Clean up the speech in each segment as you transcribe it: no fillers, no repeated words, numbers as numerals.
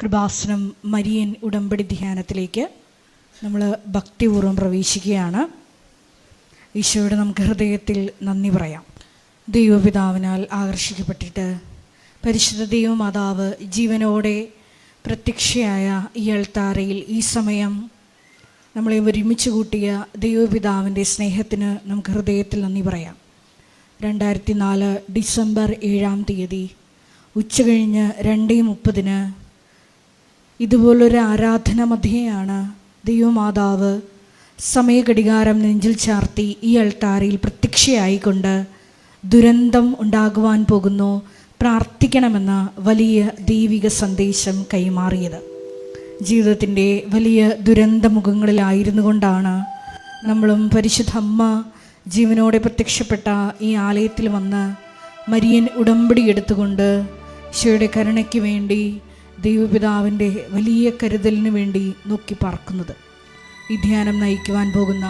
Kripasanam Marian ഉടമ്പടി ധ്യാനത്തിലേക്ക് നമ്മൾ ഭക്തിപൂർവ്വം പ്രവേശിക്കുകയാണ്. ഈശോയുടെ നമുക്ക് ഹൃദയത്തിൽ നന്ദി പറയാം. ദൈവപിതാവിനാൽ ആകർഷിക്കപ്പെട്ടിട്ട് പരിശുദ്ധ ദൈവമാതാവ് ജീവനോടെ പ്രത്യക്ഷയായ ഈ അൾത്താരയിൽ ഈ സമയം നമ്മളെ ഒരുമിച്ച് കൂട്ടിയ ദൈവപിതാവിൻ്റെ സ്നേഹത്തിന് നമുക്ക് ഹൃദയത്തിൽ നന്ദി പറയാം. 2004 ഡിസംബർ 7 ഉച്ചകഴിഞ്ഞ് 2:30 ഇതുപോലൊരു ആരാധന മധ്യയാണ് ദൈവമാതാവ് സമയഘടികാരം നെഞ്ചിൽ ചാർത്തി ഈ അൾത്താരയിൽ പ്രത്യക്ഷയായിക്കൊണ്ട് ദുരന്തം ഉണ്ടാകുവാൻ പോകുന്നു, പ്രാർത്ഥിക്കണമെന്ന വലിയ ദൈവിക സന്ദേശം കൈമാറിയത്. ജീവിതത്തിൻ്റെ വലിയ ദുരന്തമുഖങ്ങളിലായിരുന്നു കൊണ്ടാണ് നമ്മളും പരിശുദ്ധ അമ്മ ജീവനോടെ പ്രത്യക്ഷപ്പെട്ട ഈ ആലയത്തിൽ വന്ന് മരിയൻ ഉടമ്പടി എടുത്തുകൊണ്ട് ഈശോയുടെ കരുണയ്ക്ക് വേണ്ടി ദൈവപിതാവിൻ്റെ വലിയ കരുതലിന് വേണ്ടി നോക്കി പാർക്കുന്നത്. ഈ ധ്യാനം നയിക്കുവാൻ പോകുന്ന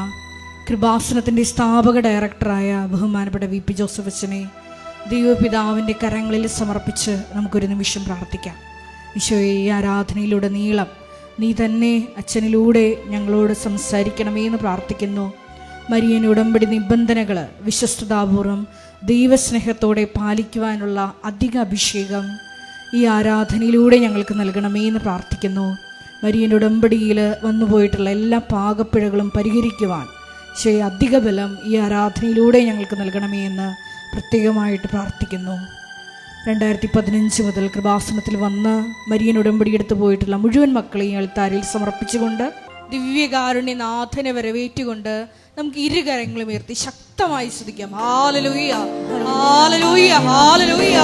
കൃപാസനത്തിൻ്റെ സ്ഥാപക ഡയറക്ടറായ ബഹുമാനപ്പെട്ട VP ജോസഫ് അച്ഛനെ ദൈവപിതാവിൻ്റെ കരങ്ങളിൽ സമർപ്പിച്ച് നമുക്കൊരു നിമിഷം പ്രാർത്ഥിക്കാം. ഈശോയെ, ഈ ആരാധനയിലൂടെ നീളം നീ തന്നെ അച്ഛനിലൂടെ ഞങ്ങളോട് സംസാരിക്കണമേ എന്ന് പ്രാർത്ഥിക്കുന്നു. മരിയൻ ഉടമ്പടി നിബന്ധനകൾ വിശ്വസ്തതാപൂർവം ദൈവസ്നേഹത്തോടെ പാലിക്കുവാനുള്ള അധിക അഭിഷേകം ഈ ആരാധനയിലൂടെ ഞങ്ങൾക്ക് നൽകണമേ എന്ന് പ്രാർത്ഥിക്കുന്നു. മരിയൻ ഉടമ്പടിയിൽ വന്നുപോയിട്ടുള്ള എല്ലാ പാകപ്പിഴകളും പരിഹരിക്കുവാൻ അധിക ബലം ഈ ആരാധനയിലൂടെ ഞങ്ങൾക്ക് നൽകണമേ എന്ന് പ്രത്യേകമായിട്ട് പ്രാർത്ഥിക്കുന്നു. 2015 മുതൽ കൃപാസനത്തിൽ വന്ന് മരിയൻ ഉടമ്പടി എടുത്തു പോയിട്ടുള്ള മുഴുവൻ മക്കളെയും അൾത്താരയിൽ സമർപ്പിച്ചുകൊണ്ട് ദിവ്യകാരുണ്യനാഥനെ വരവേറ്റുകൊണ്ട് നമുക്ക് ഇരുകരങ്ങളും ഉയർത്തി ശക്തമായി സ്തുതിക്കാം. ഹല്ലേലൂയ, ഹല്ലേലൂയ, ഹല്ലേലൂയ.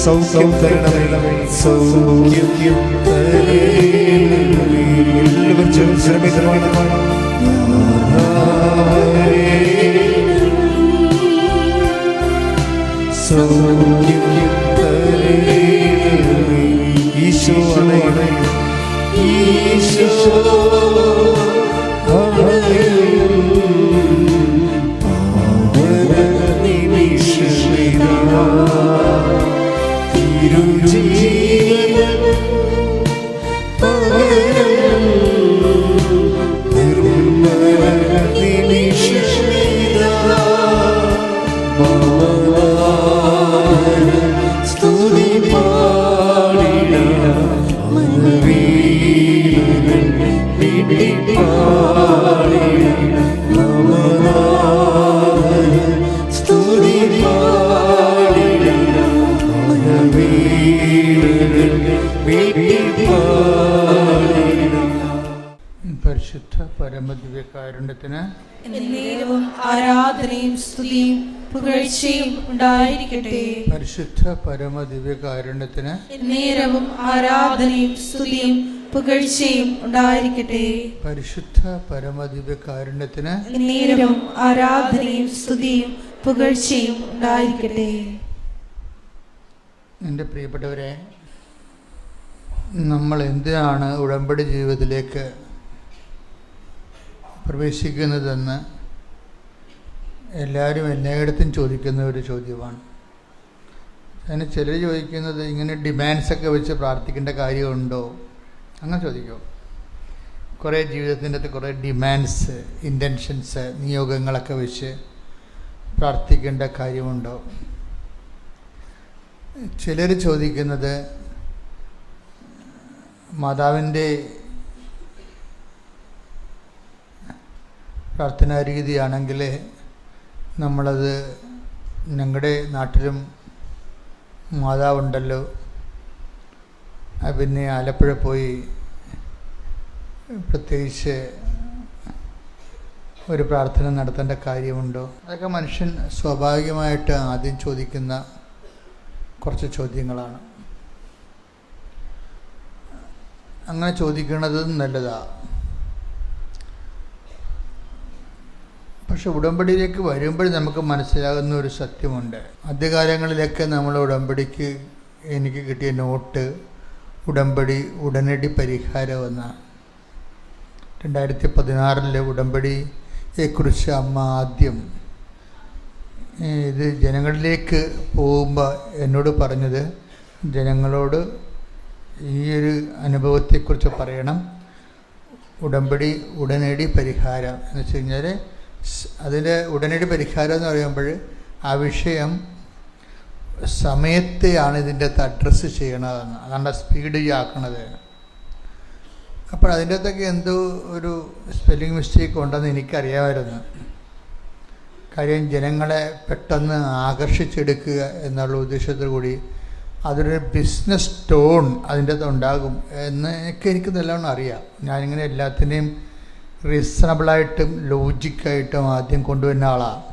സൗഖ്യം തരണമേ, സൗഖ്യം തരണമേ. എല്ലാവരും ശ്രമിക്കണം. സൗഖ്യം തരണമേ. ഈശോ അണയും പരിശുദ്ധ പരമദിവ്യകാരുണ്യത്തിന് എന്നേരവും ആരാധനയും സ്തുതിയും പുകഴ്ചയും ഉണ്ടായിരിക്കട്ടെ. പരിശുദ്ധ പരമദിവ്യകാരുണ്യത്തിന് എന്നേരവും ആരാധനയും സ്തുതിയും പുകഴ്ചയും ഉണ്ടായിരിക്കട്ടെ. പരിശുദ്ധ പരമദിവ്യകാരുണ്യത്തിന് എന്നേരവും ആരാധനയും സ്തുതിയും പുകഴ്ചയും ഉണ്ടായിരിക്കട്ടെ. എൻ്റെ പ്രിയപ്പെട്ടവരെ, നമ്മൾ എന്തിനാണ് ഉടമ്പടി ജീവിതത്തിലേക്ക് പ്രവേശിക്കുന്നതെന്ന് എല്ലാവരും എല്ലായിടത്തും ചോദിക്കുന്ന ഒരു ചോദ്യമാണ്. അതിന് ചിലർ ചോദിക്കുന്നത് ഇങ്ങനെ ഡിമാൻഡ്സൊക്കെ വെച്ച് പ്രാർത്ഥിക്കേണ്ട കാര്യമുണ്ടോ, അങ്ങനെ ചോദിക്കും. കുറേ ജീവിതത്തിൻ്റെ അകത്ത് കുറേ ഡിമാൻഡ്സ്, ഇൻറ്റൻഷൻസ്, നിയോഗങ്ങളൊക്കെ വെച്ച് പ്രാർത്ഥിക്കേണ്ട കാര്യമുണ്ടോ. ചിലർ ചോദിക്കുന്നത് മാതാവിൻ്റെ പ്രാർത്ഥനാ രീതിയാണെങ്കിൽ നമ്മളത്, ഞങ്ങളുടെ നാട്ടിലും മാതാവുണ്ടല്ലോ, പിന്നെ ആലപ്പുഴ പോയി പ്രത്യേകിച്ച് ഒരു പ്രാർത്ഥന നടത്തേണ്ട കാര്യമുണ്ടോ. അതൊക്കെ മനുഷ്യൻ സ്വാഭാവികമായിട്ട് ആദ്യം ചോദിക്കുന്ന കുറച്ച് ചോദ്യങ്ങളാണ്. അങ്ങനെ ചോദിക്കുന്നത് നല്ലതാണ്. പക്ഷെ ഉടമ്പടിയിലേക്ക് വരുമ്പോൾ നമുക്ക് മനസ്സിലാകുന്ന ഒരു സത്യമുണ്ട്. ആദ്യകാലങ്ങളിലൊക്കെ നമ്മൾ ഉടമ്പടിക്ക് എനിക്ക് കിട്ടിയ നോട്ട് ഉടമ്പടി ഉടനടി പരിഹാരം എന്നാണ്. 2016 ഉടമ്പടിയെക്കുറിച്ച് അമ്മ ആദ്യം ഇത് ജനങ്ങളിലേക്ക് പോകുമ്പോൾ എന്നോട് പറഞ്ഞത്, ജനങ്ങളോട് ഈ ഒരു അനുഭവത്തെക്കുറിച്ച് പറയണം. ഉടമ്പടി ഉടനടി പരിഹാരം എന്ന് വെച്ച് കഴിഞ്ഞാൽ അതിൻ്റെ ഉടനടി പരിഹാരം എന്ന് പറയുമ്പോൾ ആ വിഷയം സമയത്തെയാണ് ഇതിൻ്റെ അകത്ത് അഡ്രസ്സ് ചെയ്യണതെന്ന്, അതാണ് സ്പീഡ് ആക്കണത്. അപ്പോൾ അതിൻ്റെ അകത്തൊക്കെ എന്തോ ഒരു സ്പെല്ലിംഗ് മിസ്റ്റേക്ക് ഉണ്ടെന്ന് എനിക്കറിയാമായിരുന്നു. കാര്യം ജനങ്ങളെ പെട്ടെന്ന് ആകർഷിച്ചെടുക്കുക എന്നുള്ള ഉദ്ദേശത്തോടു കൂടി അതൊരു ബിസിനസ് ടോൺ അതിൻ്റെ അകത്ത് ഉണ്ടാകും എന്ന് എനിക്ക് നല്ലോണം അറിയാം. ഞാനിങ്ങനെ എല്ലാത്തിനെയും റീസണബിളായിട്ടും ലോജിക്കായിട്ടും ആദ്യം കൊണ്ടുവരുന്ന ആളാണ്.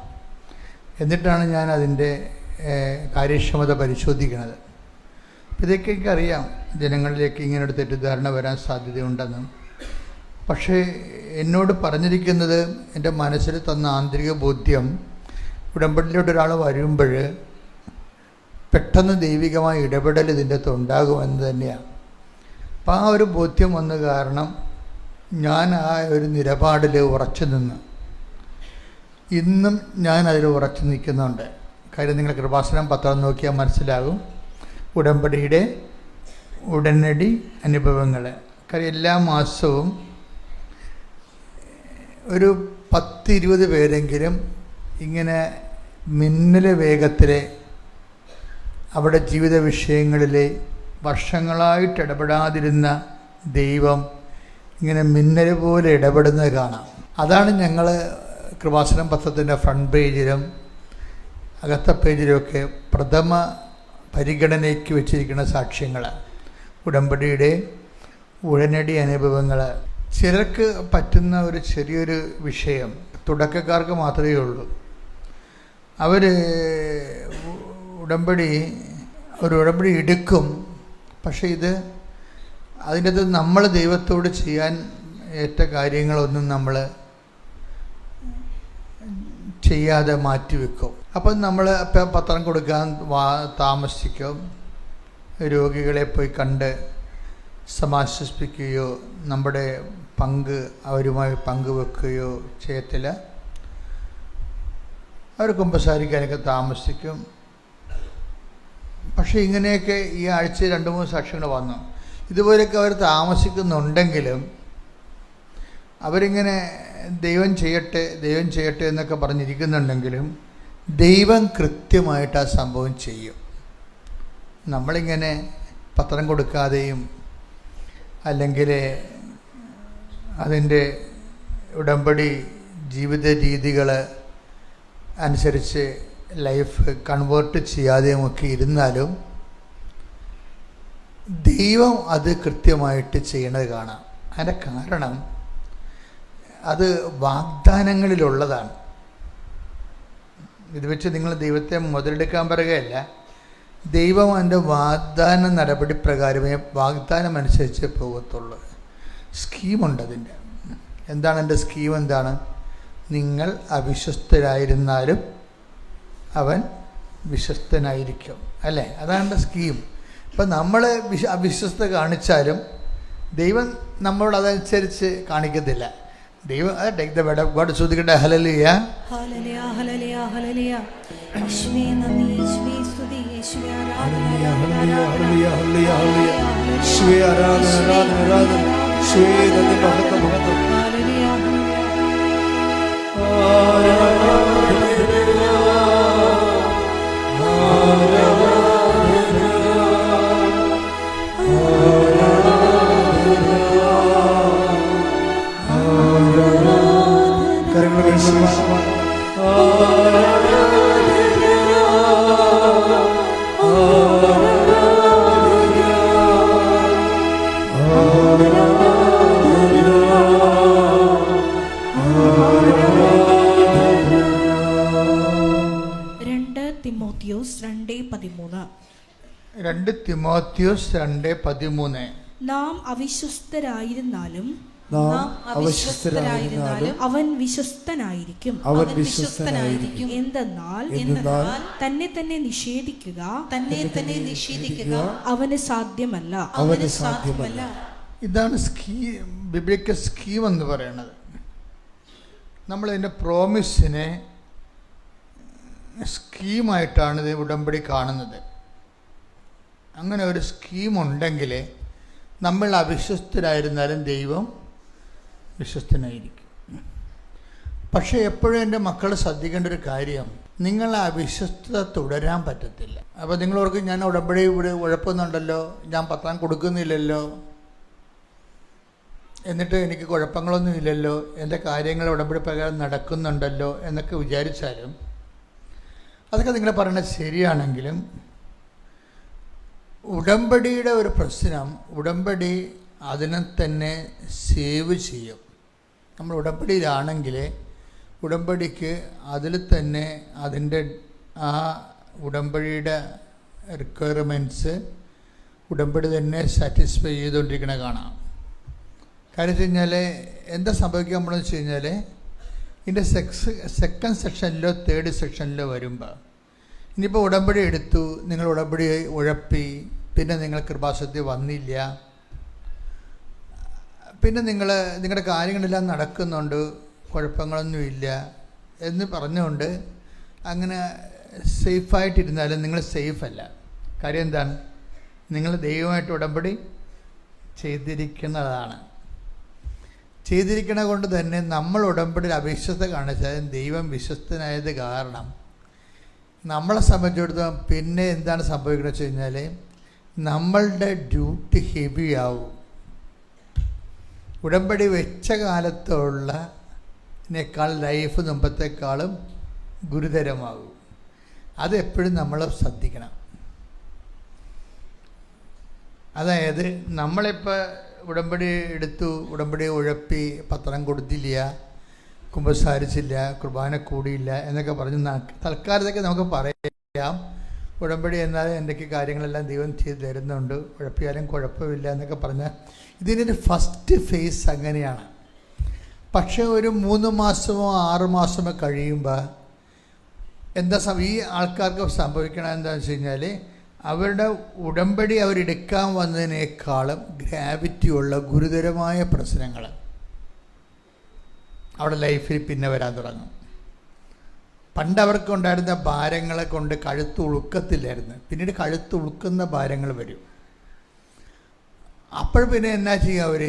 എന്നിട്ടാണ് ഞാൻ അതിൻ്റെ കാര്യക്ഷമത പരിശോധിക്കുന്നത്. അപ്പോൾ ഇതൊക്കെ എനിക്കറിയാം, ജനങ്ങളിലേക്ക് ഇങ്ങനൊരു തെറ്റിദ്ധാരണ വരാൻ സാധ്യതയുണ്ടെന്നും. പക്ഷേ എന്നോട് പറഞ്ഞിരിക്കുന്നത്, എൻ്റെ മനസ്സിൽ തന്ന ആന്തരിക ബോധ്യം, ഉടമ്പടിയിലോട്ട് ഒരാൾ വരുമ്പോൾ പെട്ടെന്ന് ദൈവികമായ ഇടപെടൽ ഇതിൻ്റെ അകത്ത് ഉണ്ടാകുമെന്ന് തന്നെയാണ്. അപ്പോൾ ആ ഒരു ബോധ്യം വന്ന കാരണം ഞാൻ ആ ഒരു നിലപാടിൽ ഉറച്ചു നിന്ന്, ഇന്നും ഞാൻ അതിൽ ഉറച്ചു നിൽക്കുന്നുണ്ട്. കാര്യം നിങ്ങൾ കൃപാസനം പത്രം നോക്കിയാൽ മനസ്സിലാകും ഉടമ്പടിയുടെ ഉടനടി അനുഭവങ്ങൾ. കാര്യം എല്ലാ മാസവും ഒരു 10-20 പേരെങ്കിലും ഇങ്ങനെ മിന്നൽ വേഗത്തിൽ അവിടെ ജീവിത വിഷയങ്ങളിൽ വർഷങ്ങളായിട്ട് ഇടപെടാതിരുന്ന ദൈവം ഇങ്ങനെ മിന്നൽ പോലെ ഇടപെടുന്നത് കാണാം. അതാണ് ഞങ്ങൾ കൃപാസനം പത്രത്തിൻ്റെ ഫ്രണ്ട് പേജിലും അകത്ത പേജിലുമൊക്കെ പ്രഥമ പരിഗണനയ്ക്ക് വെച്ചിരിക്കുന്ന സാക്ഷ്യങ്ങൾ, ഉടമ്പടിയുടെ ഉടനടി അനുഭവങ്ങൾ. ചിലർക്ക് പറ്റുന്ന ഒരു ചെറിയൊരു വിഷയം, തുടക്കക്കാർക്ക് മാത്രമേ ഉള്ളൂ. അവർ ഉടമ്പടി എടുക്കും. പക്ഷേ അതിൻ്റെ അത് നമ്മൾ ദൈവത്തോട് ചെയ്യാൻ ഏറ്റ കാര്യങ്ങളൊന്നും നമ്മൾ ചെയ്യാതെ മാറ്റിവെക്കും. അപ്പം നമ്മൾ പത്രം കൊടുക്കാൻ താമസിക്കും, രോഗികളെ പോയി കണ്ട് സമാശ്വസിപ്പിക്കുകയോ നമ്മുടെ പങ്ക് അവരുമായി പങ്കുവെക്കുകയോ ചെയ്യത്തില്ല. അവർ കുമ്പസാരിക്കാനൊക്കെ താമസിക്കും. പക്ഷേ ഇങ്ങനെയൊക്കെ ഈ ആഴ്ച 2-3 സാക്ഷ്യങ്ങൾ വന്നു. ഇതുപോലെയൊക്കെ അവർ താമസിക്കുന്നുണ്ടെങ്കിലും അവരിങ്ങനെ ദൈവം ചെയ്യട്ടെ എന്നൊക്കെ പറഞ്ഞിരിക്കുന്നുണ്ടെങ്കിലും ദൈവം കൃത്യമായിട്ട് ആ സംഭവം ചെയ്യും. നമ്മളിങ്ങനെ പത്രം കൊടുക്കാതെയും അല്ലെങ്കിൽ അതിൻ്റെ ഉടമ്പടി ജീവിത രീതികൾ അനുസരിച്ച് ലൈഫ് കൺവേർട്ട് ചെയ്യാതെയുമൊക്കെ ഇരുന്നാലും ദൈവം അത് കൃത്യമായിട്ട് ചെയ്യണത് കാണാം. അതിൻ്റെ കാരണം അത് വാഗ്ദാനങ്ങളിലുള്ളതാണ്. ഇത് വെച്ച് നിങ്ങൾ ദൈവത്തെ മുതലെടുക്കാൻ പറയുകയല്ല. ദൈവം അതിൻ്റെ വാഗ്ദാന നടപടി പ്രകാരമേ വാഗ്ദാനം അനുസരിച്ച് പോകത്തുള്ളൂ. സ്കീമുണ്ട് അതിൻ്റെ. എന്താണ് എൻ്റെ സ്കീം? എന്താണ്? നിങ്ങൾ അവിശ്വസ്തരായിരുന്നാലും അവൻ വിശ്വസ്തനായിരിക്കും, അല്ലേ? അതാണ് എൻ്റെ സ്കീം. ഇപ്പം നമ്മൾ അവിശ്വസ്ത കാണിച്ചാലും ദൈവം നമ്മളോട് അതനുസരിച്ച് കാണിക്കത്തില്ല. ദൈവം take the word of God. ശ്രദ്ധിക്കട്ടെ. ഹല്ലേലൂയ, ഹല്ലേലൂയ, ഹല്ലേലൂയ, ഹല്ലേലൂയ. യേശുവേ നന്ദി, യേശുവേ സ്തുതി, യേശുവേ ആരാധന, ഹല്ലേലൂയ, ഹല്ലേലൂയ, ഹല്ലേലൂയ. യേശുവേ ആരാധന, ആരാധന, ആരാധന. യേശുവേ നന്ദി, മഹത്വം, മഹത്വം. ഹല്ലേലൂയ, തിമോത്തിയോസ് 2:13. നാം അവിശ്വസ്തരായിരുന്നാലും അവൻ വിശ്വസ്തനായിരിക്കും. എന്തെന്നാൽ തന്നെ തന്നെ നിഷേധിക്കുക അവന് സാധ്യമല്ല. ഇതാണ് ബിബ്ലിക്കൽ സ്കീം എന്ന് പറയുന്നത്. നമ്മളതിൻ്റെ പ്രോമിസിനെ സ്കീമായിട്ടാണ് ഇത് ഉടമ്പടി കാണുന്നത്. അങ്ങനെ ഒരു സ്കീമുണ്ടെങ്കിൽ നമ്മൾ അവിശ്വസ്തരായിരുന്നാലും ദൈവം വിശ്വസ്തനായിരിക്കും. പക്ഷേ എപ്പോഴും എൻ്റെ മക്കൾ ശ്രദ്ധിക്കേണ്ട ഒരു കാര്യം, നിങ്ങൾ അവിശ്വസ്തത തുടരാൻ പറ്റത്തില്ല. അപ്പോൾ നിങ്ങളോർക്ക് ഞാൻ ഉടമ്പടി ഇവിടെ ഉഴപ്പുന്നുണ്ടല്ലോ, ഞാൻ പത്രം കൊടുക്കുന്നില്ലല്ലോ, എന്നിട്ട് എനിക്ക് കുഴപ്പങ്ങളൊന്നും ഇല്ലല്ലോ, എൻ്റെ കാര്യങ്ങൾ ഉടമ്പടി പ്രകാരം നടക്കുന്നുണ്ടല്ലോ എന്നൊക്കെ വിചാരിച്ചാലും അതൊക്കെ നിങ്ങൾ പറയുന്നത് ശരിയാണെങ്കിലും ഉടമ്പടിയുടെ ഒരു പ്രശ്നം, ഉടമ്പടി അതിനെ തന്നെ സേവ് ചെയ്യും. നമ്മൾ ഉടമ്പടിയിലാണെങ്കിൽ ഉടമ്പടിക്ക് അതിൽ തന്നെ അതിൻ്റെ ആ ഉടമ്പടിയുടെ റിക്വയർമെൻറ്റ്സ് ഉടമ്പടി തന്നെ സാറ്റിസ്ഫൈ ചെയ്തുകൊണ്ടിരിക്കണ കാണാം. കാര്യം വെച്ച് കഴിഞ്ഞാൽ എന്താ സംഭവിക്കുക നമ്മളെന്ന് വെച്ച് കഴിഞ്ഞാൽ ഇതിൻ്റെ സെക്കൻഡ് സെക്ഷനിലോ തേർഡ് സെക്ഷനിലോ വരുമ്പോൾ ഇനിയിപ്പോൾ ഉടമ്പടി എടുത്തു, നിങ്ങൾ ഉടമ്പടി ഉഴപ്പി, പിന്നെ നിങ്ങൾ കൃപാസനത്തിൽ വന്നില്ല, പിന്നെ നിങ്ങളുടെ കാര്യങ്ങളെല്ലാം നടക്കുന്നുണ്ട്, കുഴപ്പങ്ങളൊന്നുമില്ല എന്ന് പറഞ്ഞുകൊണ്ട് അങ്ങനെ സേഫായിട്ടിരുന്നാലും നിങ്ങൾ സേഫല്ല. കാര്യം എന്താണ്? നിങ്ങൾ ദൈവമായിട്ട് ഉടമ്പടി ചെയ്തിരിക്കുന്നതാണ്. ചെയ്തിരിക്കണ കൊണ്ട് തന്നെ നമ്മൾ ഉടമ്പടിയിൽ അവിശ്വസ്ത കാണിച്ചാലും ദൈവം വിശ്വസ്തനായത് കാരണം നമ്മളെ സംബന്ധിച്ചിടത്തോളം പിന്നെ എന്താണ് സംഭവിക്കുന്നത് വെച്ച് കഴിഞ്ഞാൽ നമ്മളുടെ ഡ്യൂട്ടി ഹെവി ആവും. ഉടമ്പടി വെച്ച കാലത്തുള്ളതിനേക്കാൾ ലൈഫ് മുമ്പത്തെക്കാളും ഗുരുതരമാകും. അതെപ്പോഴും നമ്മൾ ശ്രദ്ധിക്കണം. അതായത് നമ്മളിപ്പോൾ ഉടമ്പടി എടുത്തു, ഉടമ്പടി ഉഴപ്പി, പത്രം കൊടുത്തില്ല, കുമ്പസാരിച്ചില്ല, കുർബാന കൂടിയില്ല എന്നൊക്കെ പറഞ്ഞ് തൽക്കാലത്തൊക്കെ നമുക്ക് പറയാം ഉടമ്പടി എന്നാലും എന്തൊക്കെ കാര്യങ്ങളെല്ലാം ദൈവം ചെയ്ത് തരുന്നുണ്ട്, ഉഴപ്പിയാലും കുഴപ്പമില്ല എന്നൊക്കെ പറഞ്ഞാൽ ഇതിൻ്റെ ഫസ്റ്റ് ഫേസ് അങ്ങനെയാണ്. പക്ഷേ ഒരു 3 മാസമോ 6 മാസമോ കഴിയുമ്പോൾ ഈ ആൾക്കാർക്ക് സംഭവിക്കണം എന്താണെന്ന് വെച്ച് കഴിഞ്ഞാൽ അവരുടെ ഉടമ്പടി അവരെടുക്കാൻ വന്നതിനേക്കാളും ഗ്രാവിറ്റിയുള്ള ഗുരുതരമായ പ്രശ്നങ്ങൾ അവിടെ ലൈഫിൽ പിന്നെ വരാൻ തുടങ്ങും. പണ്ട് അവർക്കുണ്ടായിരുന്ന ഭാരങ്ങളെ കൊണ്ട് കഴുത്ത് ഉളുക്കത്തില്ലായിരുന്നു, പിന്നീട് കഴുത്ത് ഉളുക്കുന്ന ഭാരങ്ങൾ വരും. അപ്പോൾ പിന്നെ എന്നാ ചെയ്യുക? അവർ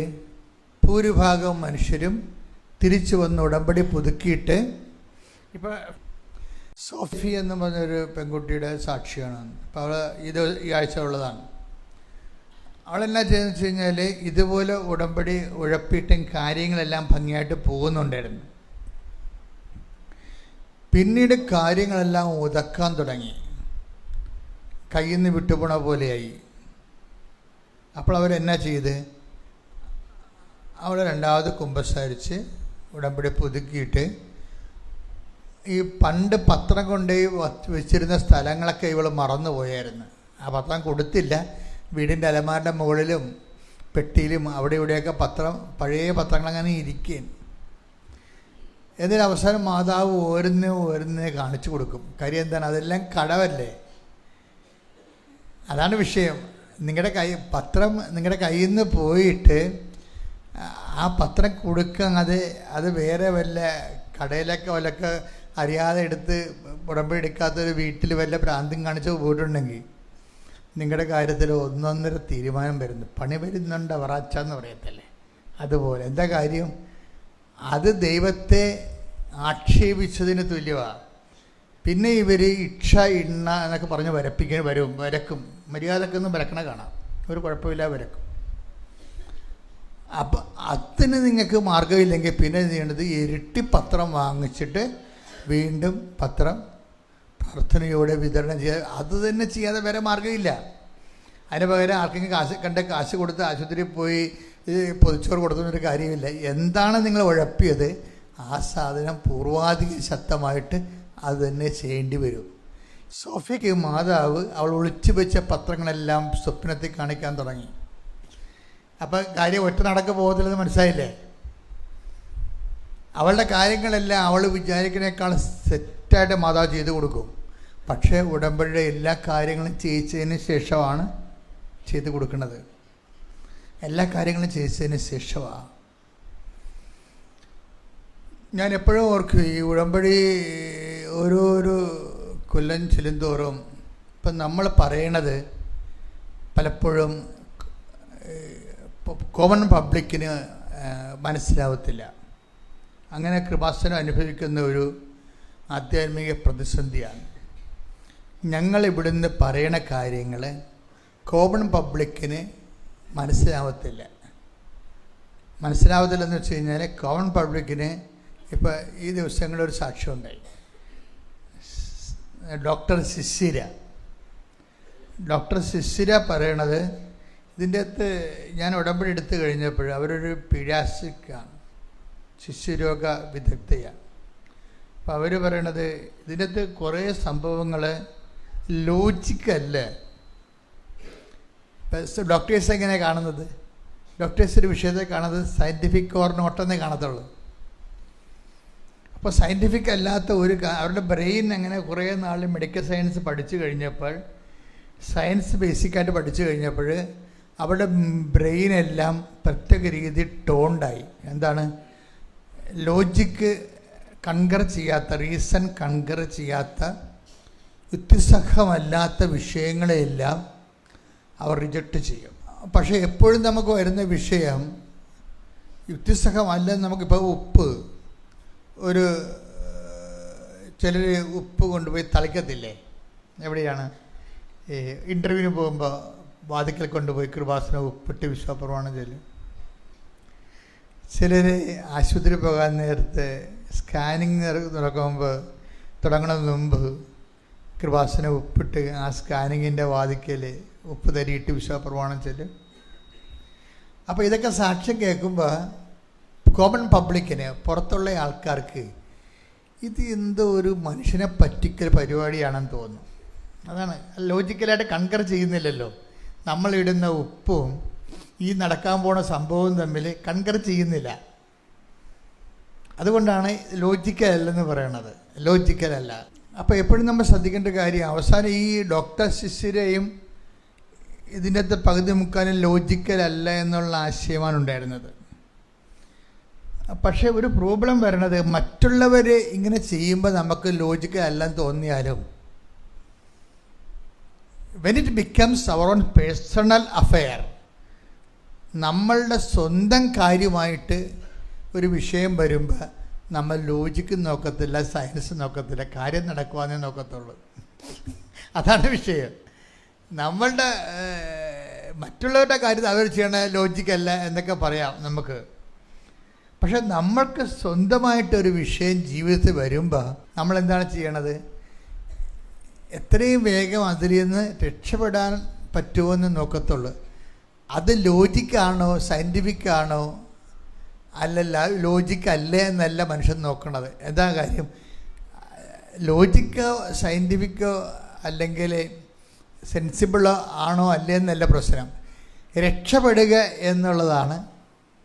ഭൂരിഭാഗം മനുഷ്യരും തിരിച്ചു വന്ന് ഉടമ്പടി പുതുക്കിയിട്ട്, ഇപ്പോൾ സോഫി എന്ന് പറഞ്ഞൊരു പെൺകുട്ടിയുടെ സാക്ഷിയാണ്. അപ്പോൾ അവൾ ഈ ആഴ്ച ഉള്ളതാണ്. അവളെന്നാ ചെയ്യുന്നത് വെച്ച് കഴിഞ്ഞാൽ ഇതുപോലെ ഉടമ്പടി ഉഴപ്പിയിട്ടും കാര്യങ്ങളെല്ലാം ഭംഗിയായിട്ട് പോകുന്നുണ്ടായിരുന്നു. പിന്നീട് കാര്യങ്ങളെല്ലാം ഉതക്കാൻ തുടങ്ങി, കയ്യിൽ നിന്ന് വിട്ടുപോണ പോലെയായി. അപ്പോൾ അവരെന്നാ ചെയ്ത്, അവളെ രണ്ടാമത് കുമ്പസാരിച്ച് ഉടമ്പടി പുതുക്കിയിട്ട് ഈ പണ്ട് പത്രം കൊണ്ട് വെച്ചിരുന്ന സ്ഥലങ്ങളൊക്കെ ഇവൾ മറന്നുപോയായിരുന്നു. ആ പത്രം കൊടുത്തില്ല. വീടിൻ്റെ അലമാരുടെ മുകളിലും പെട്ടിയിലും അവിടെ ഇവിടെയൊക്കെ പഴയ പത്രങ്ങളങ്ങനെ ഇരിക്കുകയും. എന്നിട്ട് അവസാനം മാതാവ് ഓരോന്നേ കാണിച്ചു കൊടുക്കും. കാര്യം എന്താണ്? അതെല്ലാം കടവല്ലേ. അതാണ് വിഷയം. പത്രം നിങ്ങളുടെ കയ്യിൽ നിന്ന് പോയിട്ട് ആ പത്രം കൊടുക്കാൻ അത് വേറെ വല്ല കടയിലൊക്കെ വല്ലൊക്കെ അറിയാതെ എടുത്ത് ഉടമ്പടി എടുക്കാത്തൊരു വീട്ടിൽ വല്ല ഭ്രാന്തും കാണിച്ച് പോയിട്ടുണ്ടെങ്കിൽ നിങ്ങളുടെ കാര്യത്തിൽ ഒന്നൊന്നര തീരുമാനം വരുന്നു. പണി വരുന്നുണ്ട് അവറാച്ചാന്ന് പറയത്തല്ലേ, അതുപോലെ. എന്താ കാര്യം? അത് ദൈവത്തെ ആക്ഷേപിച്ചതിന് തുല്യമാണ്. പിന്നെ ഇവർ ഇക്ഷ ഇണ്ണ എന്നൊക്കെ പറഞ്ഞ് വരക്കും. മര്യാദക്കൊന്നും വരക്കണ കാണാം, ഒരു കുഴപ്പമില്ല, വരക്കും. അപ്പം അതിന് നിങ്ങൾക്ക് മാർഗമില്ലെങ്കിൽ പിന്നെ ചെയ്യേണ്ടത് ഇരട്ടി പത്രം വാങ്ങിച്ചിട്ട് വീണ്ടും പത്രം പ്രാർത്ഥനയോടെ വിതരണം ചെയ്യുക. അത് തന്നെ ചെയ്യാതെ വേറെ മാർഗ്ഗമില്ല. അതിന് പകരം ആർക്കെങ്കിലും കാശ് കൊടുത്ത് ആശുപത്രിയിൽ പോയി പൊതിച്ചോറ് കൊടുക്കുന്നൊരു കാര്യമില്ല. എന്താണ് നിങ്ങൾ ഉഴപ്പിയത്, ആ സാധനം പൂർവാധിക ശക്തമായിട്ട് അത് തന്നെ ചെയ്യേണ്ടി വരും. സോഫിയയ്ക്ക് മാതാവ് അവൾ ഒളിച്ചു വെച്ച പത്രങ്ങളെല്ലാം സ്വപ്നത്തിൽ കാണിക്കാൻ തുടങ്ങി. അപ്പം കാര്യം ഒറ്റ നടക്ക് പോകത്തില്ലെന്ന് മനസ്സിലായില്ലേ? അവളുടെ കാര്യങ്ങളെല്ലാം അവൾ വിചാരിക്കുന്നതിനേക്കാൾ സെറ്റായിട്ട് മാതാവ് ചെയ്തു കൊടുക്കും. പക്ഷേ ഉടമ്പടിയുടെ എല്ലാ കാര്യങ്ങളും ചെയ്യിച്ചതിന് ശേഷമാണ് ചെയ്തു കൊടുക്കുന്നത്. എല്ലാ കാര്യങ്ങളും ചെയ്യിച്ചതിന് ശേഷമാണ്. ഞാൻ എപ്പോഴും ഓർക്കും, ഈ ഉടമ്പടി ഓരോരോ കൊല്ലം ചെല്ലുന്തോറും ഇപ്പം നമ്മൾ പറയണത് പലപ്പോഴും കോമൺ പബ്ലിക്കിന് മനസ്സിലാവത്തില്ല. അങ്ങനെ കൃപാസനം അനുഭവിക്കുന്ന ഒരു ആധ്യാത്മിക പ്രതിസന്ധിയാണ്. ഞങ്ങൾ ഇവിടുന്ന് പറയണ കാര്യങ്ങൾ കോമൺ പബ്ലിക്കിന് മനസ്സിലാവത്തില്ലെന്ന് വെച്ച് കഴിഞ്ഞാൽ കോമൺ പബ്ലിക്കിന് ഇപ്പോൾ ഈ ദിവസങ്ങളൊരു സാക്ഷ്യം ഉണ്ടായി. ഡോക്ടർ സിസിര പറയണത്, ഇതിൻ്റെ അകത്ത് ഞാൻ ഉടമ്പടി എടുത്തു കഴിഞ്ഞപ്പോൾ അവരൊരു പീഡിയാട്രിക്കാണ്, ശിശുരോഗ വിദഗ്ധയാണ്. അപ്പോൾ അവർ പറയണത് ഇതിൻ്റെ അകത്ത് കുറേ സംഭവങ്ങൾ ലോജിക്കല്ല. ഡോക്ടേഴ്സ് എങ്ങനെയാണ് കാണുന്നത്? ഡോക്ടേഴ്സ് ഒരു വിഷയത്തെ കാണുന്നത് സയൻറ്റിഫിക് ഓർ നോട്ടെന്നേ കാണത്തുള്ളൂ. അപ്പോൾ സയൻറ്റിഫിക് അല്ലാത്ത അവരുടെ ബ്രെയിൻ അങ്ങനെ കുറേ നാൾ മെഡിക്കൽ സയൻസ് പഠിച്ചു കഴിഞ്ഞപ്പോൾ, സയൻസ് ബേസിക്കായിട്ട് പഠിച്ചു കഴിഞ്ഞപ്പോൾ അവരുടെ ബ്രെയിനെല്ലാം പ്രത്യേക രീതി ടോണ്ടായി. എന്താണ്? ലോജിക്ക് കൺകർ ചെയ്യാത്ത, റീസൺ കൺകർ ചെയ്യാത്ത, യുക്തിസഹമല്ലാത്ത വിഷയങ്ങളെയെല്ലാം അവർ റിജക്റ്റ് ചെയ്യും. പക്ഷേ എപ്പോഴും നമുക്ക് വരുന്ന വിഷയം യുക്തിസഹമല്ലെന്ന്. നമുക്കിപ്പോൾ ചിലർ ഉപ്പ് കൊണ്ടുപോയി തളിക്കത്തില്ലേ? എവിടെയാണ്? ഇൻ്റർവ്യൂവിന് പോകുമ്പോൾ വാതിക്കൽ കൊണ്ടുപോയി കൃപാസനം ഉപ്പിട്ട് വിശ്വാസപ്രമാണം ചൊല്ലും. ചിലർ ആശുപത്രി പോകാൻ നേരത്തെ സ്കാനിങ് തുടങ്ങുന്നതിന് മുമ്പ് കൃപാസനം ഉപ്പിട്ട് ആ സ്കാനിങ്ങിൻ്റെ വാതിക്കൽ ഉപ്പ് തരിയിട്ട് വിശ്വാസപ്രമാണം ചൊല്ലും. അപ്പോൾ ഇതൊക്കെ സാക്ഷ്യം കേൾക്കുമ്പോൾ കോമൺ പബ്ലിക്കിന്, പുറത്തുള്ള ആൾക്കാർക്ക് ഇത് എന്തോ ഒരു മനുഷ്യനെ പറ്റിക്കൽ പരിപാടിയാണെന്ന് തോന്നുന്നു. അതാണ്, ലോജിക്കലായിട്ട് കൺകർ ചെയ്യുന്നില്ലല്ലോ. നമ്മളിടുന്ന ഉപ്പും ഈ നടക്കാൻ പോണ സംഭവവും തമ്മിൽ കൺകർ ചെയ്യുന്നില്ല. അതുകൊണ്ടാണ് ലോജിക്കലല്ലെന്ന് പറയണത്. ലോജിക്കലല്ല. അപ്പോൾ എപ്പോഴും നമ്മൾ ശ്രദ്ധിക്കേണ്ട കാര്യം, അവസാനം ഈ ഡോക്ടർ ശിശിരയും ഇതിൻ്റെ അകത്ത് പകുതി മുക്കാലും ലോജിക്കലല്ല എന്നുള്ള ആശയമാണ് ഉണ്ടായിരുന്നത്. പക്ഷേ ഒരു പ്രോബ്ലം വരണത്, മറ്റുള്ളവർ ഇങ്ങനെ ചെയ്യുമ്പോൾ നമുക്ക് ലോജിക്കൽ അല്ലെന്ന് തോന്നിയാലും when it becomes our own personal affair, നമ്മളുടെ സ്വന്തം കാര്യമായിട്ട് ഒരു വിഷയം വരുമ്പോൾ നമ്മൾ ലോജിക്ക് നോക്കത്തില്ല, സയൻസ് നോക്കത്തില്ല, കാര്യം നടക്കുവാന്നേ നോക്കത്തുള്ളൂ. അതാണ് വിഷയം. നമ്മളുടെ മറ്റുള്ളവരുടെ കാര്യത്തിൽ അവർ ചെയ്യണ ലോജിക്കല്ല എന്നൊക്കെ പറയാം നമുക്ക്. പക്ഷെ നമ്മൾക്ക് സ്വന്തമായിട്ടൊരു വിഷയം ജീവിതത്തിൽ വരുമ്പോൾ നമ്മളെന്താണ് ചെയ്യണത്? എത്രയും വേഗം അതിൽ നിന്ന് രക്ഷപ്പെടാൻ പറ്റുമോ എന്ന് നോക്കത്തുള്ളൂ. അത് ലോജിക്കാണോ സയൻറ്റിഫിക്കാണോ അല്ലല്ല, ലോജിക്കല്ലേ എന്നല്ല മനുഷ്യൻ നോക്കണത്. എന്താ കാര്യം? ലോജിക്കോ സയൻറ്റിഫിക്കോ അല്ലെങ്കിൽ സെൻസിബിളോ ആണോ അല്ലേ എന്നല്ല പ്രശ്നം. രക്ഷപ്പെടുക എന്നുള്ളതാണ്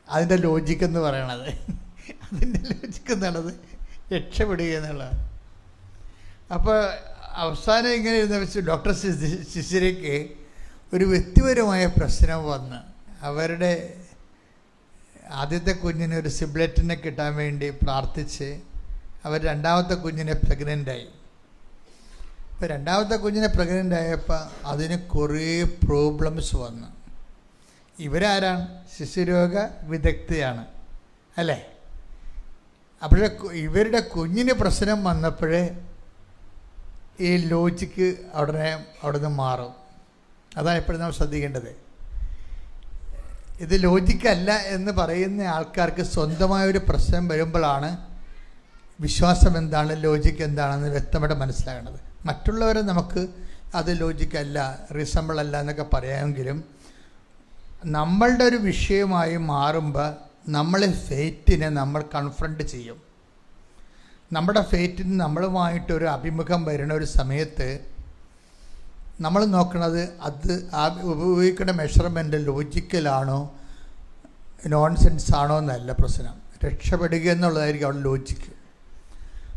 അതിൻ്റെ ലോജിക്കെന്ന് പറയണത്. അതിൻ്റെ ലോജിക്ക് എന്നുള്ളത് രക്ഷപ്പെടുക എന്നുള്ളതാണ്. അപ്പോൾ അവസാനം ഇങ്ങനെ ഇരുന്ന് വെച്ച് ഡോക്ടർ ശിശിരയ്ക്ക് ഒരു വ്യക്തിപരമായ പ്രശ്നം വന്ന് അവരുടെ ആദ്യത്തെ കുഞ്ഞിന് ഒരു സിബ്ലറ്റിനെ കിട്ടാൻ വേണ്ടി പ്രാർത്ഥിച്ച് അവർ രണ്ടാമത്തെ കുഞ്ഞിനെ പ്രഗ്നൻ്റായി. ഇപ്പോൾ രണ്ടാമത്തെ കുഞ്ഞിനെ പ്രഗ്നൻ്റ് ആയപ്പോൾ അതിന് കുറേ പ്രോബ്ലംസ് വന്നു. ഇവരാരാണ്? ശിശുരോഗ വിദഗ്ധയാണ് അല്ലേ? അപ്പോഴേ ഇവരുടെ കുഞ്ഞിന് പ്രശ്നം വന്നപ്പോഴേ ഈ ലോജിക്ക് അവിടെ നിന്ന് മാറും. അതാണ് എപ്പോഴും നമ്മൾ ശ്രദ്ധിക്കേണ്ടത്. ഇത് ലോജിക്കല്ല എന്ന് പറയുന്ന ആൾക്കാർക്ക് സ്വന്തമായൊരു പ്രശ്നം വരുമ്പോഴാണ് വിശ്വാസം എന്താണ്, ലോജിക്ക് എന്താണെന്ന് വ്യക്തമായിട്ട് മനസ്സിലാകേണ്ടത്. മറ്റുള്ളവരെ നമുക്ക് അത് ലോജിക്കല്ല, റീസണബിൾ അല്ല എന്നൊക്കെ പറയാമെങ്കിലും നമ്മളുടെ ഒരു വിഷയമായി മാറുമ്പോൾ നമ്മളെ ഫെയ്റ്റിനെ നമ്മൾ കൺഫ്രണ്ട് ചെയ്യും. നമ്മുടെ ഫെയ്റ്റിന് നമ്മളുമായിട്ടൊരു അഭിമുഖം വരുന്ന ഒരു സമയത്ത് നമ്മൾ നോക്കുന്നത് അത് ഉപയോഗിക്കുന്ന മെഷർമെൻറ്റ് ലോജിക്കലാണോ നോൺസെൻസ് ആണോ എന്നല്ല പ്രശ്നം. രക്ഷപ്പെടുക എന്നുള്ളതായിരിക്കും അവിടെ ലോജിക്ക്.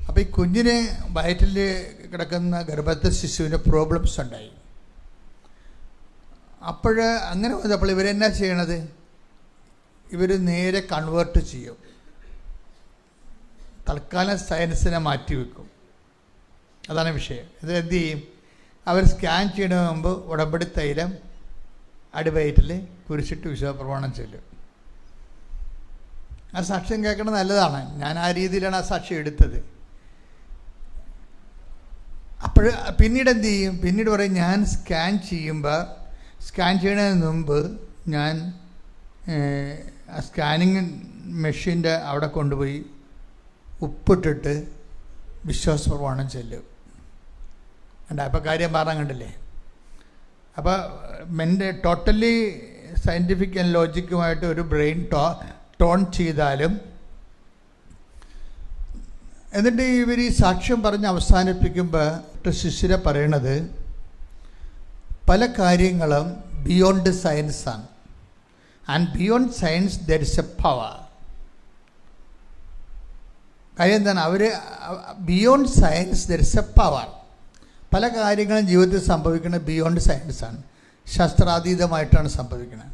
അപ്പോൾ ഈ കുഞ്ഞിന് വയറ്റിൽ കിടക്കുന്ന ഗർഭസ്ഥ ശിശുവിന് പ്രോബ്ലംസ് ഉണ്ടായി. അപ്പോൾ അങ്ങനെ വന്നപ്പോൾ ഇവരെന്നാ ചെയ്യണത്? ഇവർ നേരെ കൺവേർട്ട് ചെയ്യും. തൽക്കാലം സയൻസിനെ മാറ്റിവെക്കും. അതാണ് വിഷയം. ഇത് എന്ത് ചെയ്യും? അവർ സ്കാൻ ചെയ്യുന്നതിന് മുമ്പ് ഉടമ്പടി തൈലം അടിവയറ്റിൽ കുരിശിട്ട് വിശ്വാസപ്രമാണം ചൊല്ലും. ആ സാക്ഷ്യം കേൾക്കുന്നത് നല്ലതാണ്. ഞാൻ ആ രീതിയിലാണ് ആ സാക്ഷ്യം എടുത്തത്. അപ്പോൾ പിന്നീട് എന്ത് ചെയ്യും? പിന്നീട് പറയും, ഞാൻ സ്കാൻ ചെയ്യുന്നതിന് മുമ്പ് ഞാൻ സ്കാനിങ് മെഷീൻ്റെ അവിടെ കൊണ്ടുപോയി ഉപ്പിട്ടിട്ട് വിശ്വാസപ്രമാണം ചെല്ലും. കണ്ട, അപ്പോൾ കാര്യം പറഞ്ഞാൽ കണ്ടില്ലേ? അപ്പോൾ ടോട്ടലി സയൻറ്റിഫിക് ആൻഡ് ലോജിക്കുമായിട്ട് ഒരു ബ്രെയിൻ ടോൺ ചെയ്താലും എന്നിട്ട് ഇവർ ഈ സാക്ഷ്യം പറഞ്ഞ് അവസാനിപ്പിക്കുമ്പോൾ ശിശിര പറയണത് പല കാര്യങ്ങളും ബിയോണ്ട് സയൻസാണ്. And beyond science there is a power. കാര്യം എന്താണ്? അവർ beyond science there is a power. പല കാര്യങ്ങളും ജീവിതത്തിൽ സംഭവിക്കുന്നത് ബിയോണ്ട് സയൻസാണ്, ശാസ്ത്രാതീതമായിട്ടാണ് സംഭവിക്കുന്നത്.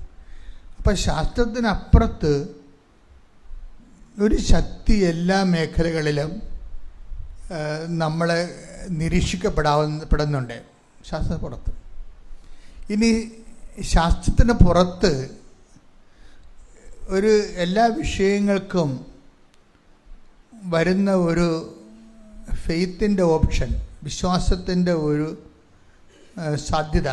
അപ്പം ശാസ്ത്രത്തിനപ്പുറത്ത് ഒരു ശക്തി എല്ലാ മേഖലകളിലും നമ്മളെ നിരീക്ഷിക്കപ്പെടുന്നുണ്ട് ശാസ്ത്രപ്പുറത്ത്. ഇനി ശാസ്ത്രത്തിന് പുറത്ത് ഒരു എല്ലാ വിഷയങ്ങൾക്കും വരുന്ന ഒരു ഫെയ്ത്തിൻ്റെ ഓപ്ഷൻ, വിശ്വാസത്തിൻ്റെ ഒരു സാധ്യത.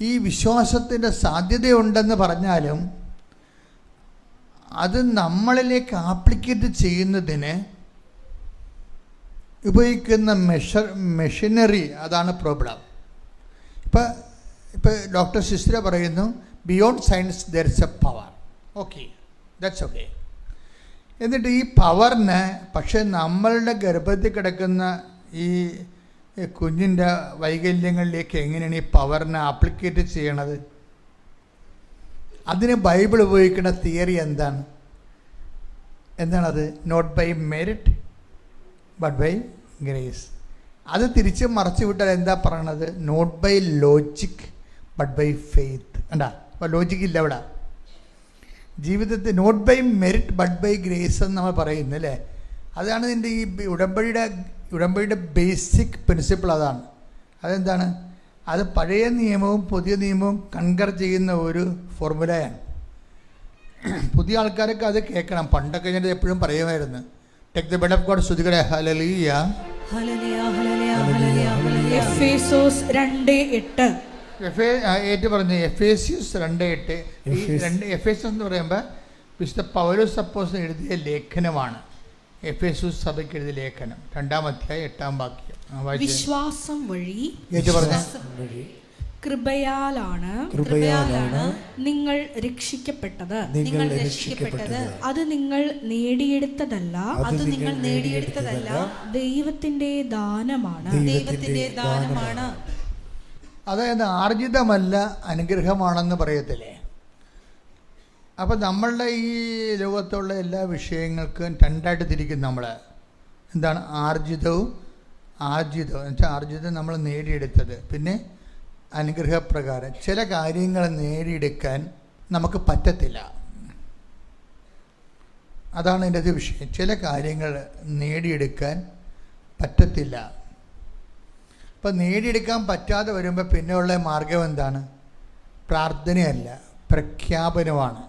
ഈ വിശ്വാസത്തിൻ്റെ സാധ്യതയുണ്ടെന്ന് പറഞ്ഞാലും അത് നമ്മളിലേക്ക് ആപ്ലിക്കേറ്റ് ചെയ്യുന്നതിന് ഉപയോഗിക്കുന്ന മെഷീനറി, അതാണ് പ്രോബ്ലം. ഇപ്പോൾ ഡോക്ടർ ശിശിര പറയുന്നു beyond science there is a power. Okay, that's okay. എന്നിട്ട് ഈ പവറിന് പക്ഷേ നമ്മളുടെ ഗർഭത്തിൽ കിടക്കുന്ന ഈ കുഞ്ഞിൻ്റെ വൈകല്യങ്ങളിലേക്ക് എങ്ങനെയാണ് ഈ പവറിനെ ആപ്ലിക്കേറ്റ് ചെയ്യണത്? അതിന് ബൈബിൾ ഉപയോഗിക്കുന്ന തിയറി എന്താണത്? Not by merit but by grace. അത് തിരിച്ച് മറച്ചു വിട്ടാൽ എന്താ പറയണത്? Not by logic but by faith. കണ്ടാ, അപ്പോൾ ലോജിക്കില്ല അവിടെ. ജീവിതത്തിൽ not by merit but by grace എന്ന് നമ്മൾ പറയുന്നു അല്ലേ. അതാണ് ഇതിൻ്റെ ഈ ഉടമ്പടിയുടെ ബേസിക് പ്രിൻസിപ്പിൾ. അതാണ്. അതെന്താണ്? അത് പഴയ നിയമവും പുതിയ നിയമവും കൺകർ ചെയ്യുന്ന ഒരു ഫോർമുലയാണ്. പുതിയ ആൾക്കാരൊക്കെ അത് കേൾക്കണം. പണ്ടൊക്കെ ഞാൻ എപ്പോഴും പറയുമായിരുന്നു, take the word of God, സ്തുതികളെ ഹല്ലേലൂയ. എഫേസോസ് 2:8 ഏറ്റു പറഞ്ഞു. എഫേസ്യൂസ് 2:8. എഫേസോസ് എന്ന് പറയുമ്പോൾ വിശുദ്ധ പൗലോസ് അപ്പോസ്തലൻ എഴുതിയ ലേഖനമാണ്. എഫേസോസ് സഭയ്ക്ക് എഴുതിയ ലേഖനം, 2-ാം അധ്യായം 8-ാം വാക്യം. വിശ്വാസം വഴി ഏറ്റു പറഞ്ഞു. കൃപയാലാണ് നിങ്ങൾ രക്ഷിക്കപ്പെട്ടത്. അത് നിങ്ങൾ നേടിയെടുത്തതല്ല, ദൈവത്തിന്റെ ദാനമാണ്. അതായത് ആർജിതമല്ല, അനുഗ്രഹമാണെന്ന് പറയത്തില്ലേ. അപ്പം നമ്മളുടെ ഈ ലോകത്തുള്ള എല്ലാ വിഷയങ്ങൾക്കും രണ്ടായിട്ട് തിരിക്കും നമ്മൾ. എന്താണ് ആർജിതം എന്ന് വെച്ചാൽ ആർജിതം നമ്മൾ നേടിയെടുത്തത്, പിന്നെ അനുഗ്രഹപ്രകാരം ചില കാര്യങ്ങൾ നേടിയെടുക്കാൻ നമുക്ക് പറ്റത്തില്ല. അതാണ് എൻ്റെ വിഷയം. ചില കാര്യങ്ങൾ നേടിയെടുക്കാൻ പറ്റത്തില്ല. അപ്പം നേടിയെടുക്കാൻ പറ്റാതെ വരുമ്പോൾ പിന്നെയുള്ള മാർഗം എന്താണ്? പ്രാർത്ഥനയല്ല, പ്രഖ്യാപനമാണ്.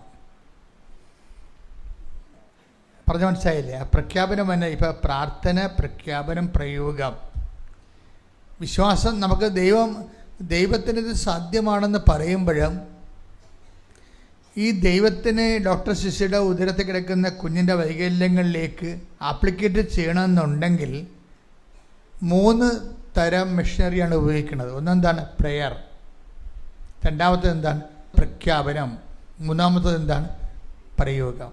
പറഞ്ഞ മനസ്സിലായില്ലേ? ആ പ്രഖ്യാപനം തന്നെ. ഇപ്പം പ്രാർത്ഥന, പ്രഖ്യാപനം, പ്രയോഗം. വിശ്വാസം നമുക്ക് ദൈവത്തിനിത് സാധ്യമാണെന്ന് പറയുമ്പോഴും ഈ ദൈവത്തിന് ഡോക്ടർ ശിശുയുടെ ഉദരത്തിൽ കിടക്കുന്ന കുഞ്ഞിൻ്റെ വൈകല്യങ്ങളിലേക്ക് ആപ്ലിക്കേറ്റ് ചെയ്യണമെന്നുണ്ടെങ്കിൽ 3 തരം മെഷീനറിയാണ് ഉപയോഗിക്കുന്നത്. ഒന്നെന്താണ്? പ്രെയർ. രണ്ടാമത്തത് എന്താണ്? പ്രഖ്യാപനം. മൂന്നാമത്തത് എന്താണ്? പ്രയോഗം.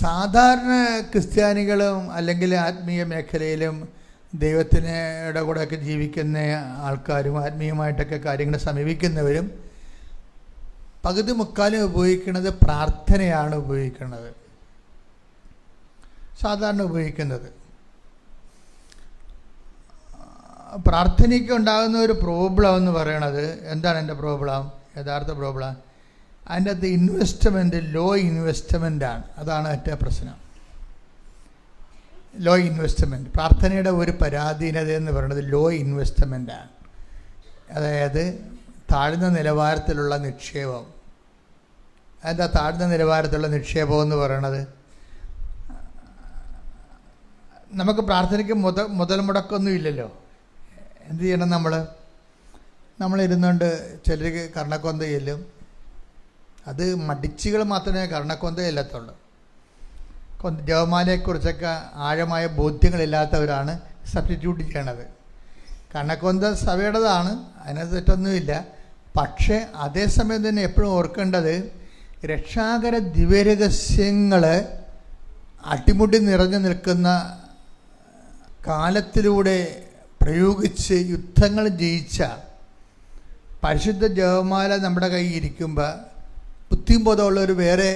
സാധാരണ ക്രിസ്ത്യാനികളും അല്ലെങ്കിൽ ആത്മീയ മേഖലയിലും ദൈവത്തിൻ്റെ കൂടെയൊക്കെ ജീവിക്കുന്ന ആൾക്കാരും ആത്മീയമായിട്ടൊക്കെ കാര്യങ്ങൾ സമീപിക്കുന്നവരും പകുതി മുക്കാലും ഉപയോഗിക്കുന്നത് പ്രാർത്ഥനയാണ് ഉപയോഗിക്കുന്നത്, സാധാരണ ഉപയോഗിക്കുന്നത്. പ്രാർത്ഥനയ്ക്ക് ഉണ്ടാകുന്ന ഒരു പ്രോബ്ലം എന്ന് പറയണത് എന്താണ്? എൻ്റെ പ്രോബ്ലം, യഥാർത്ഥ പ്രോബ്ലം അതിൻ്റെ അകത്ത് ഇൻവെസ്റ്റ്മെൻറ്റ്, ലോ ഇൻവെസ്റ്റ്മെൻറ്റാണ്. അതാണ് ഏറ്റവും പ്രശ്നം. Low investment. പ്രാർത്ഥനയുടെ ഒരു പരാധീനത എന്ന് പറയുന്നത് ലോ ഇൻവെസ്റ്റ്മെൻറ്റാണ്. അതായത് താഴ്ന്ന നിലവാരത്തിലുള്ള നിക്ഷേപം. എന്താ താഴ്ന്ന നിലവാരത്തിലുള്ള നിക്ഷേപം എന്ന് പറയണത്? നമുക്ക് പ്രാർത്ഥനയ്ക്ക് മുതൽ മുടക്കൊന്നും ഇല്ലല്ലോ. എന്ത് ചെയ്യണം? നമ്മളിരുന്നുകൊണ്ട് ചിലർക്ക് കർണക്കൊന്ത ചെല്ലും. അത് മടിച്ചുകൾ മാത്രമേ കർണക്കൊന്ത ചെല്ലത്തുള്ളൂ. ജപമാലയെക്കുറിച്ചൊക്കെ ആഴമായ ബോധ്യങ്ങളില്ലാത്തവരാണ് സബ്സ്റ്റിറ്റ്യൂട്ട് ചെയ്യണത്. കർണക്കൊന്ത സഭയുടേതാണ്, അതിനകത്ത് തെറ്റൊന്നുമില്ല. പക്ഷേ അതേസമയം തന്നെ എപ്പോഴും ഓർക്കേണ്ടത് രക്ഷാകര ദിവ്യരഹസ്യങ്ങൾ അട്ടിമുട്ടി നിറഞ്ഞു നിൽക്കുന്ന കാലത്തിലൂടെ പ്രയോഗിച്ച് യുദ്ധങ്ങൾ ജയിച്ച പരിശുദ്ധ ജപമാല നമ്മുടെ കയ്യിൽ ഇരിക്കുമ്പോൾ ബുദ്ധിയും ബോധമുള്ളവർ വേറെ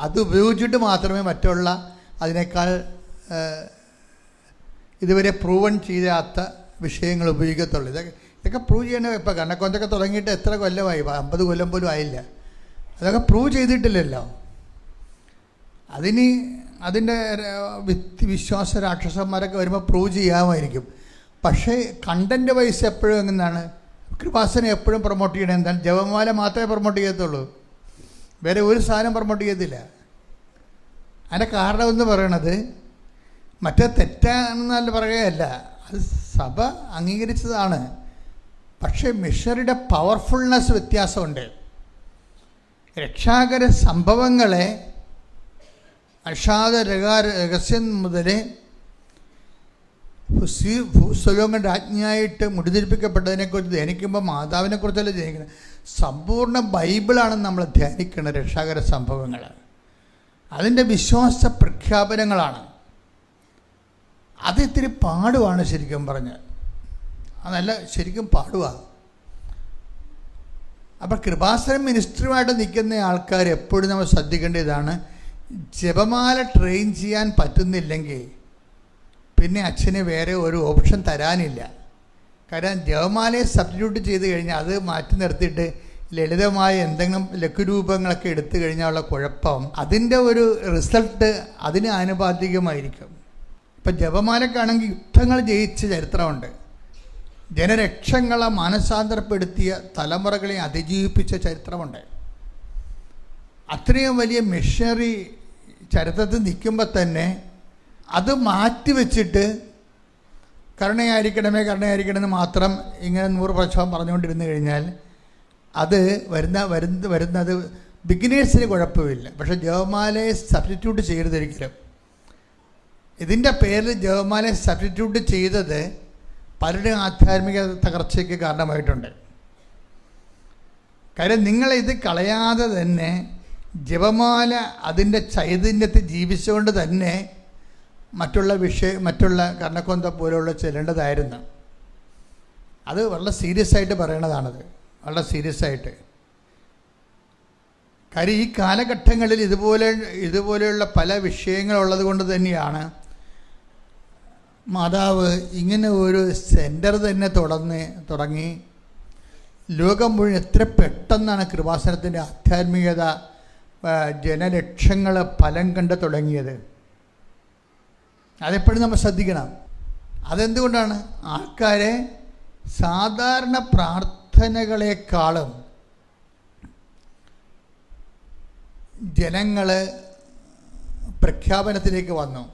അത് ഉപയോഗിച്ചിട്ട് മാത്രമേ മറ്റുള്ള അതിനേക്കാൾ ഇതുവരെ പ്രൂവൺ ചെയ്യാത്ത വിഷയങ്ങൾ ഉപയോഗിക്കത്തുള്ളൂ. ഇതൊക്കെ പ്രൂവ് ചെയ്യണ. ഇപ്പം കണ്ണക്കൊന്തൊക്കെ തുടങ്ങിയിട്ട് എത്ര കൊല്ലമായി? 50 കൊല്ലം പോലും ആയില്ല. അതൊക്കെ പ്രൂവ് ചെയ്തിട്ടില്ലല്ലോ. അതിൻ്റെ വിശ്വാസ രാക്ഷസന്മാരൊക്കെ വരുമ്പോൾ പ്രൂവ് ചെയ്യാമായിരിക്കും. പക്ഷേ കണ്ടൻറ്റ് വൈസ് എപ്പോഴും എങ്ങനെയാണ്? കൃപാസനം എപ്പോഴും പ്രൊമോട്ട് ചെയ്യണത് എന്താണ്? ജപമാല മാത്രമേ പ്രൊമോട്ട് ചെയ്യത്തുള്ളൂ, വേറെ ഒരു സാധനം പ്രൊമോട്ട് ചെയ്യത്തില്ല. അതിൻ്റെ കാരണമെന്ന് പറയണത് മറ്റേ തെറ്റാണെന്നല്ല പറയുകയല്ല, അത് സഭ അംഗീകരിച്ചതാണ്. പക്ഷേ മിഷണറിയുടെ പവർഫുൾനെസ് വ്യത്യാസമുണ്ട്. രക്ഷാകര സംഭവങ്ങളെ അഷാദ രഹസ്യം മുതൽ ഭൂസ്വലോകം രാജ്ഞിയായിട്ട് മുടിതിരിപ്പിക്കപ്പെട്ടതിനെക്കുറിച്ച് ധ്യാനിക്കുമ്പോൾ മാതാവിനെക്കുറിച്ചല്ല ധ്യാനിക്കുന്നത്. സമ്പൂർണ്ണ ബൈബിളാണ് നമ്മൾ ധ്യാനിക്കുന്നത്. രക്ഷാകര സംഭവങ്ങൾ അതിൻ്റെ വിശ്വാസ പ്രഖ്യാപനങ്ങളാണ്. അത് ഇത്തിരി പാടുവാണ് ശരിക്കും പറഞ്ഞ്. അതല്ല, ശരിക്കും പാടുവാണ്. അപ്പം കൃപാസനം മിനിസ്ട്രിയുമായിട്ട് നിൽക്കുന്ന ആൾക്കാർ എപ്പോഴും നമ്മൾ ശ്രദ്ധിക്കേണ്ട ഇതാണ്, ജപമാല ട്രെയിൻ ചെയ്യാൻ പറ്റുന്നില്ലെങ്കിൽ പിന്നെ അച്ഛന് വേറെ ഒരു ഓപ്ഷൻ തരാനില്ല. കാരണം ജപമാലയെ സബ്സ്റ്റിറ്റ്യൂട്ട് ചെയ്ത് കഴിഞ്ഞാൽ അത് മാറ്റി നിർത്തിയിട്ട് ലളിതമായ എന്തെങ്കിലും ലഘുരൂപങ്ങളൊക്കെ എടുത്തു കഴിഞ്ഞാലുള്ള കുഴപ്പം, അതിൻ്റെ ഒരു റിസൾട്ട് അതിന് ആനുപാതികമായിരിക്കും. ഇപ്പം ജപമാലക്കാണെങ്കിൽ യുദ്ധങ്ങൾ ജയിച്ച ചരിത്രമുണ്ട്. ജനലക്ഷങ്ങളെ മാനസാന്തരപ്പെടുത്തിയ, തലമുറകളെ അതിജീവിപ്പിച്ച ചരിത്രമുണ്ട്. അത്രയും വലിയ മിഷണറി ചരിത്രത്തിൽ നിൽക്കുമ്പോൾ തന്നെ അത് മാറ്റിവെച്ചിട്ട് കരുണയായിരിക്കണമെന്ന് മാത്രം ഇങ്ങനെ 100 പ്രാവശ്യം പറഞ്ഞുകൊണ്ടിരുന്നു കഴിഞ്ഞാൽ അത് വരുന്നത് ബിഗിനേഴ്സിന് കുഴപ്പമില്ല. പക്ഷേ ജപമാലയെ സബ്സ്റ്റിറ്റ്യൂട്ട് ചെയ്യരുതൊരിക്കലും. ഇതിൻ്റെ പേരിൽ ജപമാലയെ സബ്സ്റ്റിറ്റ്യൂട്ട് ചെയ്തത് പലരുടെ ആധ്യാത്മിക തകർച്ചയ്ക്ക് കാരണമായിട്ടുണ്ട്. കാര്യം നിങ്ങളിത് കളയാതെ തന്നെ ജപമാല അതിൻ്റെ ചൈതന്യത്തിൽ ജീവിച്ചുകൊണ്ട് തന്നെ മറ്റുള്ള കർണക്കൊന്ത പോലുള്ള ചെല്ലേണ്ടതായിരുന്നു. അത് വളരെ സീരിയസ് ആയിട്ട് പറയണതാണത്, വളരെ സീരിയസ് ആയിട്ട്. കാര്യം ഈ കാലഘട്ടങ്ങളിൽ ഇതുപോലെയുള്ള പല വിഷയങ്ങളുള്ളത് കൊണ്ട് തന്നെയാണ് മാതാവ് ഇങ്ങനെ ഒരു സെൻറ്റർ തന്നെ തുടങ്ങി ലോകം മുഴുവൻ എത്ര പെട്ടെന്നാണ് കൃപാസനത്തിൻ്റെ ആധ്യാത്മികത ജനലക്ഷങ്ങൾ ഫലം കണ്ട് തുടങ്ങിയത്. അതെപ്പോഴും നമ്മൾ ശ്രദ്ധിക്കണം. അതെന്തുകൊണ്ടാണ്? ആൾക്കാരെ സാധാരണ പ്രാർത്ഥനകളെക്കാളും ജനങ്ങൾ പ്രഖ്യാപനത്തിലേക്ക് വന്നു.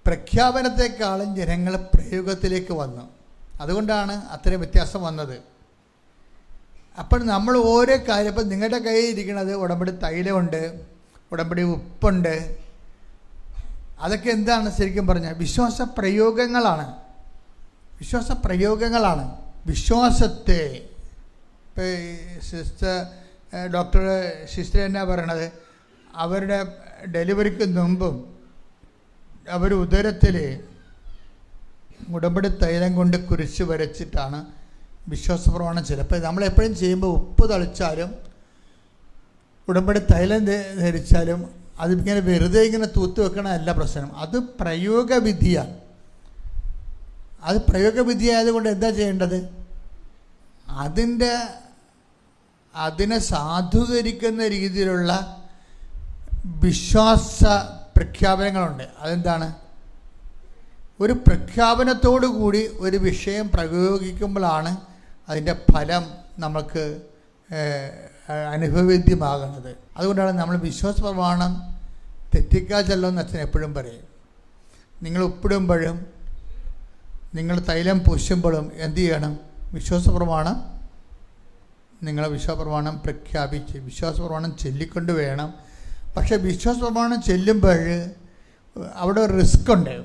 പ്രഖ്യാപനത്തെക്കാളും ജനങ്ങൾ പ്രയോഗത്തിലേക്ക് വന്നു. അതുകൊണ്ടാണ് അത്രയും വ്യത്യാസം വന്നത്. അപ്പോൾ നമ്മൾ ഓരോ കാര്യം, ഇപ്പം നിങ്ങളുടെ കയ്യിൽ ഇരിക്കുന്നത് ഉടമ്പടി തൈലമുണ്ട്, ഉടമ്പടി ഉപ്പുണ്ട്, അതൊക്കെ എന്താണ് ശരിക്കും പറഞ്ഞാൽ വിശ്വാസ പ്രയോഗങ്ങളാണ്. വിശ്വാസത്തെ ഇപ്പോൾ സിസ്റ്റർ എന്നാ പറയണത്, അവരുടെ ഡെലിവറിക്ക് മുമ്പും അവർ ഉദരത്തിൽ ഉടമ്പടി തൈലം കൊണ്ട് കുരിശ് വരച്ചിട്ടാണ് വിശ്വാസപ്രമാണം ചെയ്യുന്നത്. അപ്പോൾ നമ്മളെപ്പോഴും ചെയ്യുമ്പോൾ ഉപ്പ് തളിച്ചാലും ഉടമ്പടി തൈലം ധരിച്ചാലും അതിങ്ങനെ വെറുതെ ഇങ്ങനെ തൂത്ത് വെക്കണമല്ല പ്രശ്നം. അത് പ്രയോഗവിധിയാണ്. അത് പ്രയോഗവിധി ആയതുകൊണ്ട് എന്താ ചെയ്യേണ്ടത്? അതിനെ സാധൂകരിക്കുന്ന രീതിയിലുള്ള വിശ്വാസ പ്രഖ്യാപനങ്ങളുണ്ട്. അതെന്താണ്? ഒരു പ്രഖ്യാപനത്തോടു കൂടി ഒരു വിഷയം പ്രയോഗിക്കുമ്പോഴാണ് അതിൻ്റെ ഫലം നമുക്ക് അനുഭവവേദ്യമാകുന്നത്. അതുകൊണ്ടാണ് നമ്മൾ വിശ്വാസ പ്രമാണം തെറ്റിക്കാച്ചല്ലോ അച്ഛൻ എപ്പോഴും പറയും. നിങ്ങൾ ഉപ്പിടുമ്പോഴും നിങ്ങൾ തൈലം പൂശുമ്പോഴും എന്തു ചെയ്യണം? വിശ്വാസപ്രമാണം വിശ്വാസപ്രമാണം പ്രഖ്യാപിച്ച് വിശ്വാസപ്രമാണം ചൊല്ലിക്കൊണ്ട് വേണം. പക്ഷേ വിശ്വാസപ്രമാണം ചെല്ലുമ്പോൾ അവിടെ ഒരു റിസ്ക് ഉണ്ട്.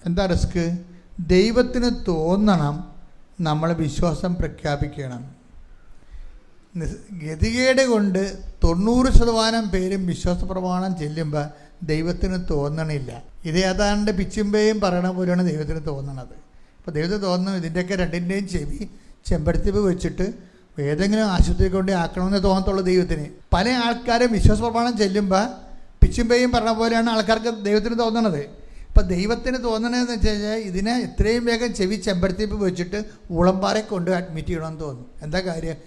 എന്താ റിസ്ക്? ദൈവത്തിന് തോന്നണം നമ്മൾ വിശ്വാസം പ്രഖ്യാപിക്കണം. ഗതികേട് കൊണ്ട് 90% പേരും വിശ്വാസപ്രമാണം ചെല്ലുമ്പോൾ ദൈവത്തിന് തോന്നണില്ല. ഇത് ഏതാണ്ട് പിച്ചുമ്പയും പറയണ പോലെയാണ് ദൈവത്തിന് തോന്നണത്. അപ്പോൾ ദൈവത്തിന് തോന്നുന്നു ഇതിൻ്റെയൊക്കെ രണ്ടിൻ്റെയും ചെവി ചെമ്പരത്തിപ്പ് വെച്ചിട്ട് ഏതെങ്കിലും ആശുപത്രി കൊണ്ട് ആക്കണമെന്ന് തോന്നത്തുള്ളൂ ദൈവത്തിന്. പല ആൾക്കാരും വിശ്വാസപ്രമാണം ചെല്ലുമ്പോൾ പിച്ചുമ്പയും പറഞ്ഞ പോലെയാണ് ആൾക്കാർക്ക് ദൈവത്തിന് തോന്നണത്. ഇപ്പം ദൈവത്തിന് തോന്നണതെന്ന് വെച്ച് കഴിഞ്ഞാൽ ഇതിനെ എത്രയും വേഗം ചെവി ചെമ്പരത്തിപ്പ് വെച്ചിട്ട് ഊളംപാറെ കൊണ്ട് അഡ്മിറ്റ് ചെയ്യണമെന്ന് തോന്നും. എന്താ കാര്യം?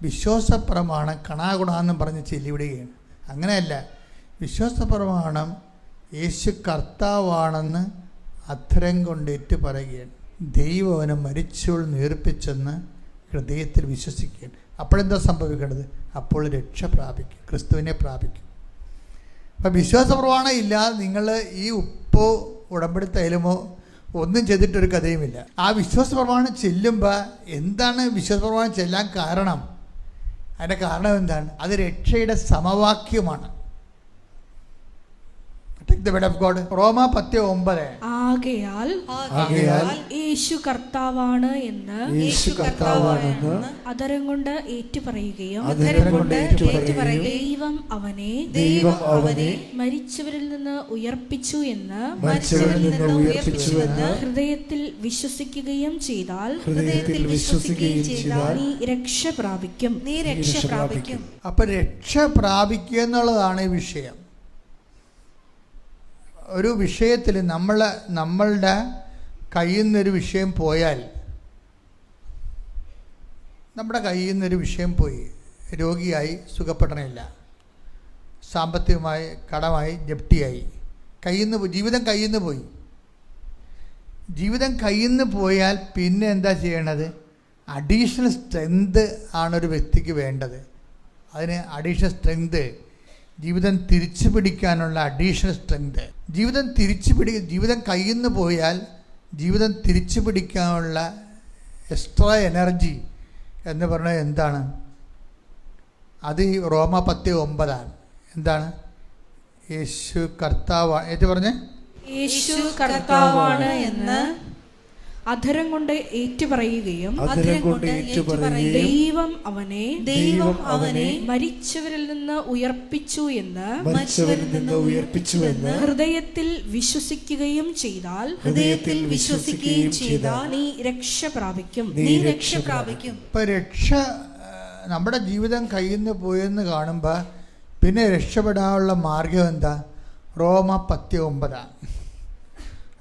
വിശ്വാസപ്രമാണം കണാകുണാന്നും പറഞ്ഞ് ചെല്ലിവിടുകയാണ്. അങ്ങനെയല്ല. വിശ്വാസപ്രമാണം യേശു കർത്താവാണെന്ന് അധരം കൊണ്ടേറ്റ് പറയുകയാണ്. ദൈവം അവനെ മരിച്ചവൾ ഉയർപ്പിച്ചെന്ന് ഹൃദയത്തിൽ വിശ്വസിക്കുകയാണ്. അപ്പോഴെന്താ സംഭവിക്കേണ്ടത്? അപ്പോൾ രക്ഷ പ്രാപിക്കും, ക്രിസ്തുവിനെ പ്രാപിക്കും. അപ്പം വിശ്വാസപ്രമാണം ഇല്ലാതെ നിങ്ങൾ ഈ ഉപ്പോ ഉടമ്പടി തൈലമോ ഒന്നും ചെയ്തിട്ടൊരു കഥയുമില്ല. ആ വിശ്വാസപ്രമാണം ചെല്ലുമ്പോൾ എന്താണ് വിശ്വാസപ്രമാണം ചെല്ലാൻ കാരണം? അതിൻ്റെ കാരണം എന്താണ്? അത് രക്ഷയുടെ സമവാക്യമാണ്. റോമ 10:9. ആകയാൽ യേശു കർത്താവാണ് എന്ന് അധരം കൊണ്ട് ഏറ്റുപറയുകയും ദൈവം അവനെ മരിച്ചവരിൽ നിന്ന് ഉയർപ്പിച്ചു എന്ന് ഹൃദയത്തിൽ വിശ്വസിക്കുകയും ചെയ്താൽ നീ രക്ഷ പ്രാപിക്കും. അപ്പൊ രക്ഷ പ്രാപിക്കുക എന്നുള്ളതാണ് ഈ വിഷയം. ഒരു വിഷയത്തിൽ നമ്മളുടെ കയ്യിൽ നിന്നൊരു വിഷയം പോയാൽ നമ്മുടെ കയ്യിൽ നിന്നൊരു വിഷയം പോയി, രോഗിയായി, സുഖപ്പെടണില്ല, സാമ്പത്തികമായി കടമായി, ജപ്തിയായി, ജീവിതം കയ്യിൽ നിന്ന് പോയി. ജീവിതം കയ്യിൽ നിന്ന് പോയാൽ പിന്നെ എന്താ ചെയ്യണത്? അഡീഷണൽ സ്ട്രെങ്ത് ആണൊരു വ്യക്തിക്ക് വേണ്ടത്. അതിന് അഡീഷണൽ സ്ട്രെങ്ത്, ജീവിതം തിരിച്ചു പിടിക്കാനുള്ള അഡീഷണൽ സ്ട്രെങ്ത്. ജീവിതം കയ്യിൽ നിന്ന് പോയാൽ ജീവിതം തിരിച്ചു പിടിക്കാനുള്ള എക്സ്ട്രാ എനർജി എന്ന് പറഞ്ഞാൽ എന്താണ്? അത് റോമ 10:9 എന്താണ്? യേശു കർത്താവാണ്. ഏറ്റു പറഞ്ഞേ, യേശു കർത്താവാണ് എന്ന് അധരം കൊണ്ട് ഏറ്റുപറയുകയും ദൈവം അവനെ മരിച്ചവരിൽ നിന്ന് ഉയർപ്പിച്ചു എന്ന് ഹൃദയത്തിൽ വിശ്വസിക്കുകയും ചെയ്താൽ നീ രക്ഷ പ്രാപിക്കും. ഇപ്പൊ രക്ഷ നമ്മുടെ ജീവിതം കയ്യിൽ നിന്ന് പോയെന്ന് കാണുമ്പോൾ പിന്നെ രക്ഷപ്പെടാനുള്ള മാർഗം എന്താ? റോമ 10:9.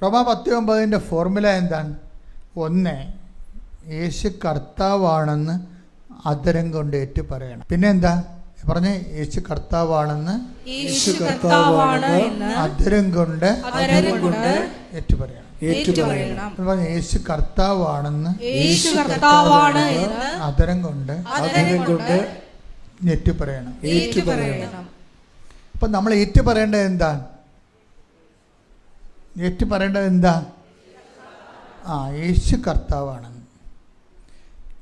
റോമ 10:9 ഫോർമുല എന്താണ്? 1, യേശു കർത്താവാണെന്ന് അധരം കൊണ്ട് ഏറ്റു പറയണം. പിന്നെ എന്താ പറഞ്ഞേ? യേശു കർത്താവാണെന്ന് അധരം കൊണ്ട് ഏറ്റു പറയണം. യേശു കർത്താവാണെന്ന് അധരം കൊണ്ട് ഏറ്റു പറയണം. അപ്പം നമ്മൾ ഏറ്റു പറയേണ്ടത് എന്താ? യേശു കർത്താവാണെന്ന്.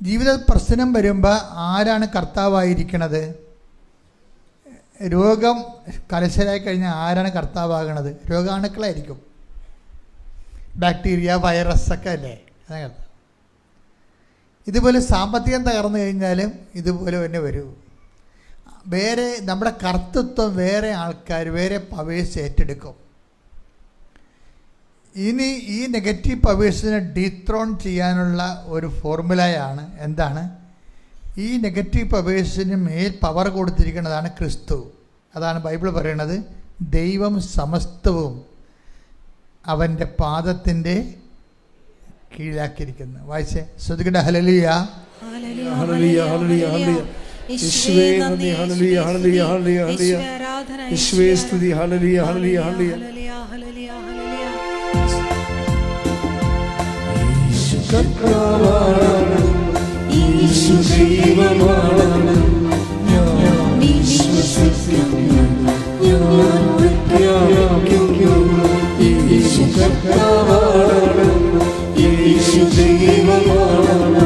ജീവിത പ്രശ്നം വരുമ്പോൾ ആരാണ് കർത്താവായിരിക്കണത്? രോഗം കലശലായി കഴിഞ്ഞാൽ ആരാണ് കർത്താവാകണത്? രോഗാണുക്കളായിരിക്കും, ബാക്ടീരിയ, വൈറസൊക്കെ അല്ലേ. ഇതുപോലെ സാമ്പത്തികം തകർന്നു കഴിഞ്ഞാലും ഇതുപോലെ തന്നെ വരൂ. വേറെ നമ്മുടെ കർത്തൃത്വം വേറെ ആൾക്കാർ, വേറെ പവേഴ്സ് ഏറ്റെടുക്കും. ഇനി ഈ നെഗറ്റീവ് പവേഴ്സിനെ ഡീത്രോൺ ചെയ്യാനുള്ള ഒരു ഫോർമുലയാണ് എന്താണ്? ഈ നെഗറ്റീവ് പവേഴ്സിന് മേൽ പവർ കൊടുത്തിരിക്കുന്നതാണ് ക്രിസ്തു. അതാണ് ബൈബിൾ പറയുന്നത്, ദൈവം സമസ്തവും അവൻ്റെ പാദത്തിൻ്റെ കീഴിലാക്കിയിരിക്കുന്നു. വായിച്ചേ, ശ്രദ്ധിക്കട്ടെ. ഹല്ലേലൂയ, ഹല്ലേലൂയ, ഹല്ലേലൂയ, ഹല്ലേലൂയ. യേശുവേ നന്ദി, ഹല്ലേലൂയ, ഹല്ലേലൂയ, ഹല്ലേലൂയ, ഹല്ലേലൂയ. യേശുവേ സ്തുതി, ഹല്ലേലൂയ, ഹല്ലേലൂയ, ഹല്ലേലൂയ. യേശു കർത്താവാണ്, യേശു ദൈവമാണ്, ഞാൻ വിശ്വസിക്കുന്നു, ഞാൻ പ്രഖ്യാപിക്കുന്നു. യേശു കർത്താവാണ്, യേശു ദൈവമാണ്,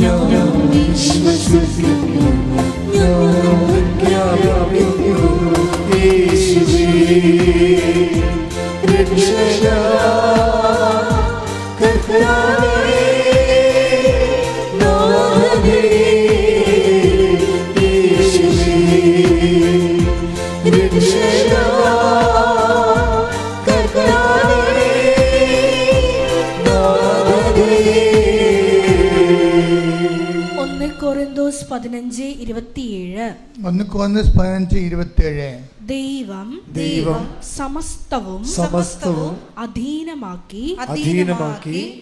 ഞാൻ വിശ്വസിക്കുന്നു, ഞാൻ പ്രഖ്യാപിക്കുന്നു. യേശുവേ രക്ഷകനാ, കർത്താവേ നാഥനേ, യേശുവേ രക്ഷകനാ, കർത്താവേ നാഥനേ. 1 Corinthians 15:27. 1 Corinthians 15:27. ദൈവം സമസ്തവും അധീനമാക്കി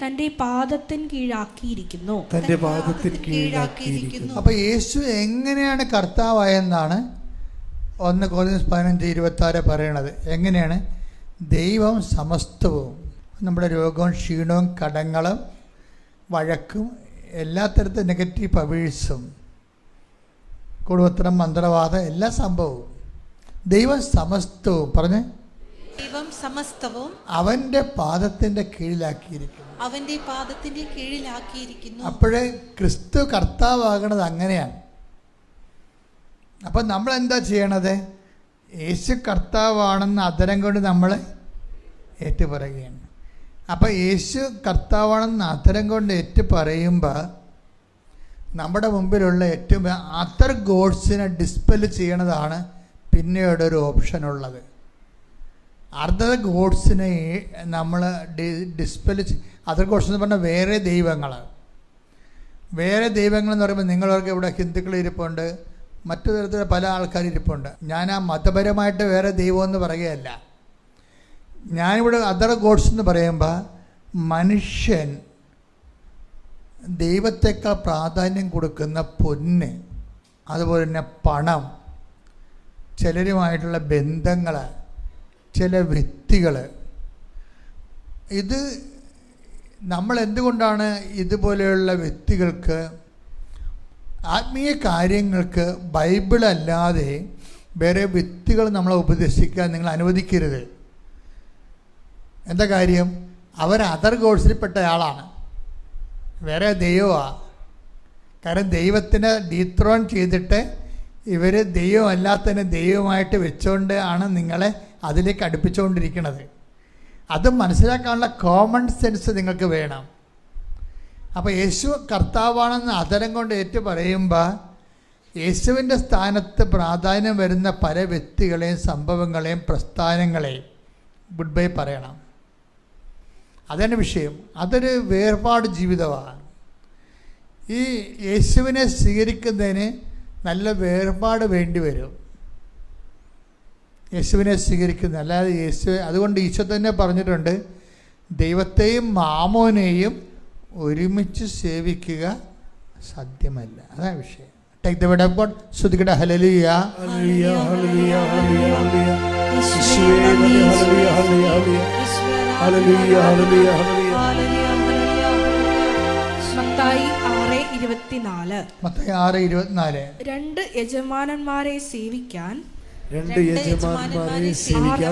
തന്റെ പാദത്തിന് കീഴാക്കിയിരിക്കുന്നു. അപ്പൊ യേശു എങ്ങനെയാണ് കർത്താവായെന്നാണ് 1 Corinthians 15:26 പറയണത്. എങ്ങനെയാണ്? ദൈവം സമസ്തവും, നമ്മുടെ രോഗവും ക്ഷീണവും കടങ്ങളും വഴക്കും എല്ലാ തരത്തിലും നെഗറ്റീവ് പവേഴ്സും, കുടുംബത്തിനും മന്ത്രവാദം, എല്ലാ സംഭവവും ദൈവം സമസ്തവും പറഞ്ഞ് ദൈവം സമസ്തവും അവൻ്റെ പാദത്തിൻ്റെ കീഴിലാക്കിയിരിക്കുന്നു. അപ്പോഴേ ക്രിസ്തു കർത്താവാകണത് അങ്ങനെയാണ്. അപ്പം നമ്മൾ എന്താ ചെയ്യണത്? യേശു കർത്താവാണെന്ന് അധരം കൊണ്ട് നമ്മൾ ഏറ്റുപറയുകയാണ്. അപ്പം യേശു കർത്താവാണെന്ന് അധരം കൊണ്ട് ഏറ്റുപറയുമ്പോൾ നമ്മുടെ മുമ്പിലുള്ള ഏറ്റവും അതർ ഗോഡ്സിനെ ഡിസ്പെൽ ചെയ്യണതാണ് പിന്നീടൊരു ഓപ്ഷനുള്ളത്. അതർ ഗോഡ്സിനെ നമ്മൾ ഡിസ്പെൽ അതർ ഗോഡ്സ് എന്ന് പറഞ്ഞാൽ വേറെ ദൈവങ്ങൾ എന്ന് പറയുമ്പോൾ നിങ്ങളവർക്ക് ഇവിടെ ഹിന്ദുക്കൾ ഇരിപ്പുണ്ട്, മറ്റു തരത്തിലുള്ള പല ആൾക്കാർ ഇരിപ്പുണ്ട്. ഞാൻ ആ മതപരമായിട്ട് വേറെ ദൈവമെന്ന് പറയുകയല്ല. ഞാനിവിടെ അതർ ഗോഡ്സ് എന്ന് പറയുമ്പോൾ മനുഷ്യൻ ദൈവത്തെക്കാൾ പ്രാധാന്യം കൊടുക്കുന്ന പൊന്ന്, അതുപോലെ തന്നെ പണം, ചിലരുമായിട്ടുള്ള ബന്ധങ്ങൾ, ചില വ്യക്തികൾ, ഇത് നമ്മൾ എന്തുകൊണ്ടാണ് ഇതുപോലെയുള്ള വ്യക്തികൾക്ക്, ആത്മീയ കാര്യങ്ങൾക്ക് ബൈബിളല്ലാതെ വേറെ വ്യക്തികൾ നമ്മളെ ഉപദേശിക്കാൻ നിങ്ങൾ അനുവദിക്കരുത്. എന്താ കാര്യം? അവർ അതർ ഗോഡ്സിൽപ്പെട്ട ആളാണ്, വേറെ ദൈവമാണ്. കാരണം ദൈവത്തിനെ ഡീത്രോൺ ചെയ്തിട്ട് ഇവർ ദൈവമല്ലാത്തതിനെ ദൈവമായിട്ട് വെച്ചുകൊണ്ട് ആണ് നിങ്ങളെ അതിലേക്ക് അടുപ്പിച്ചുകൊണ്ടിരിക്കുന്നത്. അത് മനസ്സിലാക്കാനുള്ള കോമൺ സെൻസ് നിങ്ങൾക്ക് വേണം. അപ്പോൾ യേശു കർത്താവാണെന്ന് അതരം കൊണ്ട് ഏറ്റു പറയുമ്പോൾ യേശുവിൻ്റെ സ്ഥാനത്ത് പ്രാധാന്യം വരുന്ന പല വ്യക്തികളെയും സംഭവങ്ങളെയും പ്രസ്ഥാനങ്ങളെയും ഗുഡ് ബൈ പറയണം. അതാണ് വിഷയം. അതൊരു വേർപാട് ജീവിതമാണ്. ഈ യേശുവിനെ സ്വീകരിക്കുന്നതിന് നല്ല വേർപാട് വേണ്ടി വരും. യേശുവിനെ സ്വീകരിക്കുന്നത് അല്ലാതെ അതുകൊണ്ട് ഈശോ തന്നെ പറഞ്ഞിട്ടുണ്ട്, ദൈവത്തെയും മാമോനെയും ഒരുമിച്ച് സേവിക്കുക സാധ്യമല്ല. അതാണ് വിഷയം. Take the word of God. ശ്രുതിക്കട്ടെ. ഹല്ലേലൂയ, ഹല്ലേലൂയ, ഹല്ലേലൂയ, ഹല്ലേലൂയ, ഹല്ലേലൂയ. യേശുവേ നന്ദി. ഹല്ലേലൂയ, ഹല്ലേലൂയ, ഹല്ലേലൂയ, ഹല്ലേലൂയ, ഹല്ലേലൂയ. മത്തായി 6:24. മത്തായി 6:24. രണ്ട് യജമാനന്മാരെ സേവിക്കാൻ രണ്ട് യജമാനന്മാരെ സേവിക്കാൻ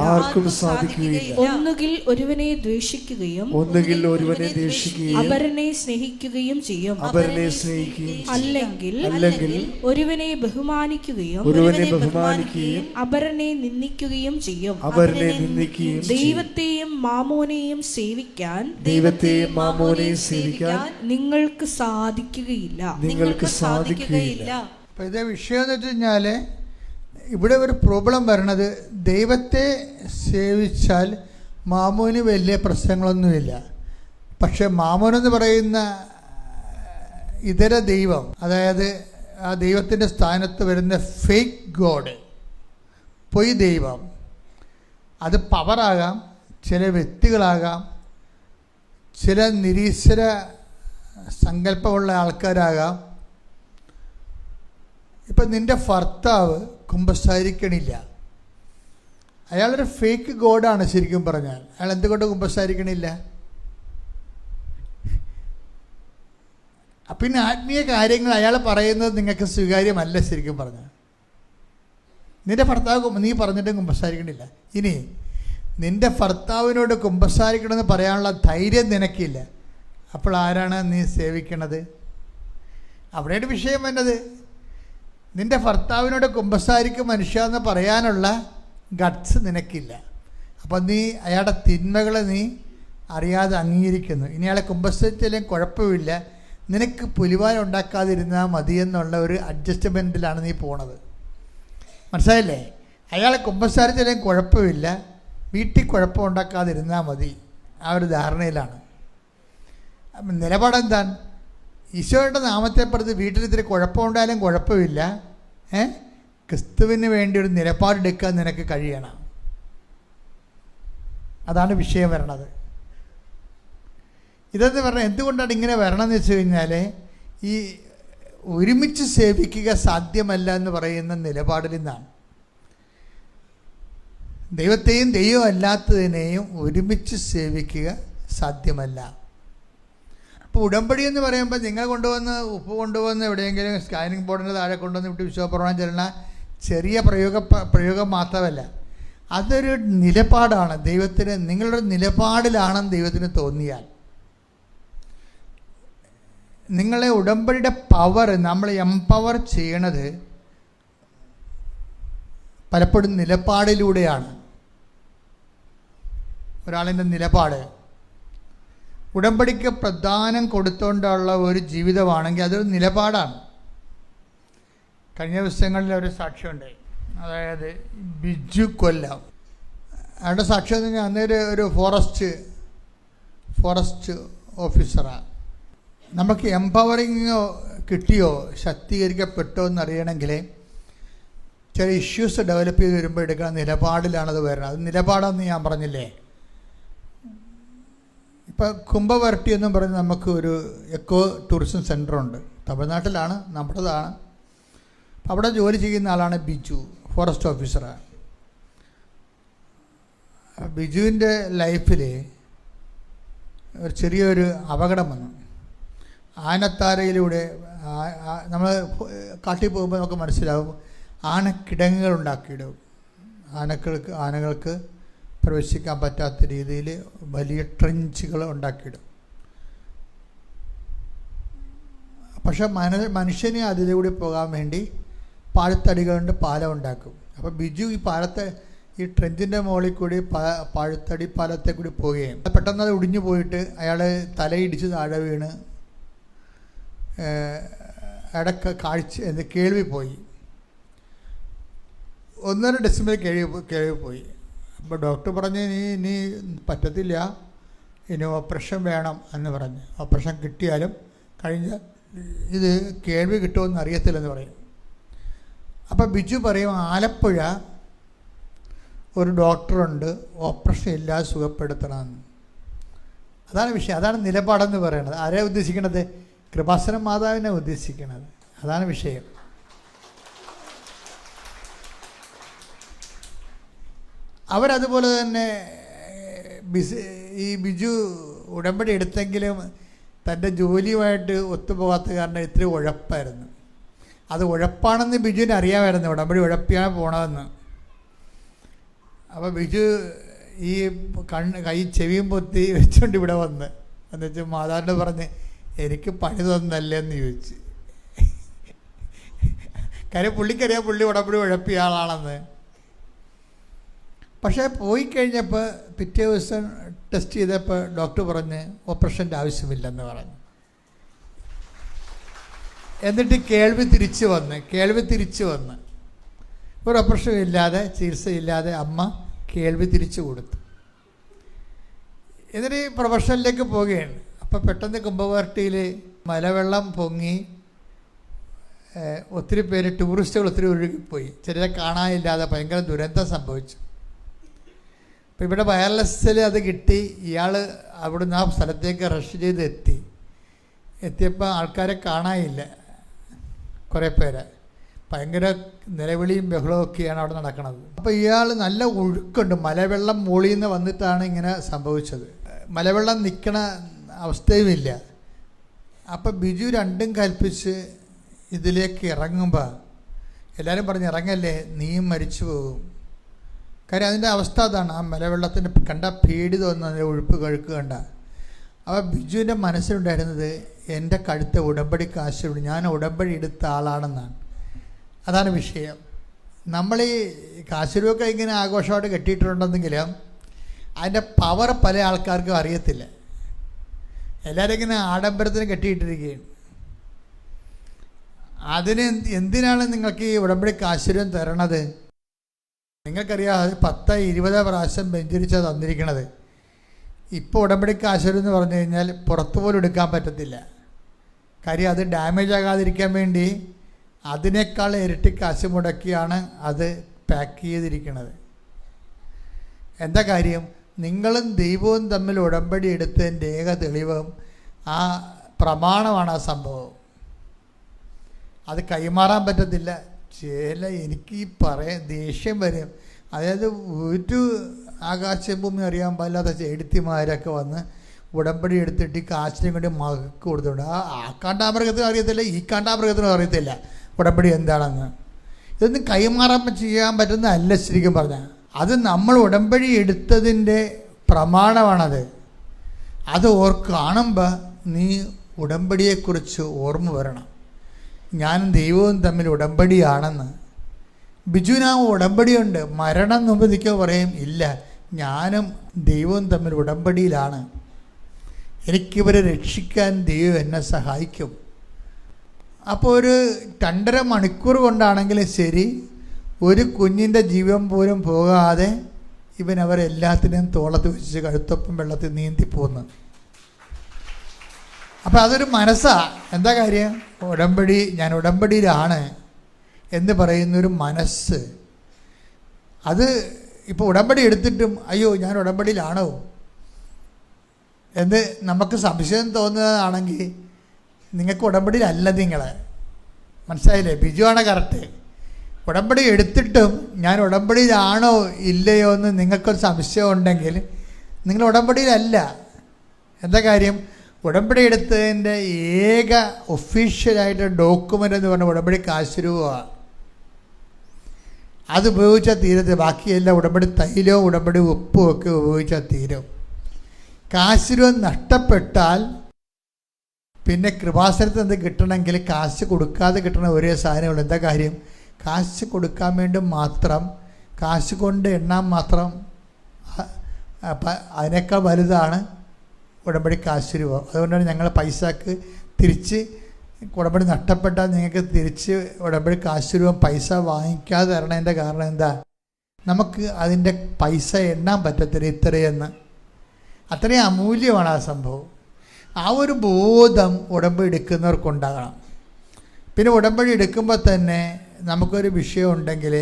ആർക്കും സാധിക്കുകയില്ല. ഒന്നുകിൽ ഒരുവനെ ദ്വേഷിക്കുകയും അപരനെ സ്നേഹിക്കുകയും ചെയ്യും. അല്ലെങ്കിൽ ഒരുവനെ ബഹുമാനിക്കുകയും അപരനെ നിന്ദിക്കുകയും ചെയ്യും. ദൈവത്തെയും മാമോനെയും സേവിക്കാൻ നിങ്ങൾക്ക് സാധിക്കുകയില്ല. അപ്പോൾ ഇതേ വിഷയം എന്ന് വെച്ച് കഴിഞ്ഞാൽ ഇവിടെ ഒരു പ്രോബ്ലം വരണത്, ദൈവത്തെ സേവിച്ചാൽ മാമോന് വലിയ പ്രശ്നങ്ങളൊന്നുമില്ല. പക്ഷെ മാമോനെന്ന് പറയുന്ന ഇതര ദൈവം, അതായത് ആ ദൈവത്തിൻ്റെ സ്ഥാനത്ത് വരുന്ന ഫേക്ക് ഗോഡ്, പൊയ് ദൈവം, അത് പവറാകാം, ചില വ്യക്തികളാകാം, ചില നിരീശ്വര സങ്കല്പമുള്ള ആൾക്കാരാകാം. ഇപ്പം നിൻ്റെ ഭർത്താവ് കുമ്പസാരിക്കണില്ല, അയാളൊരു ഫേക്ക് ഗോഡാണ്. ശരിക്കും പറഞ്ഞാൽ അയാൾ എന്തുകൊണ്ട് കുമ്പസാരിക്കണില്ല? പിന്നെ ആത്മീയ കാര്യങ്ങൾ അയാൾ പറയുന്നത് നിങ്ങൾക്ക് സ്വീകാര്യമല്ല. ശരിക്കും പറഞ്ഞാൽ നിൻ്റെ ഭർത്താവ് നീ പറഞ്ഞിട്ടും കുമ്പസാരിക്കണില്ല. ഇനി നിൻ്റെ ഭർത്താവിനോട് കുമ്പസാരിക്കണമെന്ന് പറയാനുള്ള ധൈര്യം നിനക്കില്ല. അപ്പോൾ ആരാണ് നീ സേവിക്കണത്? അവിടെയാണ് വിഷയം വന്നത്. നിൻ്റെ ഭർത്താവിനോട് കുമ്പസാരിക്കും മനുഷ്യ എന്ന് പറയാനുള്ള ഗട്ട്സ് നിനക്കില്ല. അപ്പം നീ അയാളുടെ തിന്മകളെ നീ അറിയാതെ അംഗീകരിക്കുന്നു. ഇനി അയാളെ കുമ്പസാരിച്ചാലും കുഴപ്പമില്ല, നിനക്ക് പുലിവാൻ ഉണ്ടാക്കാതിരുന്നാൽ മതി എന്നുള്ള ഒരു അഡ്ജസ്റ്റ്മെൻറ്റിലാണ് നീ പോണത്. മനസ്സിലായില്ലേ? അയാളെ കുമ്പസാരിച്ചാലും കുഴപ്പമില്ല, വീട്ടിൽ കുഴപ്പം ഉണ്ടാക്കാതിരുന്നാൽ മതി, ആ ഒരു ധാരണയിലാണ്. നിലപാടെന്താണ്? ഈശോയുടെ നാമത്തെ പ്രതി വീട്ടിൽ ഇത്തിരി കുഴപ്പമുണ്ടായാലും കുഴപ്പമില്ല, ക്രിസ്തുവിന് വേണ്ടി ഒരു നിലപാടെടുക്കാൻ നിനക്ക് കഴിയണം. അതാണ് വിഷയം വരണത്. ഇതെന്ന് പറഞ്ഞാൽ എന്തുകൊണ്ടാണ് ഇങ്ങനെ വരണമെന്ന് വെച്ച് കഴിഞ്ഞാൽ, ഈ ഒരുമിച്ച് സേവിക്കുക സാധ്യമല്ല എന്ന് പറയുന്ന നിലപാടിൽ നിന്നാണ്. ദൈവത്തെയും ദൈവമല്ലാത്തതിനെയും ഒരുമിച്ച് സേവിക്കുക സാധ്യമല്ല. അപ്പോൾ ഉടമ്പടി എന്ന് പറയുമ്പോൾ നിങ്ങൾ കൊണ്ടുവന്ന് ഉപ്പ് കൊണ്ടുവന്ന് എവിടെയെങ്കിലും സ്കാനിങ് ബോർഡിൻ്റെ താഴെ കൊണ്ടുവന്ന് വിട്ട് വിശ്വപ്രമാണം ചെല്ലണ ചെറിയ പ്രയോഗം മാത്രമല്ല, അതൊരു നിലപാടാണ്. ദൈവത്തിന് നിങ്ങളുടെ നിലപാടിലാണെന്ന് ദൈവത്തിന് തോന്നിയാൽ, നിങ്ങളെ ഉടമ്പടിയുടെ പവർ നമ്മൾ എംപവർ ചെയ്യണത് പലപ്പോഴും നിലപാടിലൂടെയാണ്. ഒരാളിൻ്റെ നിലപാട് ഉടമ്പടിക്ക് പ്രധാനം കൊടുത്തുകൊണ്ടുള്ള ഒരു ജീവിതമാണെങ്കിൽ അതൊരു നിലപാടാണ്. കഴിഞ്ഞ ദിവസങ്ങളിൽ ഒരു സാക്ഷ്യമുണ്ടായി, അതായത് ബിജു കൊല്ലം. അയാളുടെ സാക്ഷ്യം എന്ന് പറഞ്ഞാൽ അന്നേരം ഒരു ഫോറസ്റ്റ് ഓഫീസറാണ്. നമുക്ക് എംപവറിങ്ങോ കിട്ടിയോ ശാക്തീകരിക്കപ്പെട്ടോ എന്നറിയണമെങ്കിൽ ചില ഇഷ്യൂസ് ഡെവലപ്പ് ചെയ്ത് വരുമ്പോൾ എടുക്കുന്ന നിലപാടിലാണത് വരുന്നത്. അത് നിലപാടാണെന്ന് ഞാൻ പറഞ്ഞില്ലേ. ഇപ്പം കുംഭവരട്ടി എന്നും പറഞ്ഞ് നമുക്ക് ഒരു എക്കോ ടൂറിസം സെൻ്ററുണ്ട്. തമിഴ്നാട്ടിലാണ്, നമ്മുടേതാണ്. അപ്പം അവിടെ ജോലി ചെയ്യുന്ന ആളാണ് ബിജു, ഫോറസ്റ്റ് ഓഫീസറാണ്. ബിജുവിൻ്റെ ലൈഫിൽ ഒരു ചെറിയൊരു അപകടം വന്നു. ആനത്താരയിലൂടെ നമ്മൾ കാട്ടിൽ പോകുമ്പോൾ നമുക്ക് മനസ്സിലാവും, ആനക്കിടങ്ങുകൾ ഉണ്ടാക്കിയിടും. ആനകൾക്ക് പ്രവേശിക്കാൻ പറ്റാത്ത രീതിയിൽ വലിയ ട്രെഞ്ചുകൾ ഉണ്ടാക്കിയിടും. പക്ഷെ മനുഷ്യനെ അതിലൂടെ പോകാൻ വേണ്ടി പാഴത്തടികൾ കൊണ്ട് പാലം ഉണ്ടാക്കും. അപ്പോൾ ബിജു ഈ ട്രെഞ്ചിൻ്റെ മുകളിൽ കൂടി പാഴത്തടി പാലത്തെ കൂടി പോവുകയും പെട്ടെന്ന് അത് ഒടിഞ്ഞു പോയിട്ട് അയാൾ തലയിടിച്ച് താഴെ വീണ് കേൾവി പോയി. 1.5 ഡെസിമൽ കേൾവി പോയി. അപ്പോൾ ഡോക്ടർ പറഞ്ഞ് ഇനി പറ്റത്തില്ല, ഇനി ഓപ്പറേഷൻ വേണം എന്ന് പറഞ്ഞ്. ഓപ്പറേഷൻ കിട്ടിയാലും ഇത് കേൾവി കിട്ടുമെന്ന് അറിയത്തില്ലെന്ന് പറയും. അപ്പോൾ ബിജു പറയും, ആലപ്പുഴ ഒരു ഡോക്ടറുണ്ട്, ഓപ്പറേഷൻ ഇല്ലാതെ സുഖപ്പെടുത്തണമെന്ന്. അതാണ് വിഷയം, അതാണ് നിലപാടെന്ന് പറയുന്നത്. ആരെയാണ് ഉദ്ദേശിക്കണത്? കൃപാസന മാതാവിനെ ഉദ്ദേശിക്കുന്നത്. അതാണ് വിഷയം. അവരതുപോലെ തന്നെ ഈ ബിജു ഉടമ്പടി എടുത്തെങ്കിലും തൻ്റെ ജോലിയുമായിട്ട് ഒത്തുപോകാത്ത കാരണം ഇത്തിരി ഉഴപ്പായിരുന്നു. അത് ഉഴപ്പാണെന്ന് ബിജുവിന് അറിയാമായിരുന്നു, ഉടമ്പടി ഉഴപ്പിയാണ് പോണതെന്ന്. അപ്പോൾ ബിജു ഈ കൈ ചെവിയും പൊത്തി വെച്ചുകൊണ്ട് ഇവിടെ വന്ന് എന്നുവെച്ചാൽ മാതാവിനോട് പറഞ്ഞ്, എനിക്ക് പണി തന്നല്ലേ എന്ന് ചോദിച്ച്. കാര്യം പുള്ളിക്കറിയാം പുള്ളി ഉടമ്പടി ഉഴപ്പിയ ആളാണെന്ന്. പക്ഷേ പോയി കഴിഞ്ഞപ്പോൾ പിറ്റേ ദിവസം ടെസ്റ്റ് ചെയ്തപ്പോൾ ഡോക്ടർ പറഞ്ഞ് ഓപ്പറേഷൻ്റെ ആവശ്യമില്ലെന്ന് പറഞ്ഞു. എന്നിട്ട് കേൾവി തിരിച്ചു വന്ന് ഒരു ഓപ്പറേഷൻ ഇല്ലാതെ, ചികിത്സയില്ലാതെ അമ്മ കേൾവി തിരിച്ചു കൊടുത്തു. എന്നിട്ട് ഈ പ്രൊഫഷനിലേക്ക് പോവുകയാണ്. അപ്പോൾ പെട്ടെന്ന് കുംഭവരട്ടിയിൽ മലവെള്ളം പൊങ്ങി ഒത്തിരി പേര്, ടൂറിസ്റ്റുകൾ ഒത്തിരി ഒഴുകിപ്പോയി. ചിലരെ കാണാനില്ലാതെ ഭയങ്കര ദുരന്തം സംഭവിച്ചു. അപ്പോൾ ഇവിടെ വയർലെസ്സിൽ അത് കിട്ടി. ഇയാൾ അവിടുന്ന് ആ സ്ഥലത്തേക്ക് റഷ് ചെയ്ത് എത്തിയപ്പോൾ ആൾക്കാരെ കാണാനില്ല. കുറേ പേരെ ഭയങ്കര നിലവിളിയും ബഹളവും ഒക്കെയാണ് അവിടെ നടക്കുന്നത്. അപ്പോൾ ഇയാൾ നല്ല ഒഴുക്കുണ്ട്, മലവെള്ളം മുകളിൽ നിന്ന് വന്നിട്ടാണ് ഇങ്ങനെ സംഭവിച്ചത്. മലവെള്ളം നിൽക്കണ അവസ്ഥയുമില്ല. അപ്പോൾ ബിജു രണ്ടും കൽപ്പിച്ച് ഇതിലേക്ക് ഇറങ്ങുമ്പോൾ എല്ലാവരും പറഞ്ഞ്, ഇറങ്ങല്ലേ, നീയും മരിച്ചു പോകും. കാര്യം അതിൻ്റെ അവസ്ഥ അതാണ്. ആ മലവെള്ളത്തിൻ്റെ കണ്ട പേടി തോന്നുന്നത്, ഒഴുപ്പ് കഴുക്ക് കണ്ട. അപ്പോൾ ബിജുവിൻ്റെ മനസ്സിലുണ്ടായിരുന്നത്, എൻ്റെ കഴുത്ത ഉടമ്പടി കാശുണ്ട്, ഞാൻ ഉടമ്പടി എടുത്ത ആളാണെന്നാണ്. അതാണ് വിഷയം. നമ്മൾ ഈ കാശുരൂപൊക്കെ ഇങ്ങനെ ആഘോഷമായിട്ട് കെട്ടിയിട്ടുണ്ടെന്നെങ്കിലും അതിൻ്റെ പവർ പല ആൾക്കാർക്കും അറിയത്തില്ല. എല്ലാവരും ഇങ്ങനെ ആഡംബരത്തിന് കെട്ടിയിട്ടിരിക്കുകയാണ്. അതിന് എന്തിനാണ് നിങ്ങൾക്ക് ഈ ഉടമ്പടി കാശുരം തരണത്? നിങ്ങൾക്കറിയാം, അത് 10-20 പ്രാവശ്യം വെഞ്ചരിച്ചാണ് തന്നിരിക്കണത്. ഇപ്പോൾ ഉടമ്പടി കാശുരം എന്ന് പറഞ്ഞു കഴിഞ്ഞാൽ പുറത്തു പോലും എടുക്കാൻ പറ്റത്തില്ല. കാര്യം അത് ഡാമേജ് ആകാതിരിക്കാൻ വേണ്ടി അതിനേക്കാൾ ഇരട്ടി കാശ് മുടക്കിയാണ് അത് പാക്ക് ചെയ്തിരിക്കുന്നത്. എന്താ കാര്യം? നിങ്ങളും ദൈവവും തമ്മിൽ ഉടമ്പടി എടുത്തതിൻ്റെ ഏക തെളിവും ആ പ്രമാണമാണ് ആ സംഭവം. അത് കൈമാറാൻ പറ്റത്തില്ല. എനിക്ക് ഈ ദേഷ്യം വരും. അതായത് ഒരു ആകാശഭൂമി അറിയാൻ പാടില്ലാത്ത എഴുത്തിമാരൊക്കെ വന്ന് ഉടമ്പടി എടുത്തിട്ട് ഈ കാശിനെ കൊണ്ട് മകൾക്ക് കൊടുത്തുകൊണ്ട് ആ കാണ്ടാമൃഗത്തിനും അറിയത്തില്ല, ഈ കാണ്ടാമൃഗത്തിനും അറിയത്തില്ല ഉടമ്പടി എന്താണെന്ന്. ഇതൊന്നും കൈമാറാൻ ചെയ്യാൻ പറ്റുന്നതല്ല ശരിക്കും പറഞ്ഞാൽ. അത് നമ്മൾ ഉടമ്പടി എടുത്തതിൻ്റെ പ്രമാണമാണത്. അത് കാണുമ്പോൾ നീ ഉടമ്പടിയെക്കുറിച്ച് ഓർമ്മ വരണം. ഞാനും ദൈവവും തമ്മിൽ ഉടമ്പടിയാണെന്ന്. ബിജുവിന് ആ ഉടമ്പടിയുണ്ട്. മരണം മുമ്പ് നിൽക്കുക പറയും, ഇല്ല, ഞാനും ദൈവവും തമ്മിൽ ഉടമ്പടിയിലാണ്. എനിക്കിവരെ രക്ഷിക്കാൻ ദൈവം എന്നെ സഹായിക്കും. അപ്പോൾ ഒരു 2.5 മണിക്കൂർ കൊണ്ടാണെങ്കിലും ശരി, ഒരു കുഞ്ഞിൻ്റെ ജീവൻ പോലും പോകാതെ ഇവൻ അവരെല്ലാത്തിനെയും തോളത്ത് വെച്ച് കഴുത്തൊപ്പം വെള്ളത്തിൽ നീന്തിപ്പോന്ന്. അപ്പോൾ അതൊരു മനസ്സാണ്. എന്താ കാര്യം? ഉടമ്പടി, ഞാൻ ഉടമ്പടിയിലാണ് എന്ന് പറയുന്നൊരു മനസ്സ്. അത് ഇപ്പോൾ ഉടമ്പടി എടുത്തിട്ടും അയ്യോ ഞാൻ ഉടമ്പടിയിലാണോ, എന്ന് നമുക്ക് സംശയം തോന്നുന്നതാണെങ്കിൽ നിങ്ങൾക്ക് ഉടമ്പടിയിലല്ല. നിങ്ങൾ മനസ്സിലായില്ലേ? ബിജുവാണ് കറക്റ്റ്. ഉടമ്പടി എടുത്തിട്ടും ഞാൻ ഉടമ്പടിയിലാണോ ഇല്ലയോ എന്ന് നിങ്ങൾക്കൊരു സംശയം ഉണ്ടെങ്കിൽ നിങ്ങൾ ഉടമ്പടിയിലല്ല. എന്താ കാര്യം? ഉടമ്പടി എടുത്തതിൻ്റെ ഏക ഒഫീഷ്യലായിട്ട് ഡോക്യുമെൻ്റ് എന്ന് പറഞ്ഞാൽ ഉടമ്പടി കാശ് രൂപമാണ്. അത് ഉപയോഗിച്ചാൽ തീരത്ത്. ബാക്കിയെല്ലാം ഉടമ്പടി തൈലവും ഉടമ്പടി ഉപ്പും ഒക്കെ ഉപയോഗിച്ചാൽ തീരും. കാശ് രൂപ നഷ്ടപ്പെട്ടാൽ പിന്നെ കൃപാസനത്തിൽ നിന്ന് കിട്ടണമെങ്കിൽ കാശ് കൊടുക്കാതെ കിട്ടണ ഒരേ സാധനമുള്ളൂ. എന്താ കാര്യം? കാശ് കൊടുക്കാൻ വേണ്ടി മാത്രം, കാശ് കൊണ്ട് എണ്ണാൻ മാത്രം അതിനേക്കാൾ വലുതാണ് ഉടമ്പടി കാശ് രൂപ. അതുകൊണ്ടാണ് ഞങ്ങൾ പൈസക്ക് തിരിച്ച് ഉടമ്പടി നഷ്ടപ്പെട്ടാൽ നിങ്ങൾക്ക് തിരിച്ച് ഉടമ്പടി കാശ് രൂപ പൈസ വാങ്ങിക്കാതെ തരണതിൻ്റെ കാരണം എന്താ? നമുക്ക് അതിൻ്റെ പൈസ എണ്ണാൻ പറ്റത്തില്ല ഇത്രയെന്ന്. അത്രയും അമൂല്യമാണ് ആ സംഭവം. ആ ഒരു ബോധം ഉടമ്പടി എടുക്കുന്നവർക്കുണ്ടാകണം. പിന്നെ ഉടമ്പടി എടുക്കുമ്പോൾ തന്നെ നമുക്കൊരു വിഷയം ഉണ്ടെങ്കിൽ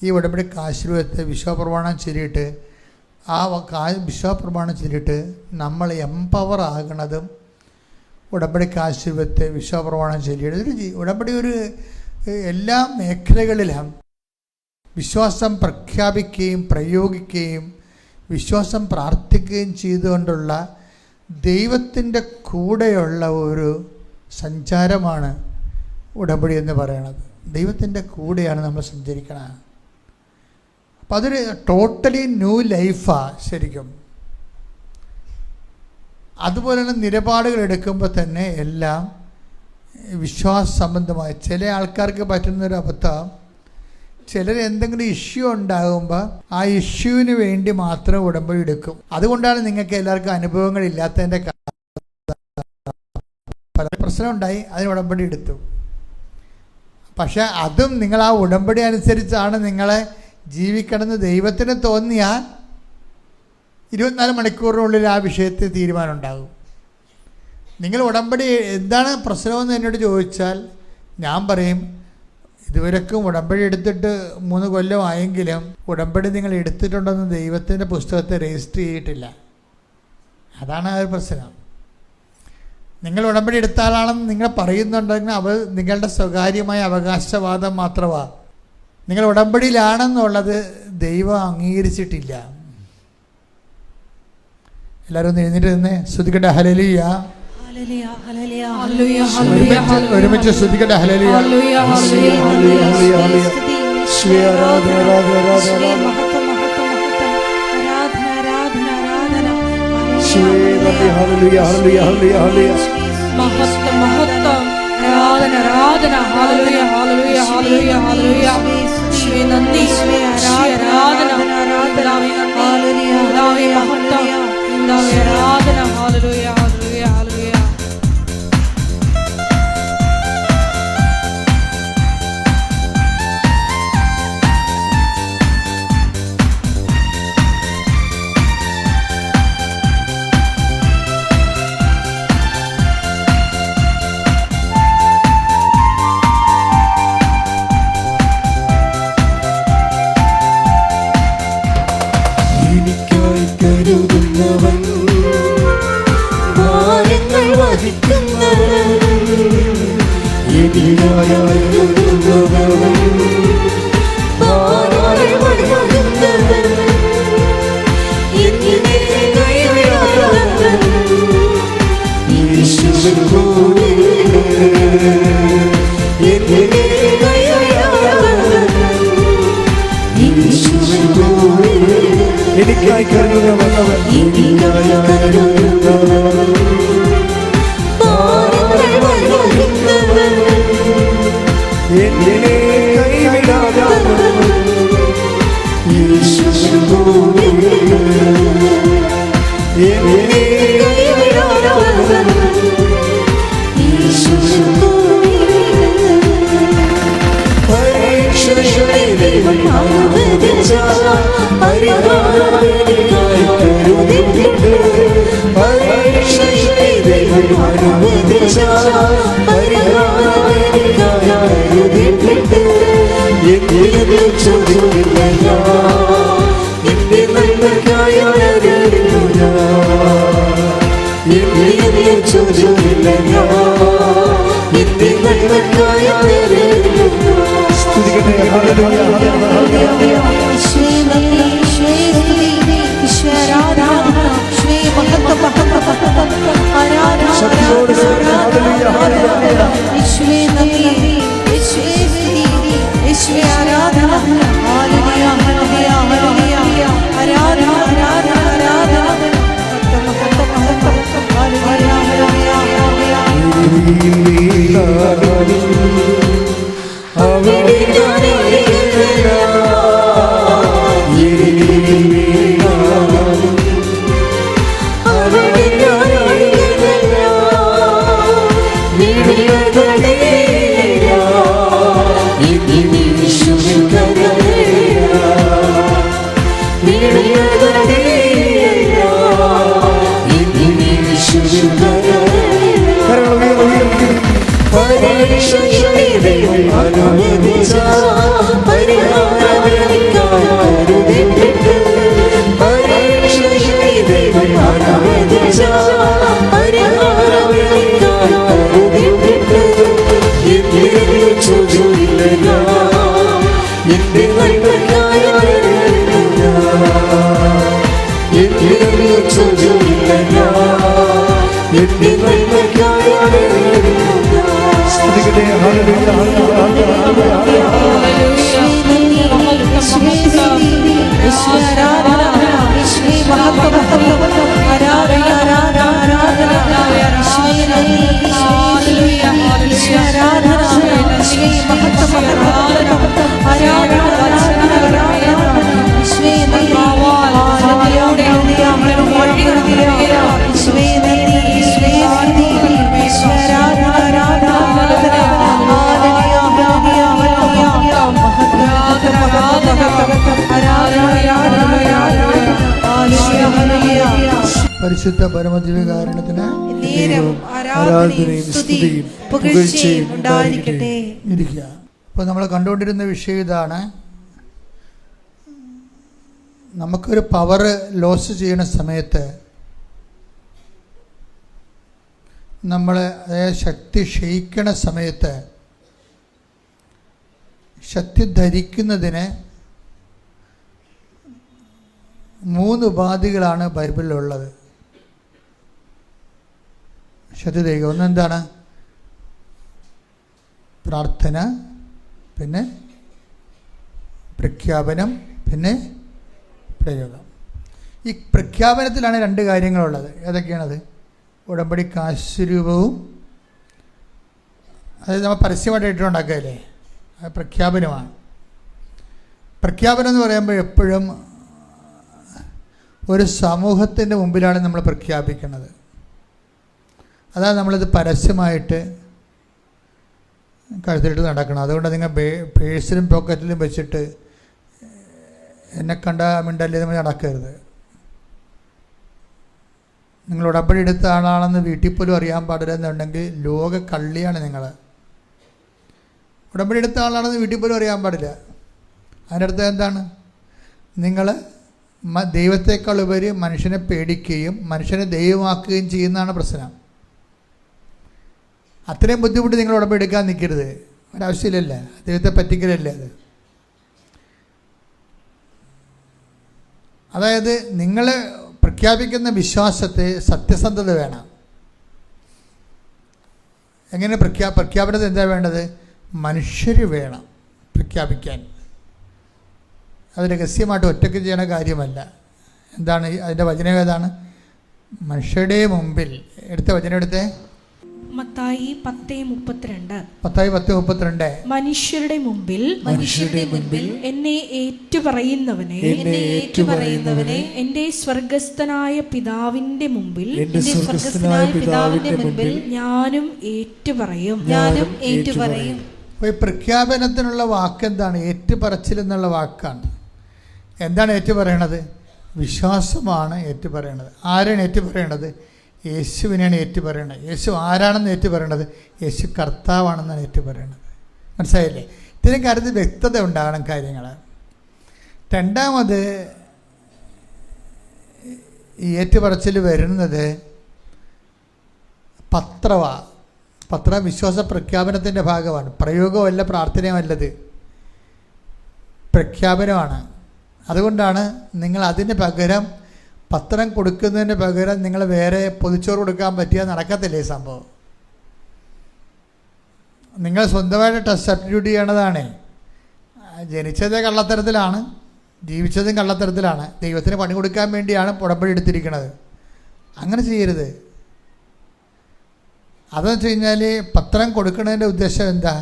ഈ ഉടമ്പടി കാശ് രൂപത്തെ വിശ്വപ്രമാണം ചൊല്ലിയിട്ട് വിശ്വപ്രമാണം ചൊല്ലിയിട്ട് നമ്മൾ എംപവർ ആകണതും ഉടമ്പടി കാശ് രൂപത്തെ വിശ്വപ്രമാണം ചൊല്ലിയിട്ട് ഉടമ്പടി ഒരു എല്ലാ മേഖലകളിലും വിശ്വാസം പ്രഖ്യാപിക്കുകയും പ്രയോഗിക്കുകയും വിശ്വാസം പ്രാർത്ഥിക്കുകയും ചെയ്തുകൊണ്ടുള്ള ദൈവത്തിൻ്റെ കൂടെയുള്ള ഒരു സഞ്ചാരമാണ് ഉടമ്പടി എന്ന് പറയുന്നത്. ദൈവത്തിൻ്റെ കൂടെയാണ് നമ്മൾ സഞ്ചരിക്കണം. അപ്പം അതൊരു ടോട്ടലി ന്യൂ ലൈഫാണ് ശരിക്കും. അതുപോലെ തന്നെ നിലപാടുകൾ എടുക്കുമ്പോൾ തന്നെ എല്ലാം വിശ്വാസ സംബന്ധമായ. ചില ആൾക്കാർക്ക് പറ്റുന്നൊരു അബദ്ധം, ചിലർ എന്തെങ്കിലും ഇഷ്യൂ ഉണ്ടാകുമ്പോൾ ആ ഇഷ്യൂവിന് വേണ്ടി മാത്രം ഉടമ്പടി എടുക്കും. അതുകൊണ്ടാണ് നിങ്ങൾക്ക് എല്ലാവർക്കും അനുഭവങ്ങളില്ലാത്തതിൻ്റെ പല പ്രശ്നമുണ്ടായി, അതിന് ഉടമ്പടി എടുത്തു. പക്ഷെ അതും നിങ്ങൾ ആ ഉടമ്പടി അനുസരിച്ചാണ് നിങ്ങളെ ജീവിക്കണമെന്ന് ദൈവത്തിന് തോന്നിയാൽ 24 മണിക്കൂറിനുള്ളിൽ ആ വിഷയത്തിൽ തീരുമാനം ഉണ്ടാകും. നിങ്ങൾ ഉടമ്പടി എന്താണ് പ്രശ്നമെന്ന് എന്നോട് ചോദിച്ചാൽ ഞാൻ പറയും, ഇതുവരെക്കും ഉടമ്പടി എടുത്തിട്ട് 3 കൊല്ലമായെങ്കിലും ഉടമ്പടി നിങ്ങൾ എടുത്തിട്ടുണ്ടെന്ന് ദൈവത്തിൻ്റെ പുസ്തകത്തെ രജിസ്റ്റർ ചെയ്തിട്ടില്ല. അതാണ് ആ ഒരു പ്രശ്നം. നിങ്ങൾ ഉടമ്പടി എടുത്ത ആളാണെന്ന് നിങ്ങൾ പറയുന്നുണ്ടെങ്കിൽ അത് നിങ്ങളുടെ സ്വകാര്യമായ അവകാശവാദം മാത്രമാണ്. നിങ്ങൾ ഉടമ്പടിയിലാണെന്നുള്ളത് ദൈവം അംഗീകരിച്ചിട്ടില്ല. എല്ലാവരും ഒന്ന് എഴുന്നേറ്റ് നിന്നേ, സ്തുതിക്കട്ടെ ഹല്ലേലൂയ. ഒരുമിച്ച് സ്തുതിക്കട്ടെ ഹല്ലേലൂയ. മഹത്വം മഹത്വം ആരാധന ആരാധന ഹല്ലേലൂയ ഹല്ലേലൂയ ഹല്ലേലൂയ ഹല്ലേലൂയ. യേശുവേ നന്ദി, ആരാധന പിതാവേ നന്ദി, പിതാവേ മഹത്വം, പിതാവേ ആരാധന ഹല്ലേലൂയ ഹല്ലേലൂയ ഹല്ലേലൂയ. എനിക്കായി കരുതുന്നവൻ എന്നെ കൈവിടാതവൻ എന്നെ കൈവിടാതവൻ പരീക്ഷണങ്ങളെ ദൈവം അനുവദിച്ച പരിഹാരത്തിനായി കരുതിയിട്ടുണ്ട്. പരീക്ഷണങ്ങളെ ദൈവം അനുവദിച്ച പരിഹാരത്തിനായി കരുതിയിട്ടുണ്ട്. എങ്കിലും ചോദിക്കില്ല ഞാൻ നിന്റെ നന്മയ്ക്കായി സ്തുതിക്കട്ടെ. ഹല്ലേലൂയ, ഹല്ലേലൂയ. ശക്തിയോട് ചേർന്ന് ഹല്ലേലൂയ, ഹല്ലേലൂയ. സ്തുതിക്കട്ടെ. ഹല്ലേലൂയ, പരിശുദ്ധ പരമദിവ്യകാരുണ്യത്തിന് ആരാധനയും സ്തുതിയും പുകഴ്ചയും ഉണ്ടായിരിക്കട്ടെ. ഇരിക്കുക. അപ്പോൾ നമ്മൾ കണ്ടുകൊണ്ടിരുന്ന വിഷയം ഇതാണ്. നമുക്കൊരു പവർ ലോസ് ചെയ്യുന്ന സമയത്ത് നമ്മൾ ശക്തി ക്ഷയിക്കണ സമയത്ത് ശക്തി ധരിക്കുന്നതിന് 3 ഉപാധികളാണ് ബൈബിളിലുള്ളത്. ശക്തി ധരിക്കുക. ഒന്നെന്താണ്? പ്രാർത്ഥന, പിന്നെ പ്രഖ്യാപനം, പിന്നെ പ്രയോഗം. ഈ പ്രഖ്യാപനത്തിലാണ് 2 കാര്യങ്ങളുള്ളത്. ഏതൊക്കെയാണത്? ഉടമ്പടി കാശുരൂപവും, അതായത് നമ്മൾ പരസ്യമായിട്ട് ഇട്ടുണ്ടാക്കുകയല്ലേ, അത് പ്രഖ്യാപനമാണ്. പ്രഖ്യാപനം എന്ന് പറയുമ്പോൾ എപ്പോഴും ഒരു സമൂഹത്തിൻ്റെ മുമ്പിലാണ് നമ്മൾ പ്രഖ്യാപിക്കുന്നത്. അതാണ് നമ്മളിത് പരസ്യമായിട്ട് കഴുത്തിലിട്ട് നടക്കണം. അതുകൊണ്ട് നിങ്ങൾ പേഴ്സിലും പോക്കറ്റിലും വെച്ചിട്ട് എന്നെ കണ്ട മിണ്ടല്ലേ നമ്മൾ നടക്കരുത്. നിങ്ങൾ ഉടമ്പടി എടുത്ത ആളാണെന്ന് വീട്ടിൽ പോലും അറിയാൻ പാടില്ല എന്നുണ്ടെങ്കിൽ ലോക കള്ളിയാണ് നിങ്ങൾ. ഉടമ്പടി എടുത്ത ആളാണെന്ന് വീട്ടിൽ പോലും അറിയാൻ പാടില്ല. അതിൻ്റെ അടുത്ത് എന്താണ്? നിങ്ങൾ ദൈവത്തെക്കാൾ ഉപരി മനുഷ്യനെ പേടിക്കുകയും മനുഷ്യനെ ദൈവമാക്കുകയും ചെയ്യുന്നതാണ് പ്രശ്നം. അത്രയും ബുദ്ധിമുട്ട് നിങ്ങൾ ഉടമ്പടി എടുക്കാൻ നിൽക്കരുത്. ഒരാവശ്യമില്ലല്ല. ദൈവത്തെ പറ്റിക്കലല്ലേ അത്. അതായത് നിങ്ങൾ പ്രഖ്യാപിക്കുന്ന വിശ്വാസത്തെ സത്യസന്ധത വേണം. എങ്ങനെ പ്രഖ്യാപനത്തിൽ എന്താ വേണ്ടത്? മനുഷ്യർ വേണം പ്രഖ്യാപിക്കാൻ. അത് രഹസ്യമായിട്ട് ഒറ്റയ്ക്ക് ചെയ്യണ കാര്യമല്ല. എന്താണ് അതിൻ്റെ വചനം? ഏതാണ്? മനുഷ്യരുടെ മുമ്പിൽ. എടുത്ത വചനം എടുത്തേ. മത്തായി 10:32. മത്തായി 10:32. മനുഷ്യരുടെ മുമ്പിൽ എന്നെ ഏറ്റുപറയുന്നവനെ എന്റെ സ്വർഗസ്ഥനായ പിതാവിന്റെ മുമ്പിൽ ഞാനും ഏറ്റുപറയും. ഈ പ്രഖ്യാപനത്തിനുള്ള വാക്ക് എന്താണ്? ഏറ്റുപറച്ചിൽ എന്നുള്ള വാക്കാണ്. എന്താണ് ഏറ്റുപറയണത്? വിശ്വാസമാണ് ഏറ്റുപറയണത്. ആരാണ് ഏറ്റുപറയണത്? യേശുവിനെയാണ് ഏറ്റുപറയണത്. യേശു ആരാണെന്ന് ഏറ്റുപറയണത്? യേശു കർത്താവാണെന്നാണ് ഏറ്റുപറയണത്. മനസ്സിലായില്ലേ? ഇത്തരം കാര്യത്തിൽ വ്യക്തത ഉണ്ടാകണം കാര്യങ്ങൾ. രണ്ടാമത് ഈ ഏറ്റുപറച്ചിൽ വരുന്നത് പത്രവാ. പത്രം വിശ്വാസ പ്രഖ്യാപനത്തിൻ്റെ ഭാഗമാണ്. പ്രയോഗമല്ല, പ്രാർത്ഥനയുമല്ലത്, പ്രഖ്യാപനമാണ്. അതുകൊണ്ടാണ് നിങ്ങൾ അതിന് പകരം പത്രം കൊടുക്കുന്നതിന് പകരം നിങ്ങൾ വേറെ പൊതിച്ചോറ് കൊടുക്കാൻ പറ്റിയാൽ നടക്കത്തില്ല ഈ സംഭവം. നിങ്ങൾ സ്വന്തമായിട്ട് ടെസ്റ്റ് സബ്സ്റ്റിറ്റ്യൂട്ട് ചെയ്യണതാണ്. ജനിച്ചത് കള്ളത്തരത്തിലാണ്, ജീവിച്ചതും കള്ളത്തരത്തിലാണ്. ദൈവത്തിന് പണി കൊടുക്കാൻ വേണ്ടിയാണ് ഉടമ്പടി എടുത്തിരിക്കുന്നത്. അങ്ങനെ ചെയ്യരുത്. അതെന്ന് വെച്ച് കഴിഞ്ഞാൽ പത്രം കൊടുക്കുന്നതിൻ്റെ ഉദ്ദേശം എന്താ?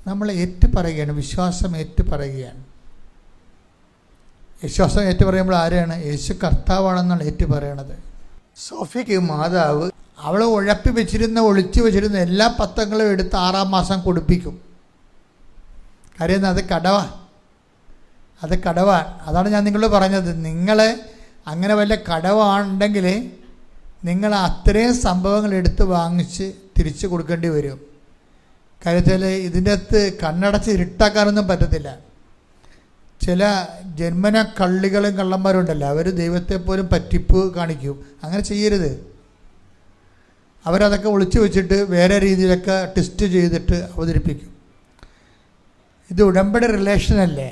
നമ്മൾ ഏറ്റുപറയുകയാണ്, വിശ്വാസം ഏറ്റുപറയുകയാണ്. വിശ്വാസം ഏറ്റുപറയുമ്പോൾ ആരെയാണ്? യേശു കർത്താവാണെന്നാണ് ഏറ്റുപറയണത്. സോഫിയയ്ക്ക് മാതാവ് അവൾ ഒളിച്ചു വെച്ചിരുന്ന എല്ലാ പത്രങ്ങളും എടുത്ത് 6-ാം മാസം കൊടുപ്പിക്കും. കാര്യം അത് കടവാണ്. അതാണ് ഞാൻ നിങ്ങളോട് പറഞ്ഞത്. നിങ്ങൾ അങ്ങനെ വല്ല കടവാണെങ്കിൽ നിങ്ങൾ അത്രയും സംഭവങ്ങൾ എടുത്ത് വാങ്ങിച്ച് തിരിച്ചു കൊടുക്കേണ്ടി വരും. കാര്യത്തിൽ ഇതിൻ്റെ അകത്ത് കണ്ണടച്ച് ഇരുട്ടാക്കാനൊന്നും പറ്റത്തില്ല. ചില ജന്മന കള്ളികളും കള്ളന്മാരുണ്ടല്ലോ, അവർ ദൈവത്തെ പോലും പറ്റിപ്പ് കാണിക്കും. അങ്ങനെ ചെയ്യരുത്. അവരതൊക്കെ ഒളിച്ചു വെച്ചിട്ട് വേറെ രീതിയിലൊക്കെ ടെസ്റ്റ് ചെയ്തിട്ട് അവതരിപ്പിക്കും. ഇത് ഉടമ്പടി റിലേഷനല്ലേ?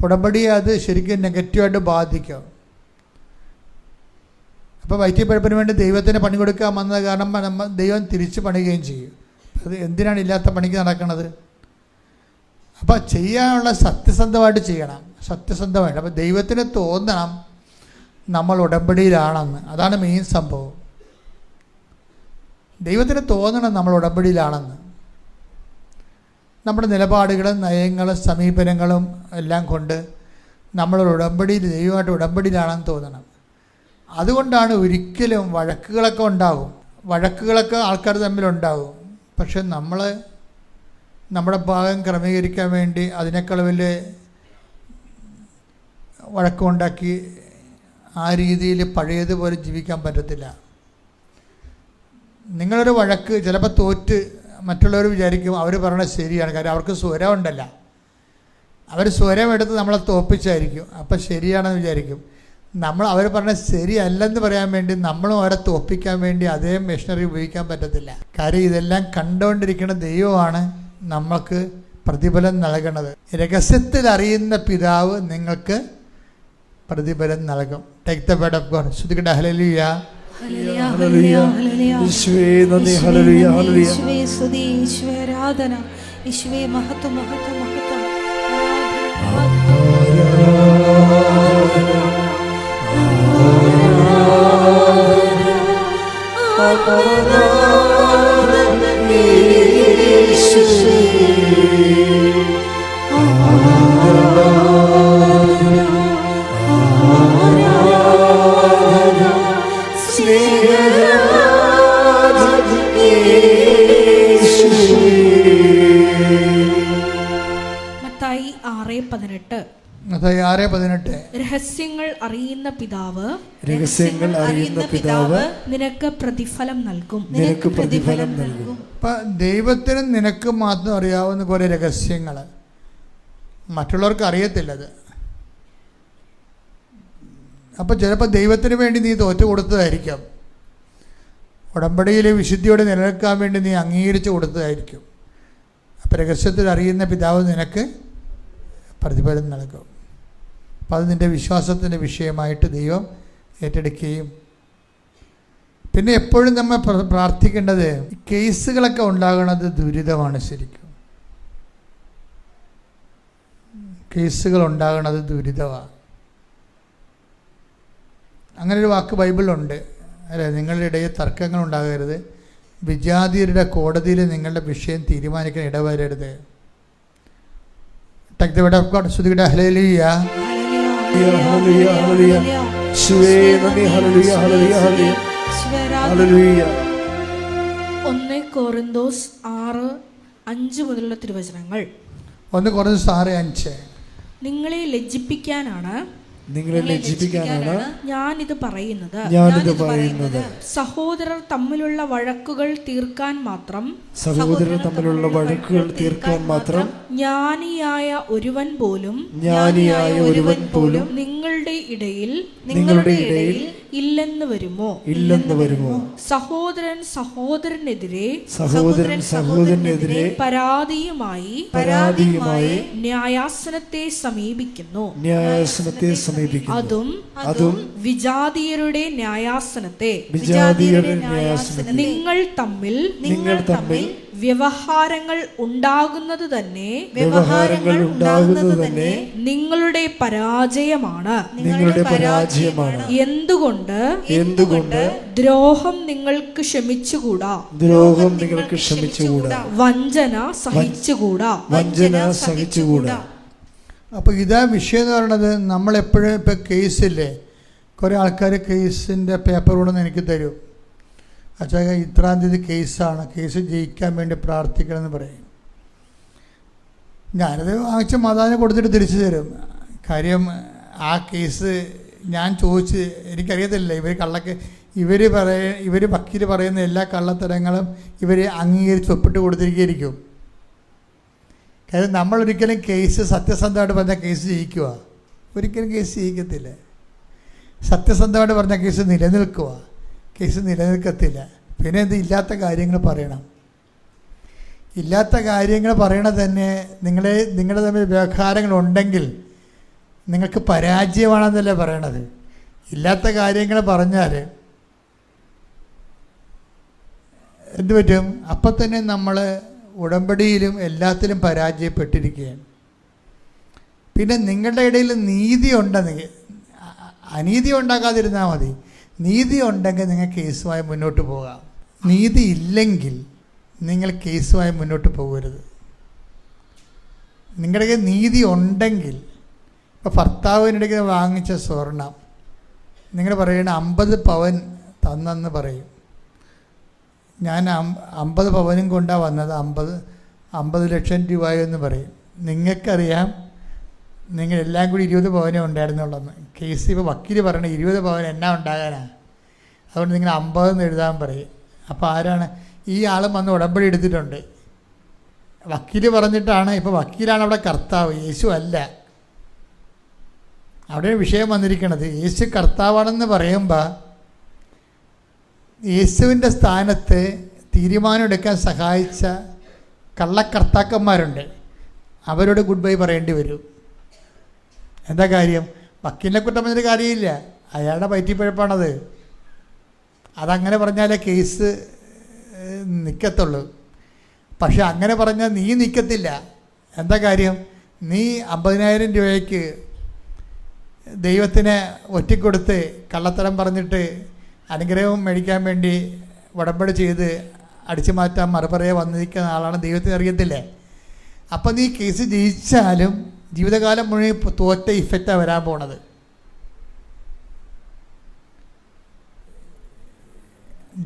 ഉടമ്പടി അത് ശരിക്കും നെഗറ്റീവായിട്ട് ബാധിക്കും. അപ്പോൾ വയറ്റിപ്പഴപ്പിന് വേണ്ടി ദൈവത്തിന് പണി കൊടുക്കാൻ വന്നത് കാരണം ദൈവം തിരിച്ച് പണിയുകയും ചെയ്യും. അത് എന്തിനാണ് ഇല്ലാത്ത പണിക്ക് നടക്കുന്നത്? അപ്പോൾ ചെയ്യാനുള്ള സത്യസന്ധമായിട്ട് ചെയ്യണം, സത്യസന്ധമായിട്ട്. അപ്പോൾ ദൈവത്തിന് തോന്നണം നമ്മൾ ഉടമ്പടിയിലാണെന്ന്. അതാണ് മെയിൻ സംഭവം. ദൈവത്തിന് തോന്നണം നമ്മൾ ഉടമ്പടിയിലാണെന്ന്. നമ്മുടെ നിലപാടുകളും നയങ്ങളും സമീപനങ്ങളും എല്ലാം കൊണ്ട് നമ്മൾ ഉടമ്പടിയിൽ, ദൈവമായിട്ട് ഉടമ്പടിയിലാണെന്ന് തോന്നണം. അതുകൊണ്ടാണ് ഒരിക്കലും വഴക്കുകളൊക്കെ ഉണ്ടാകും. വഴക്കുകളൊക്കെ ആൾക്കാർ തമ്മിലുണ്ടാകും. പക്ഷെ നമ്മൾ നമ്മുടെ ഭാഗം ക്രമീകരിക്കാൻ വേണ്ടി അതിനേക്കാൾ വലിയ വഴക്കമുണ്ടാക്കി ആ രീതിയിൽ പഴയതുപോലെ ജീവിക്കാൻ പറ്റത്തില്ല. നിങ്ങളൊരു വഴക്ക് ചിലപ്പോൾ തോറ്റ് മറ്റുള്ളവർ വിചാരിക്കും അവർ പറയണത് ശരിയാണ്. കാര്യം അവർക്ക് സ്വരം ഉണ്ടല്ല, അവർ സ്വരം എടുത്ത് നമ്മളെ തോപ്പിച്ചായിരിക്കും. അപ്പം ശരിയാണെന്ന് വിചാരിക്കും. അവർ പറഞ്ഞത് ശരിയല്ലെന്ന് പറയാൻ വേണ്ടി നമ്മളും അവരെ തോപ്പിക്കാൻ വേണ്ടി അതേ മെഷീനറി ഉപയോഗിക്കാൻ പറ്റത്തില്ല. കാര്യം ഇതെല്ലാം കണ്ടുകൊണ്ടിരിക്കുന്ന ദൈവമാണ് നമ്മൾക്ക് പ്രതിഫലം നൽകണത്. രഹസ്യത്തിൽ അറിയുന്ന പിതാവ് നിങ്ങൾക്ക് പ്രതിഫലം നൽകും. Take the word of God. ശ്രുതിക്കട്ടെ ഹല്ലേലൂയ. ആരാധന യേശുവേ, മഹത്വം മഹത്വം മഹത്വം. മത്തായി 6:18. രഹസ്യങ്ങൾ അറിയുന്ന പിതാവ് നിനക്ക് പ്രതിഫലം നൽകും. അപ്പം ദൈവത്തിനും നിനക്ക് മാത്രം അറിയാവുന്ന കുറേ രഹസ്യങ്ങൾ മറ്റുള്ളവർക്ക് അറിയത്തില്ലത്. അപ്പം ചിലപ്പോൾ ദൈവത്തിന് വേണ്ടി നീ തോറ്റു കൊടുത്തതായിരിക്കും. ഉടമ്പടിയിലെ വിശുദ്ധിയോടെ നിലനിൽക്കാൻ വേണ്ടി നീ അംഗീകരിച്ച് കൊടുത്തതായിരിക്കും. അപ്പം രഹസ്യത്തിൽ അറിയുന്ന പിതാവ് നിനക്ക് പ്രതിഫലം നൽകും. അപ്പം അത് നിൻ്റെ വിശ്വാസത്തിൻ്റെ വിഷയമായിട്ട് ദൈവം ഏറ്റെടുക്കുകയും. പിന്നെ എപ്പോഴും നമ്മൾ പ്രാർത്ഥിക്കേണ്ടത്, കേസുകളൊക്കെ ഉണ്ടാകുന്നത് ദുരിതമാണ്. ശരിക്കും കേസുകൾ ഉണ്ടാകുന്നത് ദുരിതമാണ്. അങ്ങനൊരു വാക്ക് ബൈബിളിലുണ്ട് അല്ലേ? നിങ്ങളുടെ ഇടയിൽ തർക്കങ്ങൾ ഉണ്ടാകരുത്, വിജാതിയരുടെ കോടതിയിൽ നിങ്ങളുടെ വിഷയം തീരുമാനിക്കാൻ ഇടവരരുത്. Take the word of God. ശ്രുതിക്കട്ടെ ഹല്ലേലൂയ. ഒന്ന് കൊറിന്തോസ് 6:5 മുതലുള്ള തിരുവചനങ്ങൾ. 1 കൊറിന്തോസ് 6:5. നിങ്ങളെ ലജ്ജിപ്പിക്കാനാണ് ഞാനിത് പറയുന്നത്. സഹോദരർ തമ്മിലുള്ള വഴക്കുകൾ തീർക്കാൻ മാത്രം ജ്ഞാനിയായ ഒരുവൻ പോലും നിങ്ങളുടെ ഇടയിൽ ഇല്ലെന്ന് വരുമോ? സഹോദരൻ സഹോദരനെതിരെ പരാതിയുമായി ന്യായാസനത്തെ സമീപിക്കുന്നു. അതും വിജാതീയരുടെ ന്യായാസനത്തെ. നിങ്ങൾ തമ്മിൽ വ്യവഹാരങ്ങൾ ഉണ്ടാകുന്നത് തന്നെ നിങ്ങളുടെ പരാജയമാണ്. എന്തുകൊണ്ട് ദ്രോഹം നിങ്ങൾക്ക് ക്ഷമിച്ചുകൂടാ? വഞ്ചന സഹിച്ചുകൂടാ. അപ്പോൾ ഇതാ വിഷയം എന്ന് പറയുന്നത്. നമ്മളെപ്പോഴും ഇപ്പം കേസില്ലേ, കുറേ ആൾക്കാർ കേസിൻ്റെ പേപ്പർ കൊണ്ടൊന്ന് എനിക്ക് തരും. അച്ഛാ ഇത്രാം തീയതി കേസാണ്, കേസ് ജയിക്കാൻ വേണ്ടി പ്രാർത്ഥിക്കണമെന്ന് പറയും. ഞാനത് വാങ്ങിച്ച മാതാവിനെ കൊടുത്തിട്ട് തിരിച്ചു തരും. കാര്യം ആ കേസ് ഞാൻ ചോദിച്ച് എനിക്കറിയത്തില്ല. ഇവർ വക്കീൽ പറയുന്ന എല്ലാ കള്ളത്തരങ്ങളും ഇവർ അംഗീകരിച്ച് ഒപ്പിട്ട് കൊടുത്തിരിക്കും. കാര്യം നമ്മളൊരിക്കലും കേസ് സത്യസന്ധമായിട്ട് പറഞ്ഞാൽ കേസ് ജയിക്കുക? ഒരിക്കലും കേസ് ജയിക്കത്തില്ല. സത്യസന്ധമായിട്ട് പറഞ്ഞ കേസ് നിലനിൽക്കുക? കേസ് നിലനിൽക്കത്തില്ല. പിന്നെ എന്ത് ഇല്ലാത്ത കാര്യങ്ങൾ പറയണം. ഇല്ലാത്ത കാര്യങ്ങൾ പറയണത് തന്നെ നിങ്ങളുടെ തമ്മിൽ വ്യവഹാരങ്ങളുണ്ടെങ്കിൽ നിങ്ങൾക്ക് പരാജയമാണെന്നല്ലേ പറയണത്. ഇല്ലാത്ത കാര്യങ്ങൾ പറഞ്ഞാൽ എന്ത് പറ്റും? അപ്പം തന്നെ നമ്മൾ ഉടമ്പടിയിലും എല്ലാത്തിലും പരാജയപ്പെട്ടിരിക്കുകയാണ്. പിന്നെ നിങ്ങളുടെ ഇടയിൽ നീതി ഉണ്ടെങ്കിൽ, അനീതി ഉണ്ടാക്കാതിരുന്നാൽ മതി. നീതി ഉണ്ടെങ്കിൽ നിങ്ങൾ കേസുമായി മുന്നോട്ട് പോകാം. നീതി ഇല്ലെങ്കിൽ നിങ്ങൾ കേസുമായി മുന്നോട്ട് പോകരുത്. നിങ്ങളുടെ നീതി ഉണ്ടെങ്കിൽ, ഇപ്പോൾ ഭർത്താവിനിടയ്ക്ക് വാങ്ങിച്ച സ്വർണം നിങ്ങൾ പറയുന്ന 50 പവൻ തന്നെന്ന് പറയും. ഞാൻ 50 പവനും കൊണ്ടാണ് വന്നത്, 50 ലക്ഷം രൂപയെന്ന് പറയും. നിങ്ങൾക്കറിയാം നിങ്ങളെല്ലാം കൂടി 20 പവനേ ഉണ്ടായിരുന്നുള്ളെന്ന്. കേസ് ഇപ്പോൾ വക്കീൽ പറയണ 20 പവൻ എന്നാ ഉണ്ടാകാനാണ്, അതുകൊണ്ട് നിങ്ങൾ 50 എന്ന് എഴുതാൻ പറയും. അപ്പോൾ ആരാണ് ഈ ആളും വന്ന് ഉടമ്പടി എടുത്തിട്ടുണ്ട്. വക്കീൽ പറഞ്ഞിട്ടാണ്. ഇപ്പോൾ വക്കീലാണ് അവിടെ കർത്താവ്, യേശു അല്ല. അവിടെ വിഷയം വന്നിരിക്കുന്നത് യേശു കർത്താവാണെന്ന് പറയുമ്പോൾ യേശുവിൻ്റെ സ്ഥാനത്ത് തീരുമാനം എടുക്കാൻ സഹായിച്ച കള്ളക്കർത്താക്കന്മാരുണ്ട്. അവരോട് ഗുഡ് ബൈ പറയേണ്ടി വരും. എന്താ കാര്യം? വക്കീലിനെ കുറ്റം പറഞ്ഞൊരു കാര്യമില്ല, അയാളുടെ പയറ്റിപ്പഴപ്പാണത്. അതങ്ങനെ പറഞ്ഞാലേ കേസ് നിൽക്കത്തുള്ളൂ. പക്ഷെ അങ്ങനെ പറഞ്ഞാൽ നീ നിൽക്കത്തില്ല. എന്താ കാര്യം? നീ 50,000 രൂപയ്ക്ക് ദൈവത്തിന് ഒറ്റിക്കൊടുത്ത് കള്ളത്തരം പറഞ്ഞിട്ട് അനുഗ്രഹം മേടിക്കാൻ വേണ്ടി ഉടമ്പടി ചെയ്ത് അടിച്ചു മാറ്റാൻ മറുപറയെ വന്നിരിക്കുന്ന ആളാണ്. ദൈവത്തിന് അറിയത്തില്ലേ? അപ്പം നീ കേസ് ജയിച്ചാലും ജീവിതകാലം മുഴുവൻ തോറ്റ ഇഫക്റ്റാണ് വരാൻ പോണത്.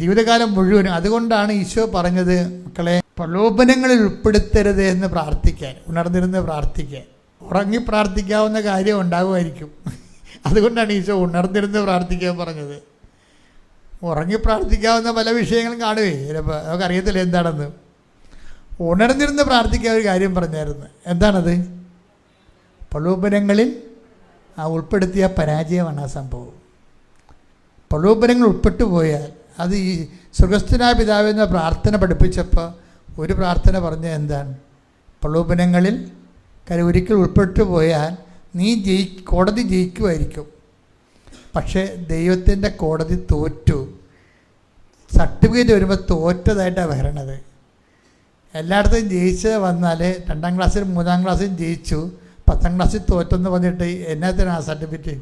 ജീവിതകാലം മുഴുവനും. അതുകൊണ്ടാണ് ഈശോ പറഞ്ഞത്, മക്കളെ പ്രലോഭനങ്ങളിൽ ഉൾപ്പെടുത്തരുത് എന്ന് പ്രാർത്ഥിക്കാൻ, ഉണർന്നിരുന്ന് പ്രാർത്ഥിക്കാൻ. ഉറങ്ങി പ്രാർത്ഥിക്കാവുന്ന കാര്യം ഉണ്ടാകുമായിരിക്കും. അതുകൊണ്ടാണ് ഈശോ ഉണർന്നിരുന്ന് പ്രാർത്ഥിക്കാൻ പറഞ്ഞത്. ഉറങ്ങി പ്രാർത്ഥിക്കാവുന്ന പല വിഷയങ്ങളും കാണുവേ, ചിലപ്പോൾ നമുക്കറിയത്തില്ല എന്താണെന്ന്. ഉണർന്നിരുന്ന് പ്രാർത്ഥിക്കാൻ ഒരു കാര്യം പറഞ്ഞായിരുന്നു. എന്താണത്? പ്രലോഭനങ്ങളിൽ ഉൾപ്പെടുത്തിയ പരാജയമാണ് ആ സംഭവം. പ്രലോഭനങ്ങൾ ഉൾപ്പെട്ടു പോയാൽ അത് ഈ സ്വർഗസ്ഥനായ പിതാവ് എന്ന പ്രാർത്ഥന പഠിപ്പിച്ചപ്പോൾ ഒരു പ്രാർത്ഥന പറഞ്ഞ എന്താണ്? പ്രലോഭനങ്ങളിൽ ഒരിക്കൽ ഉൾപ്പെട്ടു പോയാൽ നീ കോടതി ജയിക്കുമായിരിക്കും, പക്ഷേ ദൈവത്തിൻ്റെ കോടതി തോറ്റു. സർട്ടിഫിക്കറ്റ് വരുമ്പോൾ തോറ്റതായിട്ടാണ് വരണത്. എല്ലായിടത്തും ജയിച്ച് വന്നാൽ 2ാം ക്ലാസ്സിലും 3ാം ക്ലാസ്സിലും ജയിച്ചു, 10ാം ക്ലാസ്സിൽ തോറ്റെന്ന് പറഞ്ഞിട്ട് എന്നത്തിനാണ് ആ സർട്ടിഫിക്കറ്റ്?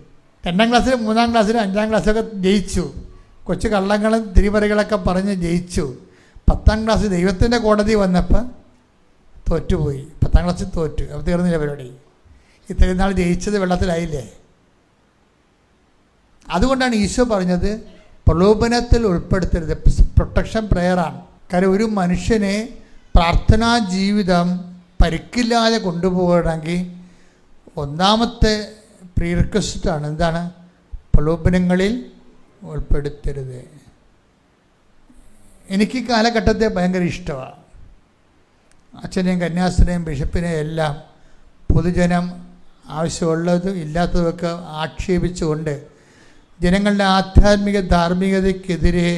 2ാം ക്ലാസ്സിലും 3ാം ക്ലാസ്സിലും 5ാം ക്ലാസ്സിലൊക്കെ ജയിച്ചു, കൊച്ചു കള്ളങ്ങളും തിരിമറികളൊക്കെ പറഞ്ഞ് ജയിച്ചു. 10ാം ക്ലാസ്സിൽ ദൈവത്തിൻ്റെ കോടതി വന്നപ്പോൾ തോറ്റുപോയി. 10ാം ക്ലാസ്സിൽ തോറ്റു. അപ്പോൾ തീർന്നില്ല പരിപാടി. ഇത്രയും നാൾ ജയിച്ചത് വെള്ളത്തിലായില്ലേ? അതുകൊണ്ടാണ് ഈശോ പറഞ്ഞത് പ്രലോഭനത്തിൽ ഉൾപ്പെടുത്തരുത്. പ്രൊട്ടക്ഷൻ പ്രെയറാണ്. കാര്യം ഒരു മനുഷ്യനെ പ്രാർത്ഥനാ ജീവിതം പരിക്കില്ലാതെ കൊണ്ടുപോകണമെങ്കിൽ ഒന്നാമത്തെ പ്രീ റിക്വസ്റ്റാണ് എന്താണ്? പ്രലോഭനങ്ങളിൽ ഉൾപ്പെടുത്തരുത്. എനിക്ക് ഈ കാലഘട്ടത്തെ ഭയങ്കര ഇഷ്ടമാണ്. അച്ഛനെയും കന്യാസ്ത്രീനെയും ബിഷപ്പിനെയും എല്ലാം പൊതുജനം ആവശ്യമുള്ളതും ഇല്ലാത്തതൊക്കെ ആക്ഷേപിച്ചുകൊണ്ട് ജനങ്ങളുടെ ആധ്യാത്മിക ധാർമ്മികതയ്ക്കെതിരെ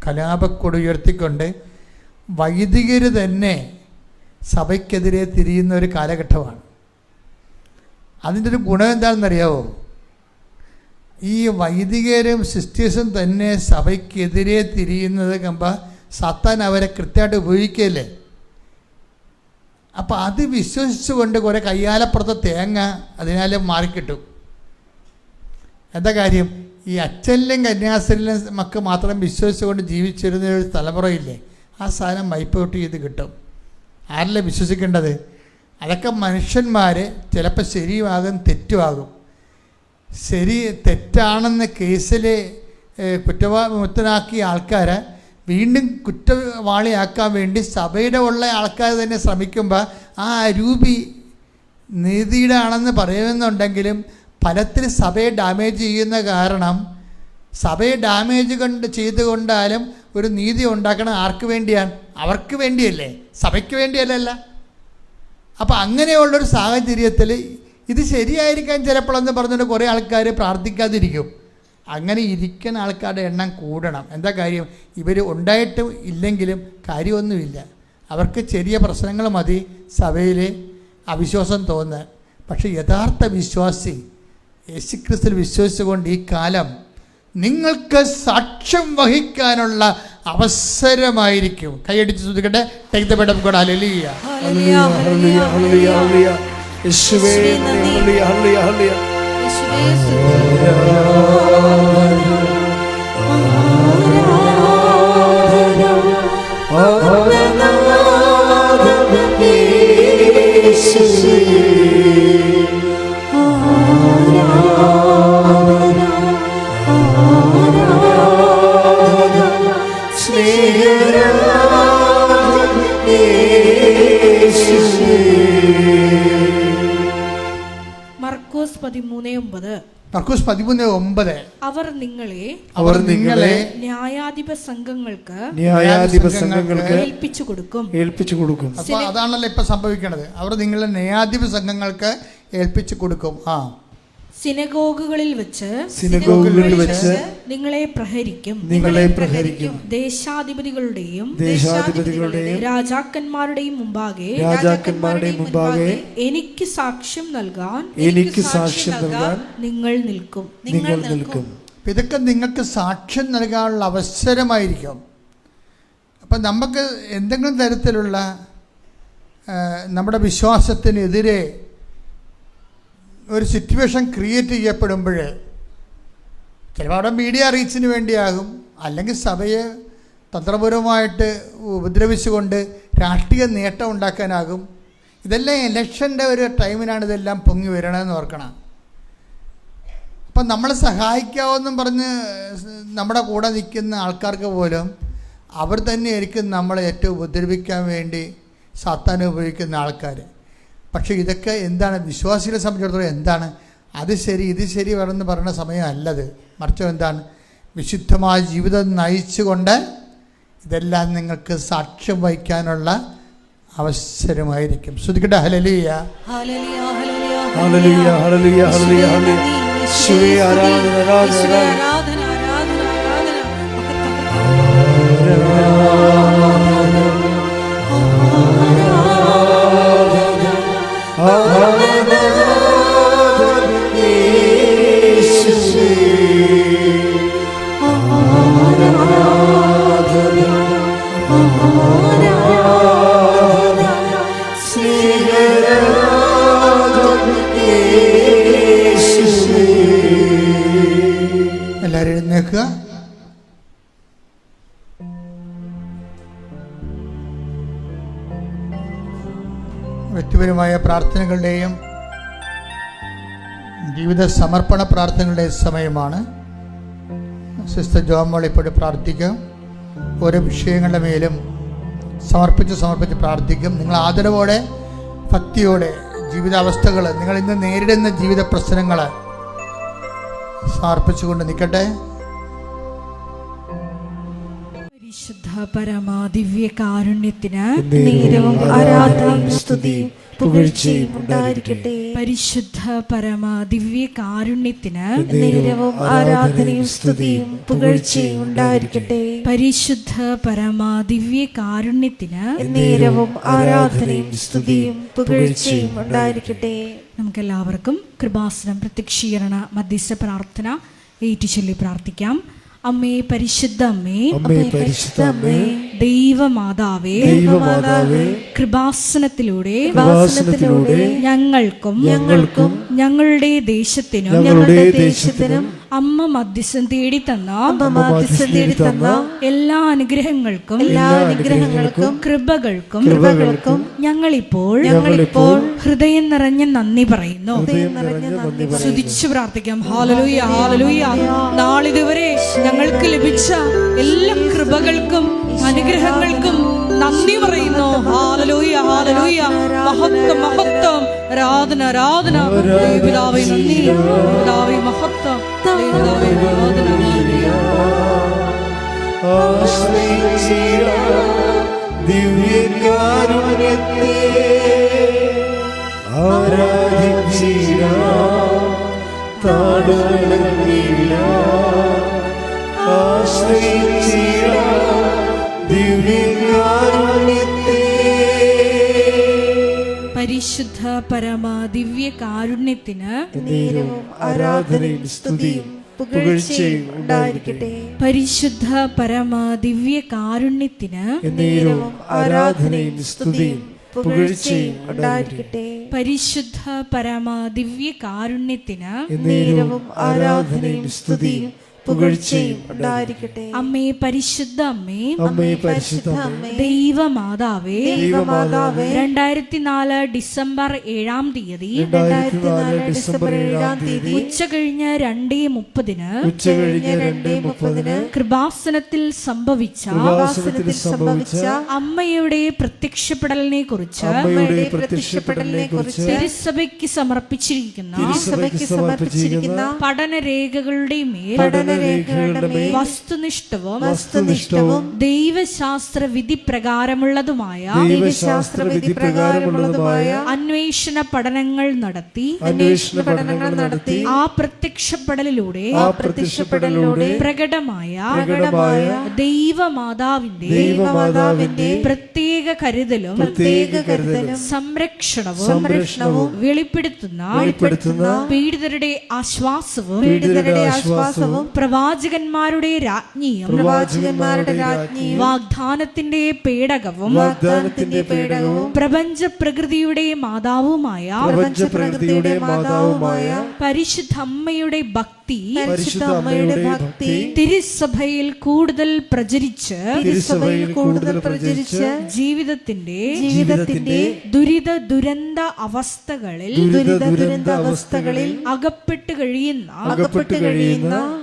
കലാപക്കൊടി ഉയർത്തിക്കൊണ്ട് വൈദികർ തന്നെ സഭയ്ക്കെതിരെ തിരിയുന്ന ഒരു കാലഘട്ടമാണ്. അതിൻ്റെ ഒരു ഗുണം എന്താണെന്നറിയാവോ? ഈ വൈദികരും സിസ്റ്റേഴ്സും തന്നെ സഭയ്ക്കെതിരെ തിരിയുന്നത് കണ്ടാൽ സാത്താൻ അവരെ കൃത്യമായിട്ട് ഉപയോഗിക്കുകയല്ലേ. അപ്പോൾ അത് വിശ്വസിച്ചുകൊണ്ട് കുറേ കയ്യാലപ്പുറത്തെ തേങ്ങ അതിനാൽ മാറിക്കിട്ടും. എന്താ കാര്യം? ഈ അച്ഛനിലും കന്യാസ്ത്രീയിലും നമുക്ക് മാത്രം വിശ്വസിച്ചുകൊണ്ട് ജീവിച്ചിരുന്ന ഒരു തലമുറയില്ലേ, ആ സാധനം വൈപ്പൗട്ട് ചെയ്ത് കിട്ടും. ആരല്ലേ വിശ്വസിക്കേണ്ടത്? അതൊക്കെ മനുഷ്യന്മാർ ചിലപ്പോൾ ശരിയുമാകും തെറ്റുമാകും. ശരി തെറ്റാണെന്ന് കേസിൽ കുറ്റവാമുക്തനാക്കിയ ആൾക്കാരെ വീണ്ടും കുറ്റവാളിയാക്കാൻ വേണ്ടി സഭയുടെ ഉള്ള ആൾക്കാർ തന്നെ ശ്രമിക്കുമ്പോൾ ആ അരൂപി നീതിയുടെ ആണെന്ന് പറയുന്നുണ്ടെങ്കിലും ഫലത്തിൽ സഭയെ ഡാമേജ് ചെയ്യുന്ന കാരണം സഭയെ ഡാമേജ് ചെയ്തുകൊണ്ടാലും ഒരു നീതി ഉണ്ടാക്കണം. ആർക്ക് വേണ്ടിയാണ്? അവർക്ക് വേണ്ടിയല്ലേ, സഭയ്ക്ക് വേണ്ടിയല്ലല്ല. അപ്പോൾ അങ്ങനെയുള്ളൊരു സാഹചര്യത്തിൽ ഇത് ശരിയായിരിക്കാൻ ചിലപ്പോഴെന്ന് പറഞ്ഞിട്ട് കുറേ ആൾക്കാർ പ്രാർത്ഥിക്കാതിരിക്കും. അങ്ങനെ ഇരിക്കുന്ന ആൾക്കാരുടെ എണ്ണം കൂടണം. എന്താ കാര്യം? ഇവർ ഉണ്ടായിട്ടും ഇല്ലെങ്കിലും കാര്യമൊന്നുമില്ല. അവർക്ക് ചെറിയ പ്രശ്നങ്ങൾ മതി സഭയിൽ അവിശ്വാസം തോന്നുക. പക്ഷേ യഥാർത്ഥ വിശ്വാസി യേശുക്രിസ്തുവിൽ വിശ്വസിച്ചുകൊണ്ട് ഈ കാലം നിങ്ങൾക്ക് സാക്ഷ്യം വഹിക്കാനുള്ള അവസരമായിരിക്കും. കൈയടിച്ച് ശ്രദ്ധിക്കട്ടെ. Take the word of God. ഹല്ലേലൂയ ഹല്ലേലൂയ ഹല്ലേലൂയ ഹല്ലേലൂയ ഹല്ലേലൂയ. യേശുവേ ഹല്ലേലൂയ ഹല്ലേലൂയ ഹല്ലേലൂയ. മർക്കോസ് 13:9. മർക്കോസ് 13:9. അവർ നിങ്ങളെ ന്യായാധിപ സംഘങ്ങൾക്ക് ഏൽപ്പിച്ചു കൊടുക്കും. അപ്പോൾ അതാണല്ലോ ഇപ്പം സംഭവിക്കുന്നത്. അവർ നിങ്ങളെ ന്യായാധിപ സംഘങ്ങൾക്ക് ഏൽപ്പിച്ചു കൊടുക്കും. സിനഗോഗുകളിൽ വെച്ച് നിങ്ങളെ പ്രഹരിക്കും. ദേശാധിപതികളുടെയും രാജാക്കന്മാരുടെയും മുമ്പാകെ എനിക്ക് സാക്ഷ്യം നൽകാൻ നിങ്ങൾ നിൽക്കും. ഇതൊക്കെ നിങ്ങൾക്ക് സാക്ഷ്യം നൽകാനുള്ള അവസരമായിരിക്കും. അപ്പം നമുക്ക് എന്തെങ്കിലും തരത്തിലുള്ള നമ്മുടെ വിശ്വാസത്തിനെതിരെ ഒരു സിറ്റുവേഷൻ ക്രിയേറ്റ് ചെയ്യപ്പെടുമ്പോൾ ചിലപ്പോൾ അവിടെ മീഡിയ റീച്ചിന് വേണ്ടിയാകും, അല്ലെങ്കിൽ സഭയെ തന്ത്രപരമായിട്ട് ഉപദ്രവിച്ചുകൊണ്ട് രാഷ്ട്രീയ നേട്ടം ഉണ്ടാക്കാനാകും. ഇതെല്ലാം ഇലക്ഷൻ്റെ ഒരു ടൈമിനാണ് ഇതെല്ലാം പൊങ്ങി വരണമെന്ന് ഓർക്കണം. അപ്പം നമ്മളെ സഹായിക്കാമെന്നും പറഞ്ഞ് നമ്മുടെ കൂടെ നിൽക്കുന്ന ആൾക്കാർക്ക് പോലും അവർ തന്നെയായിരിക്കും നമ്മളെ ഏറ്റവും ഉപദ്രവിക്കാൻ വേണ്ടി സാത്താൻ ഉപയോഗിക്കുന്ന ആൾക്കാർ. പക്ഷേ ഇതൊക്കെ എന്താണ്? വിശ്വാസികളെ സംബന്ധിച്ചിടത്തോളം എന്താണ്? അത് ശരി ഇത് ശരി വേണമെന്ന് പറയുന്ന സമയമല്ലത്. മറിച്ച് എന്താണ്? വിശുദ്ധമായ ജീവിതം നയിച്ചുകൊണ്ട് ഇതെല്ലാം നിങ്ങൾക്ക് സാക്ഷ്യം വഹിക്കാനുള്ള അവസരമായിരിക്കും. ശ്രദ്ധിക്കട്ടെ. ഹല്ലേലൂയ ഹല്ലേലൂയ ഹല്ലേലൂയ ഹല്ലേലൂയ ഹല്ലേലൂയ ഹല്ലേലൂയ ഹല്ലേലൂയ. യേശുവേ ആരാധന ആരാധന ആരാധന ആരാധന എല്ലാവരും എഴുന്നേൽക്കുക. വ്യക്തിപരമായ പ്രാർത്ഥനകളുടെയും ജീവിത സമർപ്പണ പ്രാർത്ഥനകളുടെയും സമയമാണ്. സിസ്റ്റർ ജോമോൾ ഇപ്പോഴും പ്രാർത്ഥിക്കും. ഓരോ വിഷയങ്ങളുടെ മേലും സമർപ്പിച്ച് പ്രാർത്ഥിക്കും. നിങ്ങൾ ആദരവോടെ ഭക്തിയോടെ ജീവിതാവസ്ഥകൾ, നിങ്ങൾ ഇന്ന് നേരിടുന്ന ജീവിത പ്രശ്നങ്ങൾ സമർപ്പിച്ചുകൊണ്ട് നിൽക്കട്ടെ. പരിശുദ്ധ പരമാദിവ്യ കാരുണ്യത്തിന് നീരവും ആരാധനയും സ്തുതിയും പുകഴ്ചയും ഉണ്ടായിരിക്കട്ടെ. പരിശുദ്ധ പരമ ദിവ്യ കാരുണ്യത്തിന് നേരവും ആരാധനയും സ്തുതിയും പുകഴ്ചയും ഉണ്ടായിരിക്കട്ടെ. പരിശുദ്ധ പരമ ദിവ്യ കാരുണ്യത്തിന് നേരവും ആരാധനയും സ്തുതിയും പുകഴ്ചയും ഉണ്ടായിരിക്കട്ടെ. നമുക്കെല്ലാവർക്കും കൃപാസനം പ്രത്യക്ഷീകരണ മധ്യസ്ഥ പ്രാർത്ഥന ഏറ്റുചൊല്ലി പ്രാർത്ഥിക്കാം. അമ്മേ പരിശുദ്ധ അമ്മേ, അമ്മേ പരിശുദ്ധ അമ്മേ, ദൈവമാതാവേ, ദൈവമാതാവേ, കൃപാസനത്തിലൂടെ ഞങ്ങൾക്കും ഞങ്ങളുടെ ദേശത്തിനും അമ്മ മധ്യസ്ഥം തേടി തന്ന എല്ലാ അനുഗ്രഹങ്ങൾക്കും കൃപകൾക്കും ഞങ്ങളിപ്പോൾ ഹൃദയം നിറഞ്ഞ നന്ദി പറയുന്നു. സ്തുതിച്ചു പ്രാർത്ഥിക്കാം. ഹല്ലേലൂയ, ഹല്ലേലൂയ. നാളിതുവരെ ഞങ്ങൾക്ക് ലഭിച്ച എല്ലാ കൃപകൾക്കും അനുഗ്രഹങ്ങൾക്കും നന്ദി പറയുന്നു. Hallelujah, hallelujah. മഹത്വം, മഹത്വം, ആരാധന, ആരാധന. ദൈവപിതാവേ നന്ദി, ദൈവപിതാവേ മഹത്വം, ദൈവപിതാവേ ആരാധന. ദിവ്യകാരുണ്യത്തെ ആരാധിച്ചിടാം, ആശ്രയിച്ചിടാം ദിവ്യകാരുണ്യത്തെ. പരിശുദ്ധ പരമ ദിവ്യ കാരുണ്യത്തിന് നേരവും ആരാധനയും സ്തുതിയും പുകഴ്ചയും ഉണ്ടായിരിക്കട്ടെ. പരിശുദ്ധ പരമ ദിവ്യ കാരുണ്യത്തിന് നേരവും ആരാധനയും സ്തുതിയും പുകഴ്ചയും ഉണ്ടായിരിക്കട്ടെ. പരിശുദ്ധ പരമ ദിവ്യ കാരുണ്യത്തിന് നേരവും ആരാധനയും സ്തുതിയും പുകഴ്ചയും ഉണ്ടായിരിക്കട്ടെ. അമ്മേ പരിശുദ്ധ അമ്മേ, അമ്മേ പരിശുദ്ധ അമ്മേ, ദൈവമാതാവേ, ദൈവമാതാവേ, 2004 ഡിസംബർ 7-ാം തീയതി 2004 ഡിസംബർ 7-ാം തീയതി ഉച്ചകഴിഞ്ഞ് 2:30 2:30 കൃപാസനത്തിൽ സംഭവിച്ച അമ്മയുടെ പ്രത്യക്ഷപ്പെടലിനെ കുറിച്ച് തിരുസഭയ്ക്ക് സമർപ്പിച്ചിരിക്കുന്ന പഠനരേഖകളുടെ മേൽ വസ്തുനിഷ്ഠവും ദൈവശാസ്ത്ര വിധി പ്രകാരമുള്ളതുമായ അന്വേഷണ പഠനങ്ങൾ നടത്തി ആ പ്രത്യക്ഷപ്പെടലിലൂടെ പ്രകടമായ ദൈവമാതാവിന്റെ പ്രത്യേക കരുതലും സംരക്ഷണവും വെളിപ്പെടുത്തുന്ന പീഡിതരുടെ ആശ്വാസവും പ്രവാചകന്മാരുടെ രാജ്ഞിയും വാഗ്ദാനത്തിന്റെ പേടകവും പ്രപഞ്ച പ്രകൃതിയുടെ മാതാവുമായ പരിശുദ്ധ അമ്മയുടെ ഭക്തി തിരുസഭയിൽ കൂടുതൽ പ്രചരിച്ച് ജീവിതത്തിന്റെ ദുരിത ദുരന്ത അവസ്ഥകളിൽ അകപ്പെട്ട് കഴിയുന്ന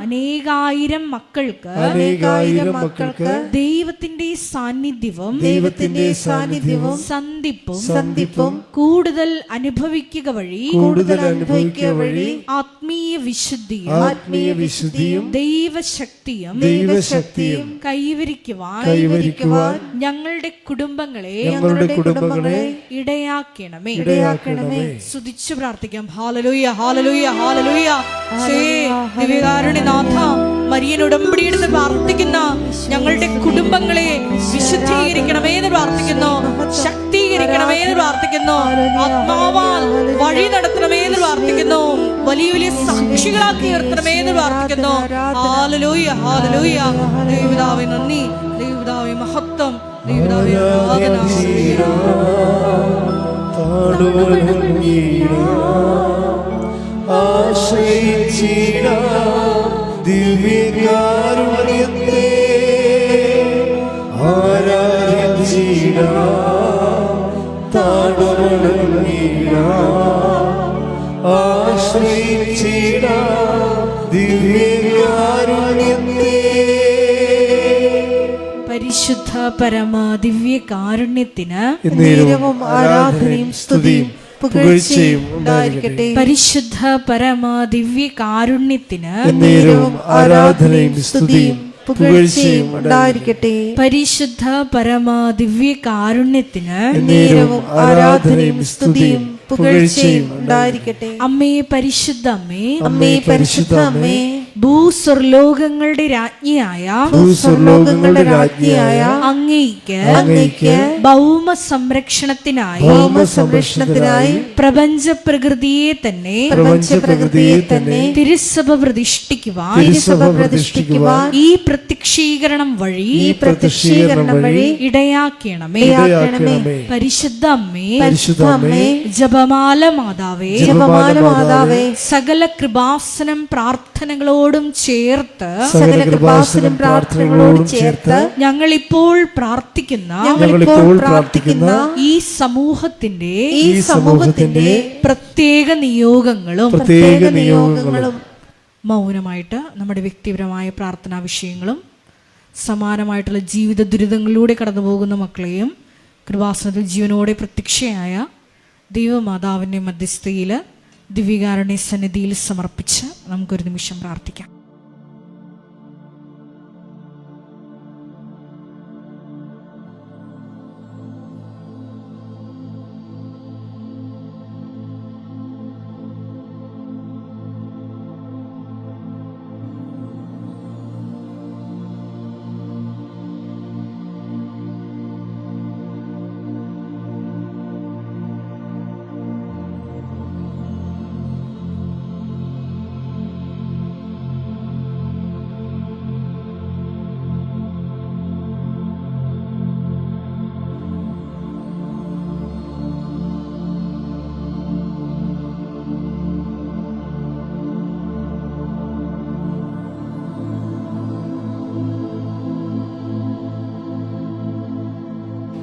അനേകായിരം മക്കൾക്ക് ദൈവത്തിന്റെ സാന്നിധ്യവും സന്ധിപ്പും കൂടുതൽ അനുഭവിക്കുക വഴി ആത്മീയ വിശുദ്ധിയും ദൈവശക്തിയും കൈവരിക്കുവാൻ ഞങ്ങളുടെ കുടുംബങ്ങളെ ഇടയാക്കണമേ. സ്തുതിച്ചു പ്രാർത്ഥിക്കാം. ഹല്ലേലൂയ, ഹല്ലേലൂയ, ഹല്ലേലൂയ. ദിവ്യകാരുണ്യനാഥ, മരിയൻ ഉടമ്പടിയെടുത്ത് പ്രാർത്ഥിക്കുന്ന ഞങ്ങളുടെ കുടുംബങ്ങളെ വിശുദ്ധീകരിക്കണമേ എന്ന് പ്രാർത്ഥിക്കുന്നു, ശക്തീകരിക്കണമേ എന്ന് പ്രാർത്ഥിക്കുന്നു, ആത്മാവാൽ വഴി നടത്തണമേ എന്ന് പ്രാർത്ഥിക്കുന്നു, വലിയ വലിയ സാക്ഷികളാക്കി നിർത്തണമേ എന്ന് പ്രാർത്ഥിക്കുന്നു. Hallelujah, hallelujah. ദൈവപിതാവേ നന്ദി, ദൈവപിതാവേ മഹത്വം, ദൈവപിതാവേ ആരാധന. ദിവ്യകാരുണ്യത്തെ പരിശുദ്ധ പരമ ദിവ്യ കാരുണ്യത്തിന് നേരവും ആരാധനയും സ്തുതിയും പുകഴ്ചയും ഉണ്ടായിരിക്കട്ടെ. പരിശുദ്ധ പരമ ദിവ്യ കാരുണ്യത്തിന് നേരവും ആരാധനയും സ്തുതിയും പുകഴ്ചയും ഉണ്ടായിരിക്കട്ടെ. പരിശുദ്ധ പരമ ദിവ്യ കാരുണ്യത്തിന് നേരവും ആരാധനയും സ്തുതിയും പുകഴ്ചയും ഉണ്ടായിരിക്കട്ടെ. അമ്മേ പരിശുദ്ധ അമ്മേ, അമ്മേ പരിശുദ്ധ അമ്മേ, ഭൂസ്വർലോകങ്ങളുടെ രാജ്ഞിയായ അങ്ങേയ്ക്ക് ഭൗമ സംരക്ഷണത്തിനായി പ്രപഞ്ച പ്രകൃതിയെ തന്നെ തിരുസഭ പ്രതിഷ്ഠിക്കുവാൻ ഈ പ്രത്യക്ഷീകരണം വഴി ഇടയാക്കണമേ. പരിശുദ്ധ അമ്മേ, ജപമാല മാതാവേ, സകല കൃപാസനം പ്രാർത്ഥനകളോടും ചേർത്ത് ഞങ്ങൾ ഇപ്പോൾ പ്രാർത്ഥിക്കുന്ന ഈ സമൂഹത്തിന്റെ പ്രത്യേക നിയോഗങ്ങളും മൗനമായിട്ട് നമ്മുടെ വ്യക്തിപരമായ പ്രാർത്ഥനാ വിഷയങ്ങളും സമാനമായിട്ടുള്ള ജീവിത ദുരിതങ്ങളിലൂടെ കടന്നു പോകുന്ന മക്കളെയും കൃപാസനത്തിൽ ജീവനോടെ പ്രത്യക്ഷയായ ദൈവമാതാവിൻ്റെ മധ്യസ്ഥയിൽ ദിവ്യകാരുണ്യ സന്നിധിയിൽ സമർപ്പിച്ച് നമുക്കൊരു നിമിഷം പ്രാർത്ഥിക്കാം.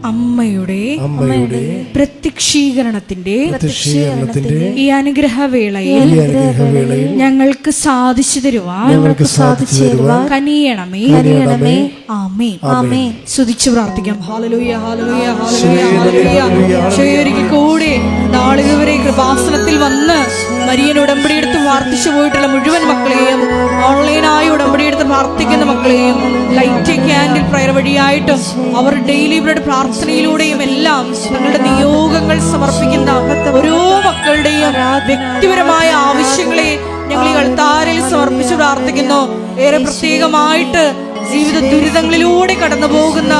അമ്മയുടെ പ്രത്യക്ഷീകരണത്തിന്റെ ഈ അനുഗ്രഹവേളയിൽ ഞങ്ങൾക്ക് സാധിച്ചു തരുവാൻ കനിയണമേ. ആമേൻ. സ്തുതിച്ചു പ്രാർത്ഥിക്കാം. ഹല്ലേലൂയ, ഹല്ലേലൂയ, ഹല്ലേലൂയ, ഹല്ലേലൂയ. ഒരിക്കൽ കൂടി നാളിതുവരെ കൃപാസനത്തിൽ വന്ന് മരിയൻ ഉടമ്പടിയെടുത്ത് പ്രാർത്ഥിച്ചു പോയിട്ടുള്ള മുഴുവൻ മക്കളെയും, ഓൺലൈനായി ഉടമ്പടിയെടുത്ത് പ്രാർത്ഥിക്കുന്ന മക്കളെയും, ലൈറ്റ് ക്യാൻഡിൽ പ്രയർ വഴിയായിട്ടും അവർ ഡെയിലി ബ്രെഡ് പ്രാർത്ഥനയിലൂടെയും എല്ലാം തങ്ങളുടെ നിയോഗങ്ങൾ സമർപ്പിക്കുന്ന ഓരോ മക്കളുടെയും വ്യക്തിപരമായ ആവശ്യങ്ങളെ ഞങ്ങൾ ഈ അൾത്താരയിൽ സമർപ്പിച്ച് പ്രാർത്ഥിക്കുന്നു. ഏറെ പ്രത്യേകമായിട്ട് ജീവിത ദുരിതങ്ങളിലൂടെ കടന്നു പോകുന്ന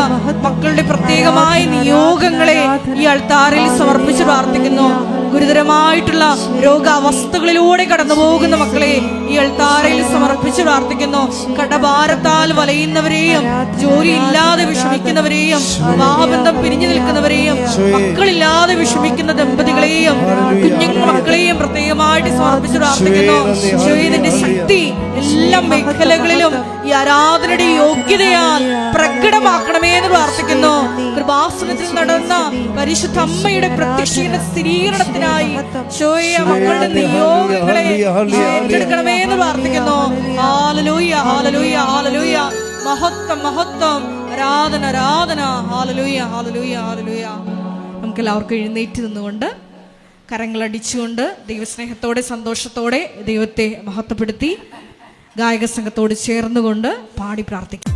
മക്കളുടെ പ്രത്യേകമായ നിയോഗങ്ങളെ ഈ അൾത്താരയിൽ സമർപ്പിച്ച് പ്രാർത്ഥിക്കുന്നു. ഗുരുതരമായിട്ടുള്ള രോഗാവസ്ഥകളിലൂടെ കടന്നു പോകുന്ന മക്കളെ ഈ അൾത്താരയിൽ സമർപ്പിച്ച് പ്രാർത്ഥിക്കുന്നു. കടഭാരത്താൽ വലയുന്നവരെയും, ജോലി ഇല്ലാതെ വിഷമിക്കുന്നവരെയും, വിവാഹബന്ധം പിരിഞ്ഞു നിൽക്കുന്നവരെയും, മക്കളില്ലാതെ വിഷമിക്കുന്ന ദമ്പതികളെയും, കുഞ്ഞു മക്കളെയും പ്രത്യേകമായിട്ട് സമർപ്പിച്ച് പ്രാർത്ഥിക്കുന്നു. ഇതിന്റെ ശക്തി എല്ലാ മേഖലകളിലും ഈ ആരാധനയുടെ യോഗ്യതയാൽ പ്രകടമാക്കണമേ എന്ന് പ്രാർത്ഥിക്കുന്നു. കൃപാസനത്തിൽ നടന്ന പരിശുദ്ധ അമ്മയുടെ പ്രത്യക്ഷീകരണ സ്ഥിരീകരണത്തിനായി മക്കളുടെ നിയോഗങ്ങളെ ഏറ്റെടുക്കണമേ എന്ന് പ്രാർത്ഥിക്കുന്നു. ഹല്ലേലൂയ, ഹല്ലേലൂയ, ഹല്ലേലൂയ. മഹത്വം, മഹത്വം, ആരാധന, ആരാധന. ഹല്ലേലൂയ, ഹല്ലേലൂയ, ഹല്ലേലൂയ. നമുക്ക് എല്ലാവർക്കും എഴുന്നേറ്റ് നിന്നുകൊണ്ട് കരങ്ങളടിച്ചുകൊണ്ട് ദൈവസ്നേഹത്തോടെ സന്തോഷത്തോടെ ദൈവത്തെ മഹത്വപ്പെടുത്തി ഗായക സംഘത്തോട് ചേർന്നുകൊണ്ട് പാടി പ്രാർത്ഥിക്കാം.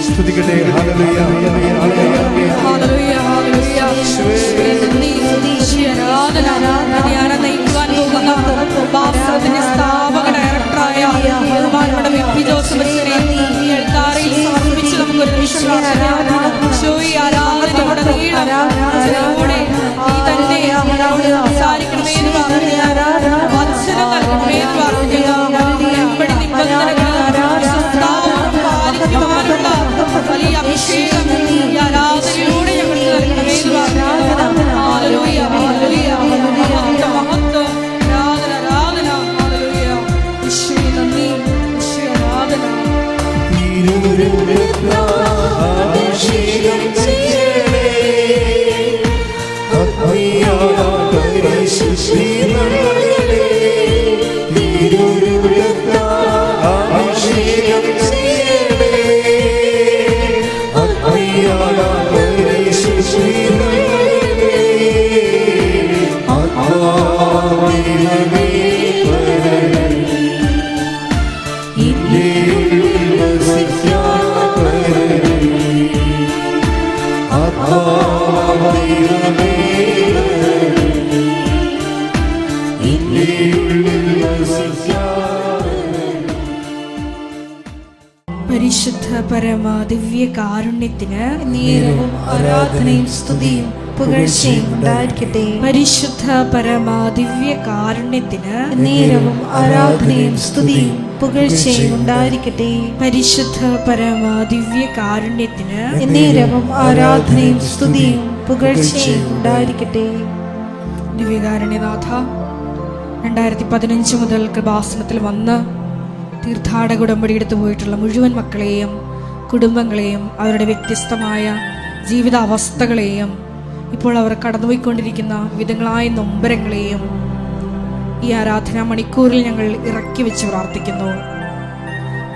സ്തുതിക്കട്ടെ. ഹല്ലേലൂയ, ഹല്ലേലൂയ, ഹല്ലേലൂയ, ഹല്ലേലൂയ, ഹല്ലേലൂയ. നന്ദി, സ്തുതി, ആരാധന. ധ്യാനം നയിക്കുവാൻ പോകുന്ന ഉപാസനത്തിന്റെ സ്ഥാപക ഡയറക്ടറായ ബഹുമാനപ്പെട്ട വ്യക്തി ജോസഫ് അച്ഛനെ ഈ എഴുത്താറിൽ സമർപ്പിച്ച് നമുക്കൊരു നിമിഷം പ്രാർത്ഥിക്കാം. ഈശോയെ ആരാധനയോടെ നീളോടെ നീ തന്നെ ഞങ്ങളോട് സംസാരിക്കണമേ എന്ന് പറഞ്ഞു വചനം നൽകണമേ എന്ന് പറഞ്ഞു എപ്പടി നിബന്ധനകൾ പാലിക്കുവാനുള്ള വലിയ അഭിഷേകം ഈ ആരാധനയിലൂടെ ഞങ്ങൾക്ക് നൽകണമേ എന്ന് പറഞ്ഞു. ഹല്ലേലൂയ, ഹല്ലേലൂയ, മഹത്വം, മഹത്വം, ആരാധന, ആരാധന. ഹല്ലേലൂയ. ഈശോയെ നന്ദി, ഈശോയെ ആരാധന. അഭിഷേകം ചെയ്യണേ പരിശുദ്ധ പരമ ദിവ്യ കാരുണ്യത്തിന് നേരവും ആരാധനയും സ്തുതിയും പുകഴ്ചയും ഉണ്ടായിരിക്കട്ടെ. പരിശുദ്ധ പരമ ദിവ്യ കാരുണ്യത്തിന് നേരവും ആരാധനയും സ്തുതിയും പുകഴ്ചയും ഉണ്ടായിരിക്കട്ടെ. പരിശുദ്ധ പരമ ദിവ്യ കാരുണ്യത്തിന് നേരവും ആരാധനയും സ്തുതിയും പുകഴ്ചയും ഉണ്ടായിരിക്കട്ടെ. ദിവ്യകാരുണ്യനാഥ, 2015 മുതൽ കൃപാസനത്തിൽ വന്ന് തീർത്ഥാടക ഉടമ്പടി എടുത്തു പോയിട്ടുള്ള മുഴുവൻ മക്കളെയും കുടുംബങ്ങളെയും അവരുടെ വ്യത്യസ്തമായ ജീവിതാവസ്ഥകളെയും ഇപ്പോൾ അവർ കടന്നുപോയിക്കൊണ്ടിരിക്കുന്ന വിധങ്ങളായ നൊമ്പരങ്ങളെയും ഈ ആരാധനാ മണിക്കൂറിൽ ഞങ്ങൾ ഇറക്കി വെച്ച് പ്രാർത്ഥിക്കുന്നു.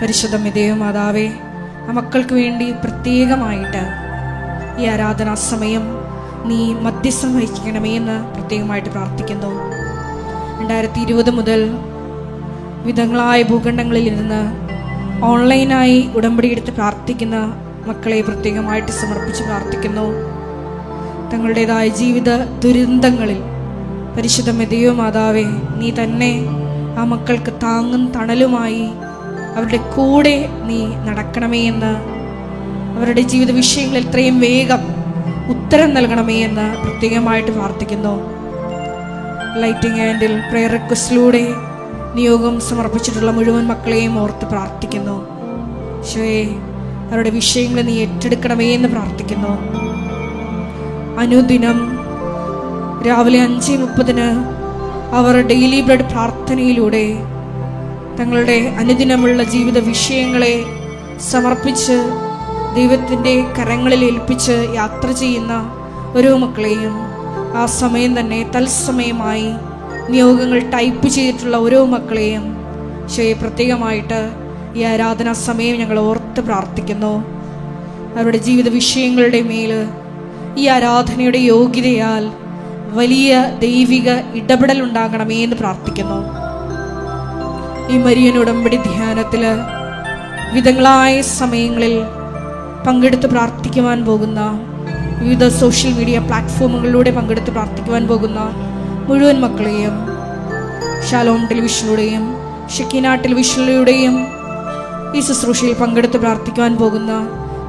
പരിശുദ്ധ മാതാവേ, ആ മക്കൾക്ക് വേണ്ടി പ്രത്യേകമായിട്ട് ഈ ആരാധനാ സമയം നീ മധ്യസ്ഥം വഹിക്കണമേ എന്ന് പ്രത്യേകമായിട്ട് പ്രാർത്ഥിക്കുന്നു. 2020 മുതൽ വിധങ്ങളായ ഭൂഖണ്ഡങ്ങളിൽ ഇരുന്ന് ഓൺലൈനായി ഉടമ്പടി എടുത്ത് പ്രാർത്ഥിക്കുന്ന മക്കളെ പ്രത്യേകമായിട്ട് സമർപ്പിച്ച് പ്രാർത്ഥിക്കുന്നു. തങ്ങളുടേതായ ജീവിത ദുരന്തങ്ങളിൽ പരിശുദ്ധ മാതാവേ, നീ തന്നെ ആ മക്കൾക്ക് താങ്ങും തണലുമായി അവരുടെ കൂടെ നീ നടക്കണമേ എന്ന്, അവരുടെ ജീവിത വിഷയങ്ങളിൽ എത്രയും വേഗം ഉത്തരം നൽകണമേ എന്ന് പ്രത്യേകമായിട്ട് പ്രാർത്ഥിക്കുന്നു. ലൈറ്റിംഗ് ആൻഡിൽ പ്രയർ റിക്വസ്റ്റിലൂടെ നിയോഗം സമർപ്പിച്ചിട്ടുള്ള മുഴുവൻ മക്കളെയും ഓർത്ത് പ്രാർത്ഥിക്കുന്നു. ഈശോയെ, അവരുടെ വിഷയങ്ങൾ നീ ഏറ്റെടുക്കണമേ എന്ന് പ്രാർത്ഥിക്കുന്നു. അനുദിനം രാവിലെ 5:30 അവർ ഡെയിലി ബ്രെഡ് പ്രാർത്ഥനയിലൂടെ തങ്ങളുടെ അനുദിനമുള്ള ജീവിത വിഷയങ്ങളെ സമർപ്പിച്ച് ദൈവത്തിൻ്റെ കരങ്ങളിൽ ഏൽപ്പിച്ച് യാത്ര ചെയ്യുന്ന ഓരോ മക്കളെയും ആ സമയം തന്നെ തത്സമയമായി നിയോഗങ്ങൾ ടൈപ്പ് ചെയ്തിട്ടുള്ള ഓരോ മക്കളെയും ഈശോയെ പ്രത്യേകമായിട്ട് ഈ ആരാധനാ സമയം ഞങ്ങൾ ഓർത്ത് പ്രാർത്ഥിക്കുന്നു. അവരുടെ ജീവിത വിഷയങ്ങളുടെ മേൽ ഈ ആരാധനയുടെ യോഗ്യതയാൽ വലിയ ദൈവിക ഇടപെടൽ ഉണ്ടാകണമേ എന്ന് പ്രാർത്ഥിക്കുന്നു. ഈ മരിയൻ ഉടമ്പടി ധ്യാനത്തിൽ വിധങ്ങളായ സമയങ്ങളിൽ പങ്കെടുത്ത് പ്രാർത്ഥിക്കുവാൻ പോകുന്ന, വിവിധ സോഷ്യൽ മീഡിയ പ്ലാറ്റ്ഫോമുകളിലൂടെ പങ്കെടുത്ത് പ്രാർത്ഥിക്കുവാൻ പോകുന്ന മുഴുവൻ മക്കളെയും ഷാലോം ടെലിവിഷനിലൂടെയും ഷെക്കീന ടെലിവിഷനിലൂടെയും ഈ ശുശ്രൂഷയിൽ പങ്കെടുത്ത് പ്രാർത്ഥിക്കുവാൻ പോകുന്ന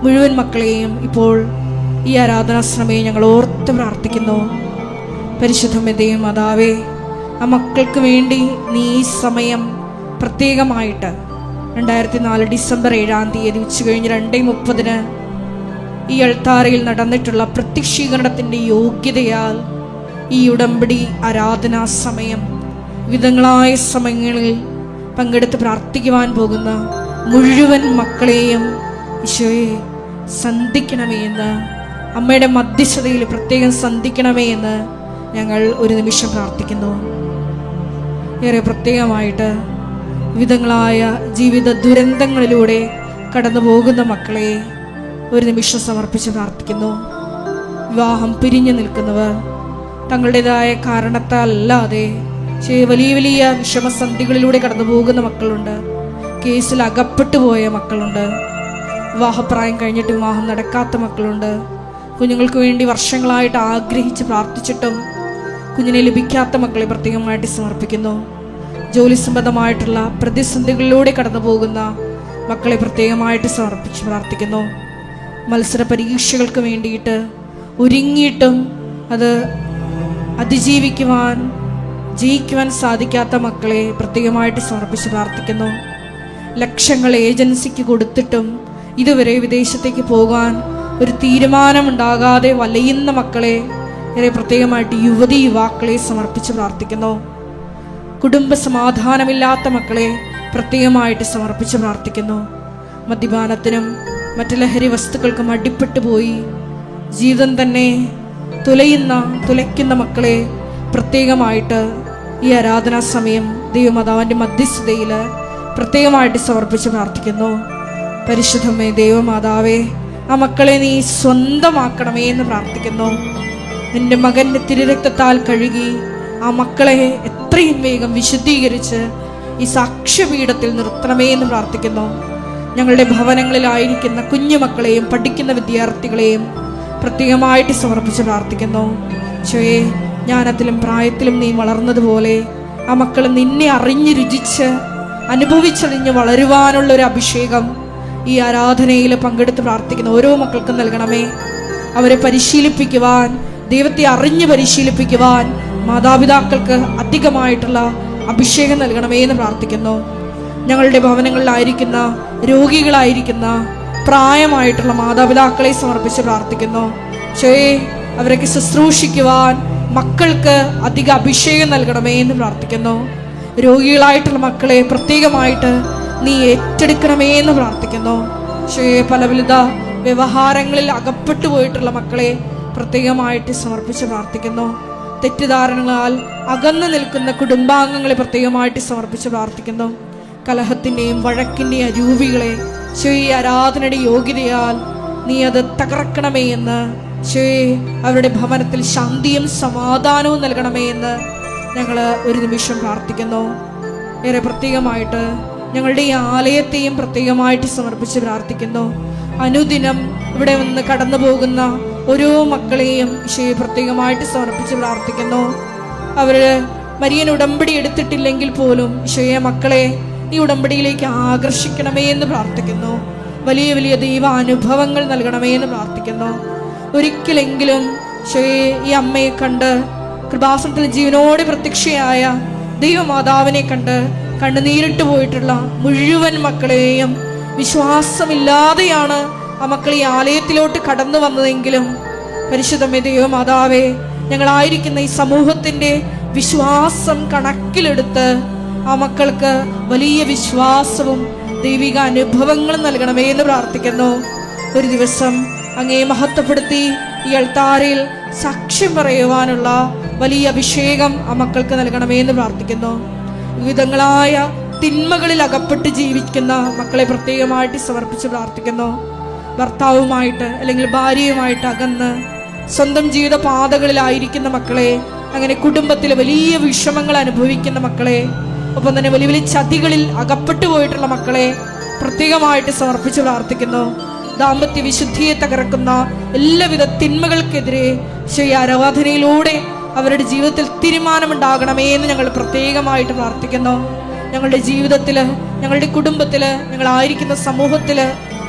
മുഴുവൻ മക്കളെയും ഇപ്പോൾ ഈ ആരാധനാ സമയം ഞങ്ങൾ ഓർത്ത് പ്രാർത്ഥിക്കുന്നു. പരിശുദ്ധ മാതാവേ, ആ മക്കൾക്ക് വേണ്ടി നീ ഈ സമയം പ്രത്യേകമായിട്ട് 2004 ഡിസംബർ 7 ഉച്ചകഴിഞ്ഞ് 2:30 ഈ അൾത്താരയിൽ നടന്നിട്ടുള്ള പ്രത്യക്ഷീകരണത്തിൻ്റെ യോഗ്യതയാൽ ഈ ഉടമ്പടി ആരാധനാ സമയം വിധങ്ങളായ സമയങ്ങളിൽ പങ്കെടുത്ത് പ്രാർത്ഥിക്കുവാൻ പോകുന്ന മുഴുവൻ മക്കളെയും ഈശോയെ സന്ധിക്കണമേ എന്ന്, അമ്മയുടെ മധ്യസ്ഥതയിൽ പ്രത്യേകം സന്ധിക്കണമേ എന്ന് ഞങ്ങൾ ഒരു നിമിഷം പ്രാർത്ഥിക്കുന്നു. ഏറെ പ്രത്യേകമായിട്ട് വിധങ്ങളായ ജീവിത ദുരന്തങ്ങളിലൂടെ കടന്നു പോകുന്ന മക്കളെ ഒരു നിമിഷം സമർപ്പിച്ച് പ്രാർത്ഥിക്കുന്നു. വിവാഹം പിരിഞ്ഞു നിൽക്കുന്നവർ തങ്ങളുടേതായ കാരണത്താൽ അല്ലാതെ വലിയ വലിയ വിഷമസന്ധികളിലൂടെ കടന്നു പോകുന്ന മക്കളുണ്ട്. കേസിൽ അകപ്പെട്ടു പോയ മക്കളുണ്ട്. വിവാഹപ്രായം കഴിഞ്ഞിട്ട് വിവാഹം നടക്കാത്ത മക്കളുണ്ട്. കുഞ്ഞുങ്ങൾക്ക് വേണ്ടി വർഷങ്ങളായിട്ട് ആഗ്രഹിച്ച് പ്രാർത്ഥിച്ചിട്ടും കുഞ്ഞിനെ ലഭിക്കാത്ത മക്കളെ പ്രത്യേകമായിട്ട് സമർപ്പിക്കുന്നു. ജോലി സംബന്ധമായിട്ടുള്ള പ്രതിസന്ധികളിലൂടെ കടന്നു പോകുന്ന മക്കളെ പ്രത്യേകമായിട്ട് സമർപ്പിച്ച് പ്രാർത്ഥിക്കുന്നു. മത്സര പരീക്ഷകൾക്ക് വേണ്ടിയിട്ട് ഒരുങ്ങിയിട്ടും അത് അതിജീവിക്കുവാൻ ജയിക്കുവാൻ സാധിക്കാത്ത മക്കളെ പ്രത്യേകമായിട്ട് സമർപ്പിച്ച് പ്രാർത്ഥിക്കുന്നു. ലക്ഷങ്ങൾ ഏജൻസിക്ക് കൊടുത്തിട്ടും ഇതുവരെ വിദേശത്തേക്ക് പോകാൻ ഒരു തീരുമാനമുണ്ടാകാതെ വലയുന്ന മക്കളെ പ്രത്യേകമായിട്ട് യുവതി യുവാക്കളെ സമർപ്പിച്ച് പ്രാർത്ഥിക്കുന്നു. കുടുംബ സമാധാനമില്ലാത്ത മക്കളെ പ്രത്യേകമായിട്ട് സമർപ്പിച്ച് പ്രാർത്ഥിക്കുന്നു. മദ്യപാനത്തിനും മറ്റു ലഹരി വസ്തുക്കൾക്കും അടിപ്പെട്ടു പോയി ജീവിതം തന്നെ തുലയ്ക്കുന്ന മക്കളെ പ്രത്യേകമായിട്ട് ഈ ആരാധനാ സമയം ദൈവമാതാവിൻ്റെ മധ്യസ്ഥതയിൽ പ്രത്യേകമായിട്ട് സമർപ്പിച്ച് പ്രാർത്ഥിക്കുന്നു. പരിശുദ്ധമേ ദൈവമാതാവേ, ആ മക്കളെ നീ സ്വന്തമാക്കണമേ എന്ന് പ്രാർത്ഥിക്കുന്നു. നിന്റെ മകൻ്റെ തിരുരക്തത്താൽ കഴുകി ആ മക്കളെ എത്രയും വേഗം വിശുദ്ധീകരിച്ച് ഈ സാക്ഷ്യപീഠത്തിൽ നിർത്തണമേ എന്ന് പ്രാർത്ഥിക്കുന്നു. ഞങ്ങളുടെ ഭവനങ്ങളിലായിരിക്കുന്ന കുഞ്ഞുമക്കളെയും പഠിക്കുന്ന വിദ്യാർത്ഥികളെയും പ്രത്യേകമായിട്ട് സമർപ്പിച്ച് പ്രാർത്ഥിക്കുന്നു. ചോയെ ജ്ഞാനത്തിലും പ്രായത്തിലും നീ വളർന്നതുപോലെ ആ മക്കൾ നിന്നെ അറിഞ്ഞ് രുചിച്ച് അനുഭവിച്ചറിഞ്ഞ് വളരുവാനുള്ളൊരു അഭിഷേകം ഈ ആരാധനയിൽ പങ്കെടുത്ത് പ്രാർത്ഥിക്കുന്ന ഓരോ മക്കൾക്കും നൽകണമേ. അവരെ പരിശീലിപ്പിക്കുവാൻ, ദൈവത്തെ അറിഞ്ഞ് പരിശീലിപ്പിക്കുവാൻ മാതാപിതാക്കൾക്ക് അധികമായിട്ടുള്ള അഭിഷേകം നൽകണമേ എന്ന് പ്രാർത്ഥിക്കുന്നു. ഞങ്ങളുടെ ഭവനങ്ങളിലായിരിക്കുന്ന രോഗികളായിരിക്കുന്ന പ്രായമായിട്ടുള്ള മാതാപിതാക്കളെ സമർപ്പിച്ച് പ്രാർത്ഥിക്കുന്നു. അവരൊക്കെ ശുശ്രൂഷിക്കുവാൻ മക്കൾക്ക് അധിക അഭിഷേകം നൽകണമേ എന്ന് പ്രാർത്ഥിക്കുന്നു. രോഗികളായിട്ടുള്ള മക്കളെ പ്രത്യേകമായിട്ട് നീ ഏറ്റെടുക്കണമേ എന്ന് പ്രാർത്ഥിക്കുന്നു. പലവിധ വ്യവഹാരങ്ങളിൽ അകപ്പെട്ടു പോയിട്ടുള്ള മക്കളെ പ്രത്യേകമായിട്ട് സമർപ്പിച്ച് പ്രാർത്ഥിക്കുന്നു. തെറ്റിദ്ധാരണകളാൽ അകന്നു നിൽക്കുന്ന കുടുംബാംഗങ്ങളെ പ്രത്യേകമായിട്ട് സമർപ്പിച്ച് പ്രാർത്ഥിക്കുന്നു. കലഹത്തിൻ്റെയും വഴക്കിൻ്റെയും അരൂപികളെ ഈ ആരാധനയുടെ യോഗ്യതയാൽ നീ അത് തകർക്കണമേ എന്ന്, അവരുടെ ഭവനത്തിൽ ശാന്തിയും സമാധാനവും നൽകണമേ എന്ന് ഞങ്ങൾ ഒരു നിമിഷം പ്രാർത്ഥിക്കുന്നു. ഏറെ പ്രത്യേകമായിട്ട് ഞങ്ങളുടെ ഈ ആലയത്തെയും പ്രത്യേകമായിട്ട് സമർപ്പിച്ച് പ്രാർത്ഥിക്കുന്നു. അനുദിനം ഇവിടെ വന്ന് കടന്നു പോകുന്ന ഓരോ മക്കളെയും ഈശോയെ പ്രത്യേകമായിട്ട് സമർപ്പിച്ച് പ്രാർത്ഥിക്കുന്നു. അവർ മരിയൻ ഉടമ്പടി എടുത്തിട്ടില്ലെങ്കിൽ പോലും ഈശോയെ മക്കളെ ഈ ഉടമ്പടിയിലേക്ക് ആകർഷിക്കണമേ എന്ന് പ്രാർത്ഥിക്കുന്നു. വലിയ വലിയ ദൈവാനുഭവങ്ങൾ നൽകണമേ എന്ന് പ്രാർത്ഥിക്കുന്നു. ഒരിക്കലെങ്കിലും ഈശോയെ ഈ അമ്മയെ കണ്ട് കൃപാസനത്തിൽ ജീവനോടെ പ്രത്യക്ഷയായ ദൈവമാതാവിനെ കണ്ട് കണ്ണുനീരിട്ട് പോയിട്ടുള്ള മുഴുവൻ മക്കളെയും വിശ്വാസമില്ലാതെയാണ് ആ മക്കൾ ഈ ആലയത്തിലോട്ട് കടന്നു വന്നതെങ്കിലും പരിശുദ്ധമേ ദൈവമാതാവേ, ഞങ്ങളായിരിക്കുന്ന ഈ സമൂഹത്തിൻ്റെ വിശ്വാസം കണക്കിലെടുത്ത് ആ മക്കൾക്ക് വലിയ വിശ്വാസവും ദൈവിക അനുഭവങ്ങളും നൽകണമേ എന്ന് പ്രാർത്ഥിക്കുന്നു. ഒരു ദിവസം അങ്ങേ മഹത്വപ്പെടുത്തി ഈ അൾത്താരയിൽ സാക്ഷ്യം പറയുവാനുള്ള വലിയ അഭിഷേകം ആ മക്കൾക്ക് നൽകണമേ എന്ന് പ്രാർത്ഥിക്കുന്നു. വിവിധങ്ങളായ തിന്മകളിൽ അകപ്പെട്ട് ജീവിക്കുന്ന മക്കളെ പ്രത്യേകമായിട്ട് സമർപ്പിച്ച് പ്രാർത്ഥിക്കുന്നു. ഭർത്താവുമായിട്ട് അല്ലെങ്കിൽ ഭാര്യയുമായിട്ട് അകന്ന് സ്വന്തം ജീവിത പാതകളിലായിരിക്കുന്ന മക്കളെ, അങ്ങനെ കുടുംബത്തിൽ വലിയ വിഷമങ്ങൾ അനുഭവിക്കുന്ന മക്കളെ, ഒപ്പം തന്നെ വലിയ വലിയ ചതികളിൽ അകപ്പെട്ടു പോയിട്ടുള്ള മക്കളെ പ്രത്യേകമായിട്ട് സമർപ്പിച്ച് പ്രാർത്ഥിക്കുന്നു. ദാമ്പത്യ വിശുദ്ധിയെ തകർക്കുന്ന എല്ലാവിധ തിന്മകൾക്കെതിരെ ആരാധനയിലൂടെ അവരുടെ ജീവിതത്തിൽ തീരുമാനമുണ്ടാകണമേ എന്ന് ഞങ്ങൾ പ്രത്യേകമായിട്ട് പ്രാർത്ഥിക്കുന്നു. ഞങ്ങളുടെ ജീവിതത്തിൽ, ഞങ്ങളുടെ കുടുംബത്തിൽ, ഞങ്ങളായിരിക്കുന്ന സമൂഹത്തിൽ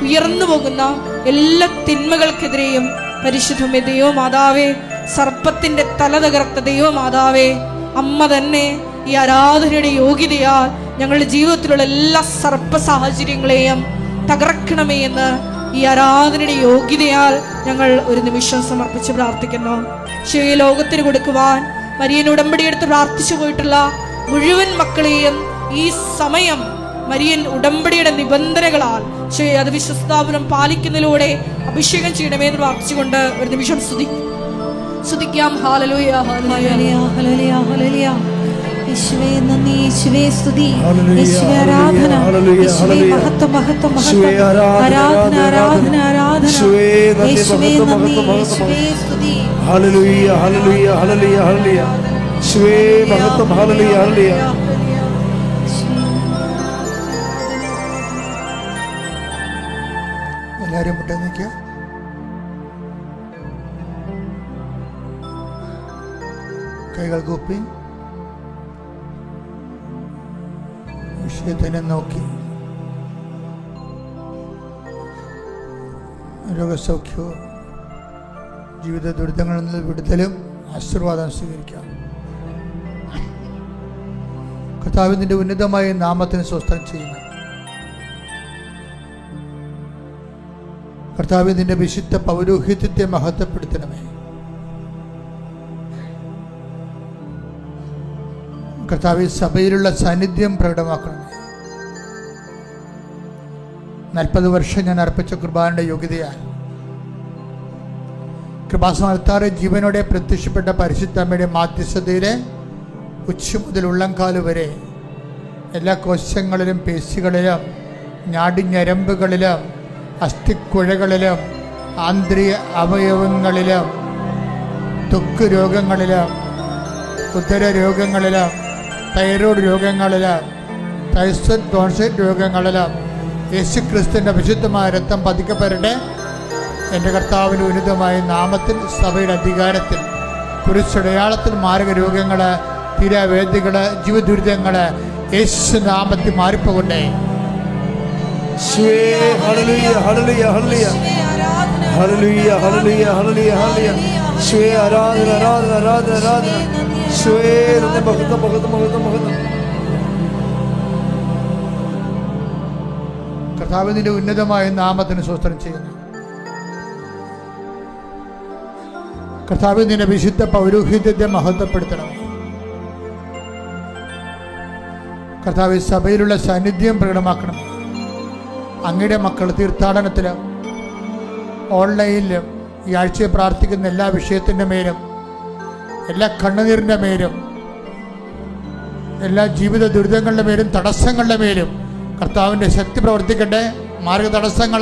ഉയർന്നു പോകുന്ന എല്ലാ തിന്മകൾക്കെതിരെയും പരിശുദ്ധമേ ദൈവമാതാവേ, സർപ്പത്തിന്റെ തല തകർത്ത ദൈവമാതാവേ, അമ്മ തന്നെ ഈ ആരാധനയുടെ യോഗ്യതയാൽ ഞങ്ങളുടെ ജീവിതത്തിലുള്ള എല്ലാ സർപ്പ സാഹചര്യങ്ങളെയും തകർക്കണമേ എന്ന് ഈ ആരാധനയുടെ യോഗ്യതയാൽ ഞങ്ങൾ ഒരു നിമിഷം സമർപ്പിച്ച് പ്രാർത്ഥിക്കുന്നു. ലോകത്തിന് കൊടുക്കുവാൻ മരിയൻ ഉടമ്പടിയെടുത്ത് പ്രാർത്ഥിച്ചു പോയിട്ടുള്ള മുഴുവൻ മക്കളെയും ഈ സമയം മരിയൻ ഉടമ്പടിയുടെ നിബന്ധനകളാൽ അത് വിശ്വസ്താപനം പാലിക്കുന്നതിലൂടെ അഭിഷേകം ചെയ്യണമേ എന്ന് പ്രാർത്ഥിച്ചുകൊണ്ട് ഒരു നിമിഷം സ്തുതിക്കാം. ഹല്ലേലൂയ ഹല്ലേലൂയ ഹല്ലേലൂയ ഹല്ലേലൂയ. യേശുവേ നന്ദി, യേശുവേ സ്തുതി, ഹല്ലേലൂയ, യേശുവേ ആരാധന, ഹല്ലേലൂയ, യേശുവേ ഹല്ലേലൂയ. മഹത്വം, മഹത്വം, യേശുവേ മഹത്വം, ആരാധന, ആരാധന, ആരാധന, ആരാധന, യേശുവേ നന്ദി, യേശുവേ മഹത്വം, നന്ദി, മഹത്വം, മഹത്വം. യേശുവേ സ്തുതി. ഹല്ലേലൂയ, ഹല്ലേലൂയ, ഹല്ലേലൂയ, ഹല്ലേലൂയ. യേശുവേ മഹത്വം, ഹല്ലേലൂയ, ഹല്ലേലൂയ. എല്ലാവരും മുട്ട നിൽക്കുക. കൈകൾ കൂപ്പി വിഷയത്തിനെ നോക്കി രോഗസൗഖ്യവും ജീവിത ദുരിതങ്ങളിൽ നിന്ന് വിടുതലും ആശീർവാദം സ്വീകരിക്കാം. കർത്താവിന്റെ ഉന്നതമായ നാമത്തിന് സ്വസ്ത്രം ചെയ്യുന്നു. കർത്താവിന്റെ വിശുദ്ധ പൗരോഹിത്യത്തെ മഹത്വപ്പെടുത്തണമേ. കർത്താവ് സഭയിലുള്ള സാന്നിധ്യം പ്രകടമാക്കണമേ. 40 വർഷം ഞാൻ അർപ്പിച്ച കുർബാനയുടെ യോഗ്യതയാൽ കൃപാസനത്താറ് ജീവനോടെ പ്രത്യക്ഷപ്പെട്ട പരിശുദ്ധമ്മയുടെ മാധ്യസ്ഥതയിലെ ഉച്ച മുതൽ ഉള്ളംകാല് വരെ എല്ലാ കോശങ്ങളിലും പേശികളിലും ഞാടിഞ്ഞരമ്പുകളിലും അസ്ഥിക്കുഴകളിലും ആന്തരിക അവയവങ്ങളിലും ത്വക്ക് രോഗങ്ങളിലും ഉദര രോഗങ്ങളിലും തൈറോയ്ഡ് രോഗങ്ങളിലും ടൈസോയിഡ് ടോൺസൈറ്റ് രോഗങ്ങളിലും യേശുക്രിസ്തുവിൻ്റെ വിശുദ്ധമായ രക്തം പതിക്കപ്പെടട്ടെ. എൻ്റെ കർത്താവിൻ്റെ ഉന്നതമായ നാമത്തിൽ സഭയുടെ അധികാരത്തിൽ കുരിശടയാളത്തിൽ മാരക രോഗങ്ങൾ തീരാവേദികൾ ജീവദുരിതങ്ങൾ യേശു നാമത്തിൽ മാറിപ്പോകട്ടെ. ഹല്ലേലൂയ, ഹല്ലേലൂയ, ഹല്ലേലൂയ. ഹല്ലേലൂയ, ഹല്ലേലൂയ, ഹല്ലേലൂയ, ഹല്ലേലൂയ. യേശുവേ ആരാധന, ആരാധന, ആരാധന, ആരാധന. യേശുവേ നന്ദി, മഹത്വം, മഹത്വം, മഹത്വം, മഹത്വം. കർത്താവിൻ്റെ ഉന്നതമായ നാമത്തിന് സ്വസ്ത്രം ചെയ്യുന്നു. കർത്താവിൻ്റെ വിശുദ്ധ പൗരോഹിത്യത്തെ മഹത്വപ്പെടുത്തണം. കർത്താവ് സഭയിലുള്ള സാന്നിധ്യം പ്രകടമാക്കണം. അങ്ങയുടെ മക്കൾ തീർത്ഥാടനത്തിലും ഓൺലൈനിലും ഈ ആഴ്ചയെ പ്രാർത്ഥിക്കുന്ന എല്ലാ വിഷയത്തിൻ്റെ മേലും എല്ലാ കണ്ണുനീരിൻ്റെ മേലും എല്ലാ ജീവിത ദുരിതങ്ങളുടെ മേലും തടസ്സങ്ങളുടെ മേലും കർത്താവിൻ്റെ ശക്തി പ്രവർത്തിക്കട്ടെ. മാർഗ തടസ്സങ്ങൾ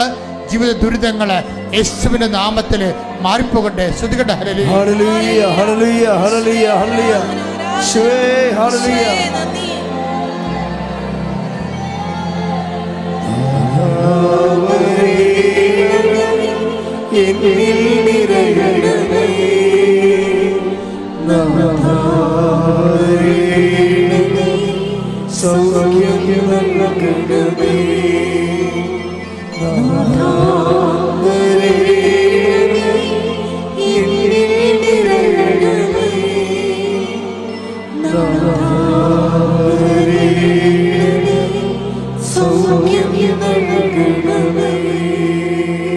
ജീവിത ദുരിതങ്ങൾ യേശുവിൻ്റെ നാമത്തിൽ മാറിപ്പോകട്ടെ. ശ്രദ്ധിക്കട്ടെ. ഹല്ലേലൂയ, ഹല്ലേലൂയ, ഹല്ലേലൂയ, ഹല്ലേലൂയ. യേശുവേ ഹല്ലേലൂയ. എന്നിൽ നിറയണമേ സൗഖ്യം നൽകണമേ.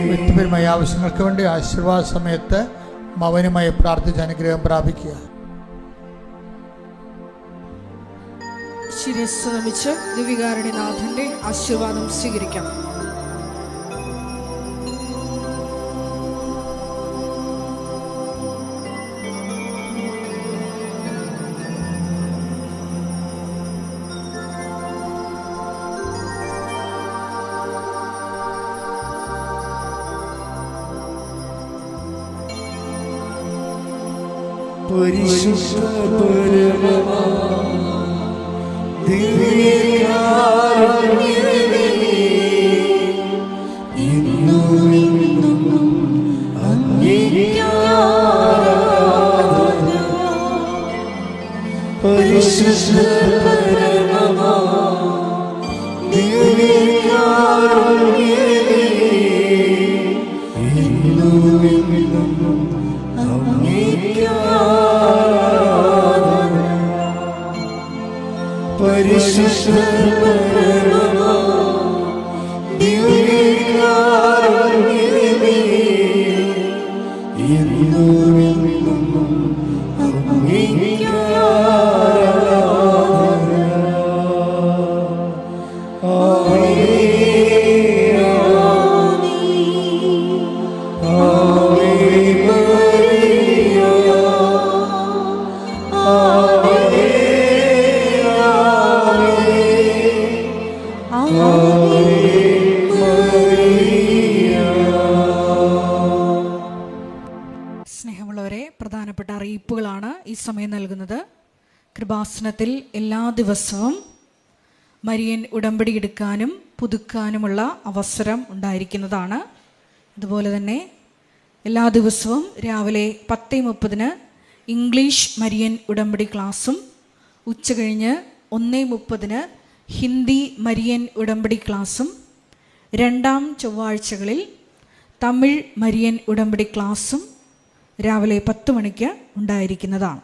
വ്യക്തിപരമായ ആവശ്യങ്ങൾക്ക് വേണ്ടി ആശീർവാദ സമയത്ത് മൗനമായി പ്രാർത്ഥിച്ച് അനുഗ്രഹം പ്രാപിക്കുക. ശിരസ്സ് നമിച്ച് ദിവ്യകാരുണ്യനാഥന്റെ ആശീർവാദം സ്വീകരിക്കാം. പരിശുദ്ധ പരമമാ ദിവ്യകാരുണ്യമേ, ഇന്നും അങ്ങേക്ക് ആരാധന. പരിശുദ്ധ പരമമാ ദിവ്യകാരുണ്യമേ, ഇന്നും അങ്ങേക്ക് ആരാധന. പരിശുദ്ധ പരമമാ ദിവ്യകാരുണ്യമേ, ഇന്നും അങ്ങേക്ക് ആരാധന. ആമേൻ, ആവേ മരിയ, ആവേ പ്രിയപ്പെട്ടവരെ, പ്രധാനപ്പെട്ട അറിയിപ്പുകളാണ് ഈ സമയം നൽകുന്നത്. കൃപാസനത്തിൽ എല്ലാ ദിവസവും മരിയൻ ഉടമ്പടി എടുക്കാനും പുതുക്കാനുമുള്ള അവസരം ഉണ്ടായിരിക്കുന്നതാണ്. അതുപോലെ തന്നെ എല്ലാ ദിവസവും രാവിലെ 10:30 ഇംഗ്ലീഷ് മരിയൻ ഉടമ്പടി ക്ലാസ്സും ഉച്ചകഴിഞ്ഞ് 1:30 ഹിന്ദി മരിയൻ ഉടമ്പടി ക്ലാസ്സും രണ്ടാം ചൊവ്വാഴ്ചകളിൽ തമിഴ് മരിയൻ ഉടമ്പടി ക്ലാസ്സും രാവിലെ 10 മണിക്ക് ഉണ്ടായിരിക്കുന്നതാണ്.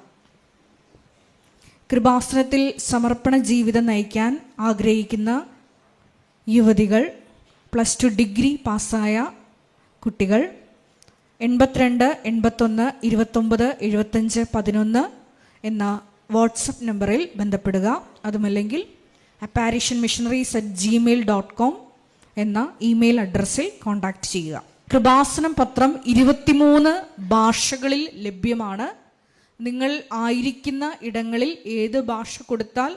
കൃപാസനത്തിൽ സമർപ്പണ ജീവിതം നയിക്കാൻ ആഗ്രഹിക്കുന്ന യുവതികൾ, +2 ഡിഗ്രി പാസ്സായ കുട്ടികൾ 82 81 29 75 11 എന്ന വാട്സപ്പ് നമ്പറിൽ ബന്ധപ്പെടുക. അതുമല്ലെങ്കിൽ apparitionmissionaries@gmail.com എന്ന ഇമെയിൽ അഡ്രസ്സിൽ കോൺടാക്റ്റ് ചെയ്യുക. കൃപാസനം പത്രം 23 ഭാഷകളിൽ ലഭ്യമാണ്. നിങ്ങൾ ആയിരിക്കുന്ന ഇടങ്ങളിൽ ഏത് ഭാഷ കൊടുത്താൽ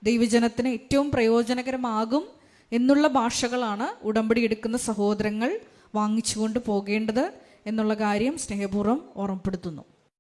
ദൈവജനത്തിന് ഏറ്റവും പ്രയോജനകരമാകും എന്നുള്ള ഭാഷകളാണ് ഉടമ്പടി എടുക്കുന്ന സഹോദരങ്ങൾ വാങ്ങിച്ചുകൊണ്ട് പോകേണ്ടത് എന്നുള്ള കാര്യം സ്നേഹപൂർവ്വം ഓർമ്മപ്പെടുത്തുന്നു.